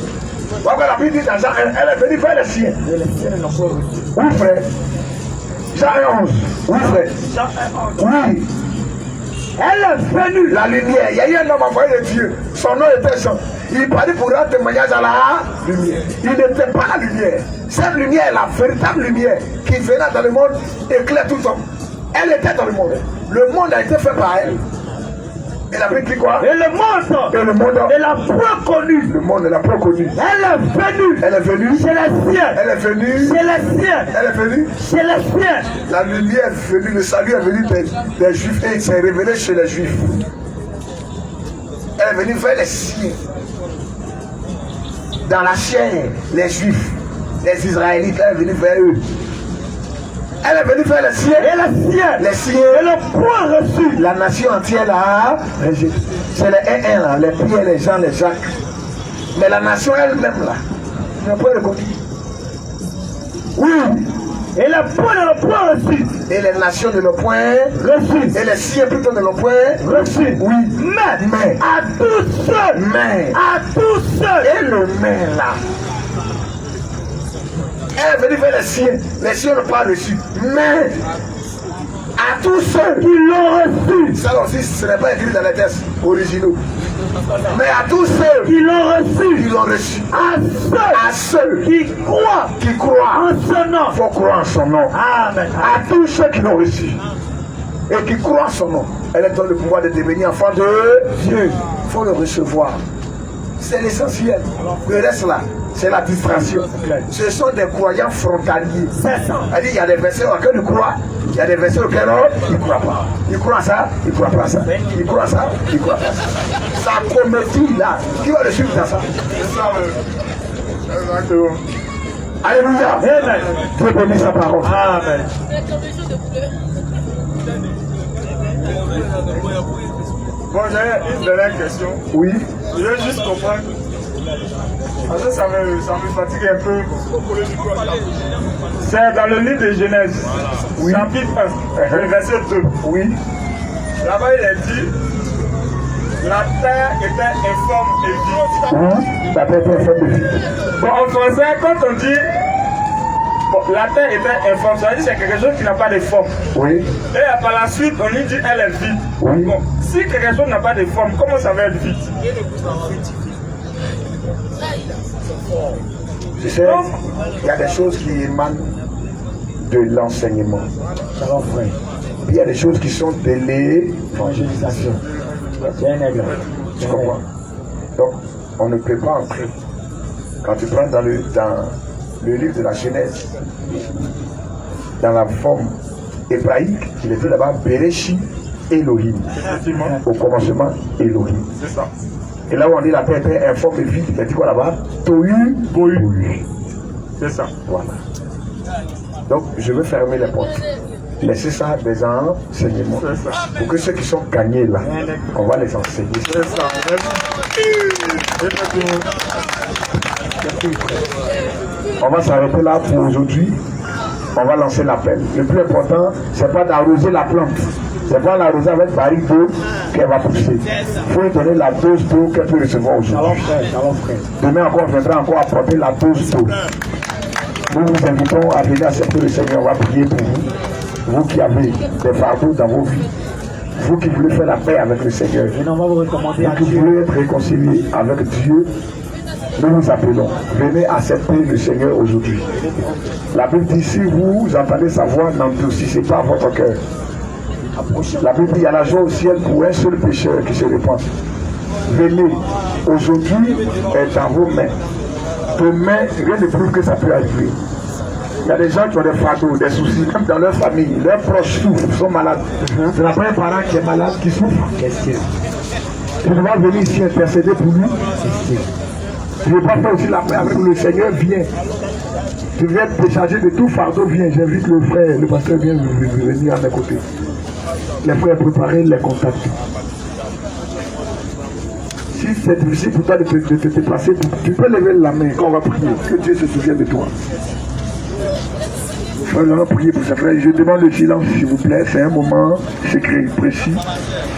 Voilà, la Bible dit dans Jean, elle est venue faire les siens. Et les siens n'ont pas reçu. Oui frère. Jean 11. Oui, frère. Oui. Elle est venue. La lumière. Il y a eu un homme envoyé de Dieu. Son nom était Jean. Il parlait pour rendre témoignage à la lumière. Il n'était pas la lumière. Cette lumière est la véritable lumière qui venait dans le monde, éclaire tout homme. Elle était dans le monde. Le monde a été fait par elle. Elle a dit quoi? Et le monde. Et le monde. Elle a point connu. Le monde ne l'a pas connu. Elle est venue. Elle est venue. Chez les siens. Elle est venue. Chez les siens. Elle est venue. Chez les siens. La lumière est venue, le salut est venu des Juifs et il s'est révélé chez les Juifs. Elle est venue vers les siens. Dans la chair, les Juifs, les Israélites, elle est venue vers eux. Elle est venue vers les siens. Et les siens. Les siens. Et le point reçu. La nation entière là, c'est les 1-1 là, les Pierre, les Jean, les Jacques. Mais la nation elle-même là, n'a pas reconnu. Oui. Et le point ne l'ont point reçu. Et les nations ne l'ont point reçu. Et les siens plutôt ne l'ont point reçu. Oui. Mais à tous ceux. Mais à tous ceux. Et le mais là. Elle est venue vers les siens n'ont pas reçu. Mais à tous ceux qui l'ont reçu. Ça aussi, ce n'est pas écrit dans les textes originaux. Mais à tous ceux qui l'ont reçu. Qui l'ont reçu. À ceux qui croient. Qui croient en son nom. Il faut croire en son nom. Amen. À tous ceux qui l'ont reçu. Et qui croient en son nom. Elle est dans le pouvoir de devenir enfant de Dieu. Il faut le recevoir. C'est l'essentiel. Le reste là, c'est la distraction. Ce sont des croyants frontaliers. C'est ça. Il y a des versets auxquels ils croient, il y a des versets auxquels ils ne croient pas. Ils croient à ça, ils ne croient pas à ça. Ils croient à ça, ils ne croient pas à ça. Sa comédie là, qui va le suivre dans ça? Alléluia. Amen. Dieu bénit sa parole. Amen. Bon, j'ai une dernière question. Oui. Je veux juste comprendre. Parce que ça me fatigue un peu. C'est dans le livre de Genèse, oui. Chapitre 1, le verset 2. Oui. Là-bas, il est dit la terre était informe et vide. Oui, la terre était informe et vide. Bon, en français, quand on dit bon, la terre était informe, ça veut dire que c'est quelque chose qui n'a pas de forme. Oui. Et par la suite, on lui dit elle est vide. Oui. Bon, si quelque chose n'a pas de forme, comment ça va être vide? Tu sais, il y a des choses qui émanent de l'enseignement. Il y a des choses qui sont de l'évangélisation. Tu comprends? Donc, on ne peut pas entrer. Quand tu prends dans le livre de la Genèse, dans la forme hébraïque, il était là-bas Bereshi Elohim. Au commencement, Elohim. C'est ça. Et là où on dit la terre était informe et vide, il a dit quoi là-bas? Tohu Bohu. C'est ça. Voilà. Donc, je veux fermer les portes. Laissez ça des enseignements. Pour que ceux qui sont gagnés là, on va les enseigner. C'est ça. On va s'arrêter là pour aujourd'hui. On va lancer l'appel. Le plus important, c'est pas d'arroser la plante. C'est pas l'arroser avec baril d'eau qu'elle va pousser. Il faut lui donner la dose d'eau qu'elle peut recevoir aujourd'hui. Demain encore, on viendra encore apporter la dose d'eau. Nous vous invitons à venir accepter le Seigneur. On va prier pour vous. Vous qui avez des fardeaux dans vos vies. Vous qui voulez faire la paix avec le Seigneur. Vous qui voulez être réconciliés avec Dieu. Nous vous appelons. Venez accepter le Seigneur aujourd'hui. La Bible dit, si vous entendez sa voix, n'endurcissez pas votre cœur. La Bible dit, il y a la joie au ciel pour un seul pécheur qui se répand. Venez. Aujourd'hui est dans vos mains. Demain, rien ne prouve que ça peut arriver. Il y a des gens qui ont des fardeaux, des soucis, même dans leur famille. Leurs proches souffrent, sont malades. C'est la première parent qui est malade, qui souffre. Tu dois venir ici intercéder pour lui. Tu ne veux pas faire aussi la paix avec le Seigneur, viens. Tu viens te décharger de tout fardeau, viens. J'invite le frère, le pasteur vient venir à mes côtés. Les frères préparés, les contacter. Si c'est difficile pour toi de te déplacer, tu peux lever la main quand on va prier. Que Dieu se souvienne de toi. Frère, nous allons prier pour ça, frère. Je demande le silence, s'il vous plaît. C'est un moment secret, précis.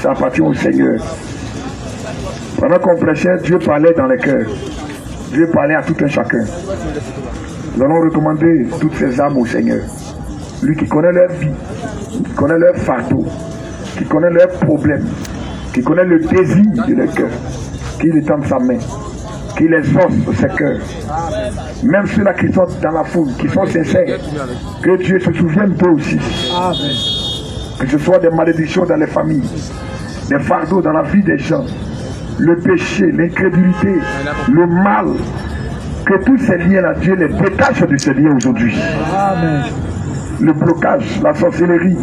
Ça appartient au Seigneur. Pendant qu'on prêchait, Dieu parlait dans les cœurs. Dieu parlait à tout un chacun. Nous allons recommander toutes ces âmes au Seigneur. lui qui connaît leur vie, qui connaît leur fardeau, qui connaît leurs problèmes, qui connaît le désir de leur cœur, qu'il étende sa main, qu'il exauce ses cœurs. Même ceux-là qui sont dans la foule, qui sont sincères, que Dieu se souvienne d'eux aussi. Que ce soit des malédictions dans les familles, des fardeaux dans la vie des gens, le péché, l'incrédulité, le mal, que tous ces liens-là, Dieu les détache de ces liens aujourd'hui. Le blocage, la sorcellerie,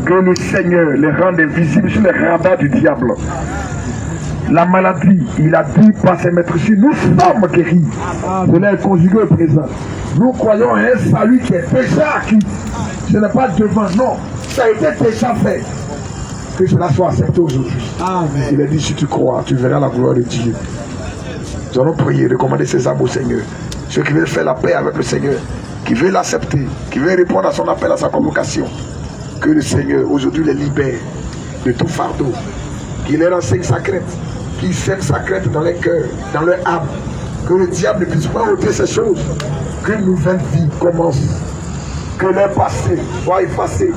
que le Seigneur les rende invisibles sur les radars du diable. La maladie, il a dit par ses maîtres, nous sommes guéris. Cela est conjugué au présent. Nous croyons à un salut qui est déjà acquis. Ce n'est pas devant, non. Ça a été déjà fait. Que cela soit accepté aujourd'hui. Il a dit, si tu crois, tu verras la gloire de Dieu. Nous allons prier, recommander ces âmes au Seigneur. Ceux qui veulent faire la paix avec le Seigneur, qui veulent l'accepter, qui veulent répondre à son appel, à sa convocation. Que le Seigneur aujourd'hui les libère de tout fardeau. Qu'il leur enseigne sa crainte, qu'il sème sa crainte dans les cœurs, dans leur âme. Que le diable ne puisse pas ôter ces choses. Qu'une nouvelle vie commence. Que leur passé soit effacé.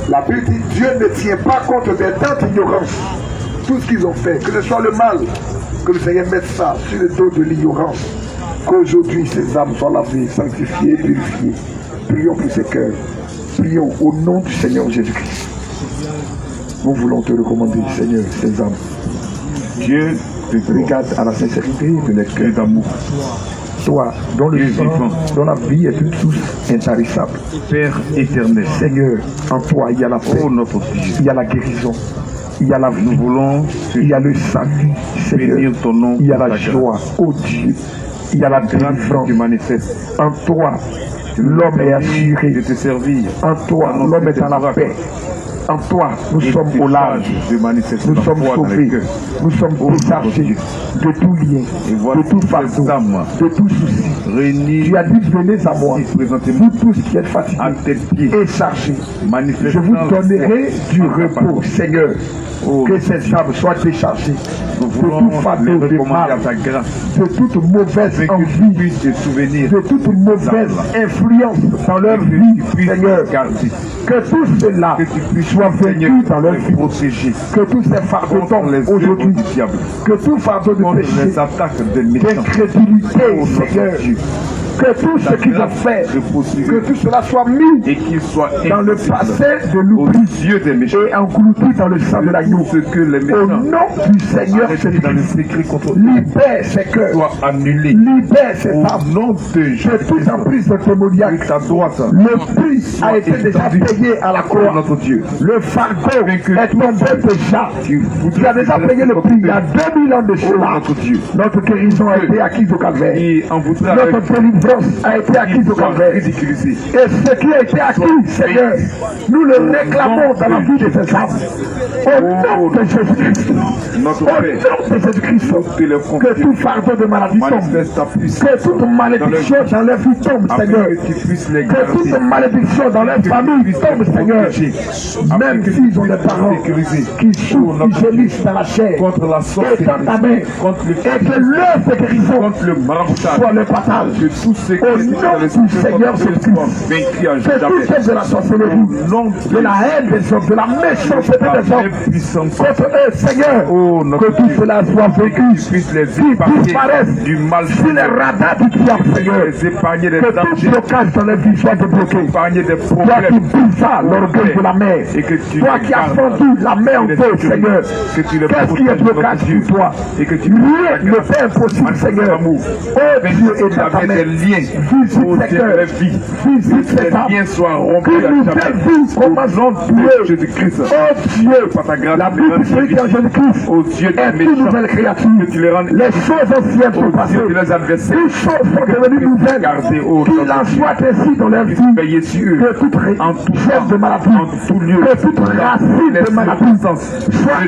La Bible dit Dieu ne tient pas compte des temps d'ignorance. Tout ce qu'ils ont fait, que ce soit le mal, que le Seigneur mette ça sur le dos de l'ignorance. Qu'aujourd'hui ces âmes soient lavées, sanctifiées, purifiées. Prions pour ces cœurs. Prions au nom du Seigneur Jésus-Christ. Nous voulons te recommander, Seigneur, ces âmes. Dieu te regarde à la sincérité de notre cœur d'amour. Toi, dont le sang, dont la vie est une source intarissable. Père éternel, Seigneur, en toi il y a la paix, il y a la guérison, il y a la vie, nous voulons, il y a le salut, Seigneur, ton nom, il y a la joie, oh Dieu, il y a la délivrance du manifeste. En toi, l'homme est assuré de te servir. En toi, l'homme est dans la paix. En toi, nous sommes au large, nous sommes sauvés, nous sommes déchargés de tout lien, de tout fardeau, de tout souci. Tu as dit, venez à moi, vous tous qui êtes fatigués et chargés, je vous donnerai du repos, Seigneur. Que ces âmes soient déchargées de tout fardeau, de mal, de toute mauvaise envie, de toute mauvaise influence dans leur vie, Seigneur. Que tout cela soit vaincu dans leur vie, que tous ces fardeaux tombent aujourd'hui, que tout fardeau de péché, d'incrédulité, Seigneur, que tout ce qu'ils ont fait, que tout cela soit mis et qu'il soit dans le passé de l'oubli et englouti dans le sang de l'agneau. Au nom du Seigneur Jésus-Christ, libère ces cœurs, libère ces âmes de toute emprise de démoniaque. Le prix a été déjà payé à la croix. Le fardeau est tombé déjà. Tu as déjà payé le prix il y a 2000 ans de cela. Notre guérison a été acquise au calvaire. Notre délivrance a été acquise au calvaire. Et ce qui a été acquis, Seigneur, nous le réclamons dans la vie de ces âmes. Au nom de Jésus-Christ, au nom de Jésus-Christ, que tout fardeau de maladie tombe, que toute malédiction dans leur vie tombe, Seigneur, que toute malédiction dans leur famille tombe, Seigneur, même s'ils ont des parents qui souffrent, qui gémissent dans la chair, étends ta main, et que l'œuvre de guérison soit le partage. Au nom du Seigneur Jésus-Christ, que tout est de la sorcellerie, de la haine des hommes, de la méchanceté des hommes, contre eux, Seigneur, que tout cela soit vécu, qu'ils disparaissent du mal sur les radars du diable, Seigneur, que tout blocage dans leur vie soit débloqué. Toi qui brises l'orgueil de la mer, toi qui as fendu la mer en deux, Seigneur, qu'est-ce qui est blocage pour toi? Rien ne fait impossible, Seigneur. Oh Dieu, et dans ta main, visite ces cœurs, visite ces âmes, qu'une nouvelle vie commence en Jésus-Christ. Oh Dieu, la Bible dit celui qui est en Jésus-Christ est une nouvelle créature. Les choses anciennes sont passées, les choses sont devenues nouvelles. Qu'il en soit ainsi dans leur vie, que toute chef de maladie, que toute racine de maladie soit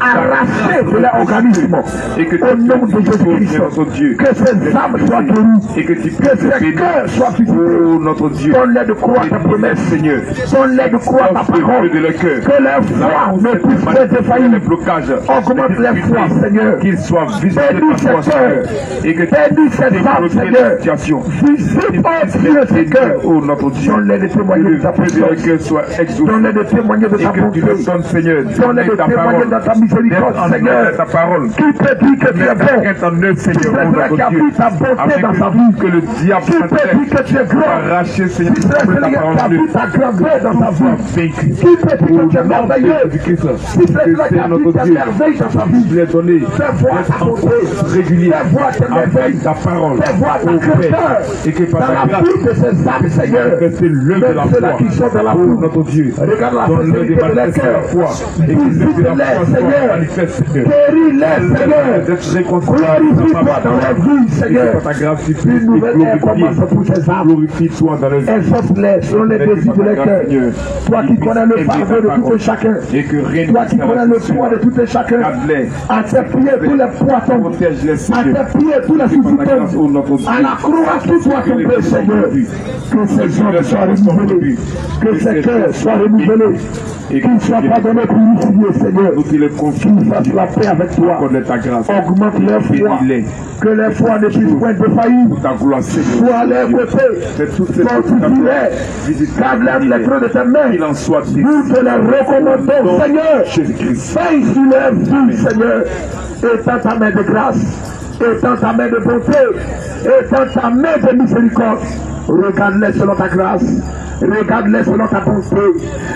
arrachée de leur organisme. Au nom de Jésus-Christ, que ces âmes soient guéries, que ces cœurs soient visités. Oh notre Dieu, Donne-les de croire ta promesse. Seigneur, Donne-les de croire ta parole. de leur cœur, Que leur foi ne puisse pas défaillir. les blocages, Augmente les foi, Seigneur. qu'ils soient visités Bénis par toi, ces Seigneur, cœurs. et que Bénis ces âmes, Seigneur. situation, Visite Dieu ces cœurs. oh notre Dieu, Donne-les de que témoigner le de ta feu de leur puissance. cœur soit exaucé, Donne-les de témoigner de et ta que bonté. tu leur donnes, Seigneur, Donne-les de ta témoigner parole, de ta miséricorde, d'être en Seigneur. œuvre ta parole, Qui te dit que tu es bon? d'être en œuvre, Seigneur, Qui oh te dit notre qu'il a Dieu, vu ta bonté dans sa vie? que le diable Qui te dit que tu es grand? arraché, Seigneur, Qui te dit ta qu'il a parole, vu ta grandeur dans sa vie? vaincu. Qui te dit que tu es merveilleux? du Christ, Qui te dit qu'il a vu notre ta Dieu, merveille dans sa vie? je l'ai donné, Fais voir ta bonté. régulier, Fais voir tes merveilles. avec ta parole, Fais voir ta au grandeur Père, et que par dans ta la grâce, vie de ces âmes, Seigneur. manifester l'œuvre de la Même ceux-là foi, qui sont dans la oh foule. notre Dieu, Regarde la donne-le sincérité de de leur manifester la cœur. foi, et que l'œuvre de la foi Visite-les, soit Seigneur. manifeste, Seigneur. Guéris-les, Seigneur. D'être réconcilié Glorifie-toi dans leur vie, Seigneur. par ta grâce, tu Une nouvelle ère commence pour ces âmes. glorifie-toi dans leur vie. Exauce-les selon les désirs de leur cœur. Toi qui connais le fardeau de tout et chacun. Et que rien Toi qui connais le poids de tout et chacun. Garde-les. À tes pieds tous les poids tombent. Protège-les, À Seigneur. tes pieds tous les soucis tombent. À la croix tout soit tombé, Seigneur. Que ces hommes soient renouvelés. Que ces cœurs soient renouvelés. Et Qu'ils soient pardonnés, purifiés, Seigneur. nous te les Qu'ils confions, fassent la paix avec toi. accorde ta grâce. Augmente leur foi. Bénis-les. Que leur foi ne puisse point défaillir. Pour ta gloire, Seigneur. Sois à leur côté. Fais toutes ces Fortifie-les. Visite Garde-les les creux de tes mains. qu'il en soit dit. Nous te les recommandons, Seigneur. Jésus-Christ. Veille sur leur vie, Seigneur. Étends ta main de grâce. Étends ta main de bonté. Étends ta main de miséricorde. Regarde-les selon ta grâce. Regarde-les selon ta bonté.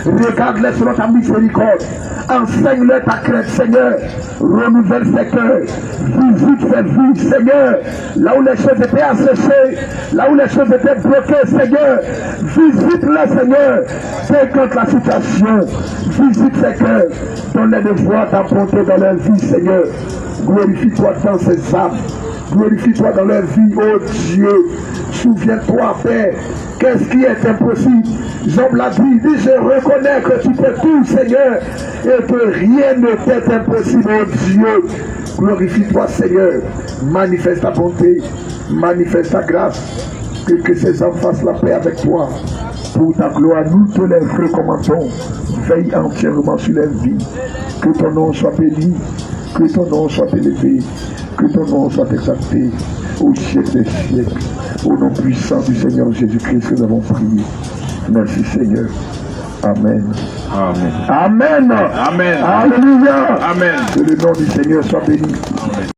Regarde-les selon ta miséricorde. Enseigne-leur ta crainte, Seigneur. Renouvelle ses cœurs. Visite ses vies, Seigneur. Là où les choses étaient asséchées, là où les choses étaient bloquées, Seigneur. Visite-les, Seigneur. Décante la situation. Visite ses cœurs. Donne-les de voir ta bonté dans leur vie, Seigneur. Glorifie-toi dans ces âmes. Glorifie-toi dans leur vie, oh Dieu. Souviens-toi, Père. Qu'est-ce qui est impossible? Job l'a dit, je reconnais que tu peux tout, Seigneur, et que rien ne t'est impossible, oh Dieu. Glorifie-toi, Seigneur. Manifeste ta bonté, manifeste ta grâce. Que ces hommes fassent la paix avec toi. Pour ta gloire, nous te les recommandons. Veille entièrement sur leur vie. Que ton nom soit béni, que ton nom soit élevé, que ton nom soit exalté au siècle des siècles. Au nom puissant du Seigneur Jésus-Christ que nous avons prié. Merci Seigneur. Amen. Amen. Amen. Amen. Alléluia. Amen. Que le nom du Seigneur soit béni.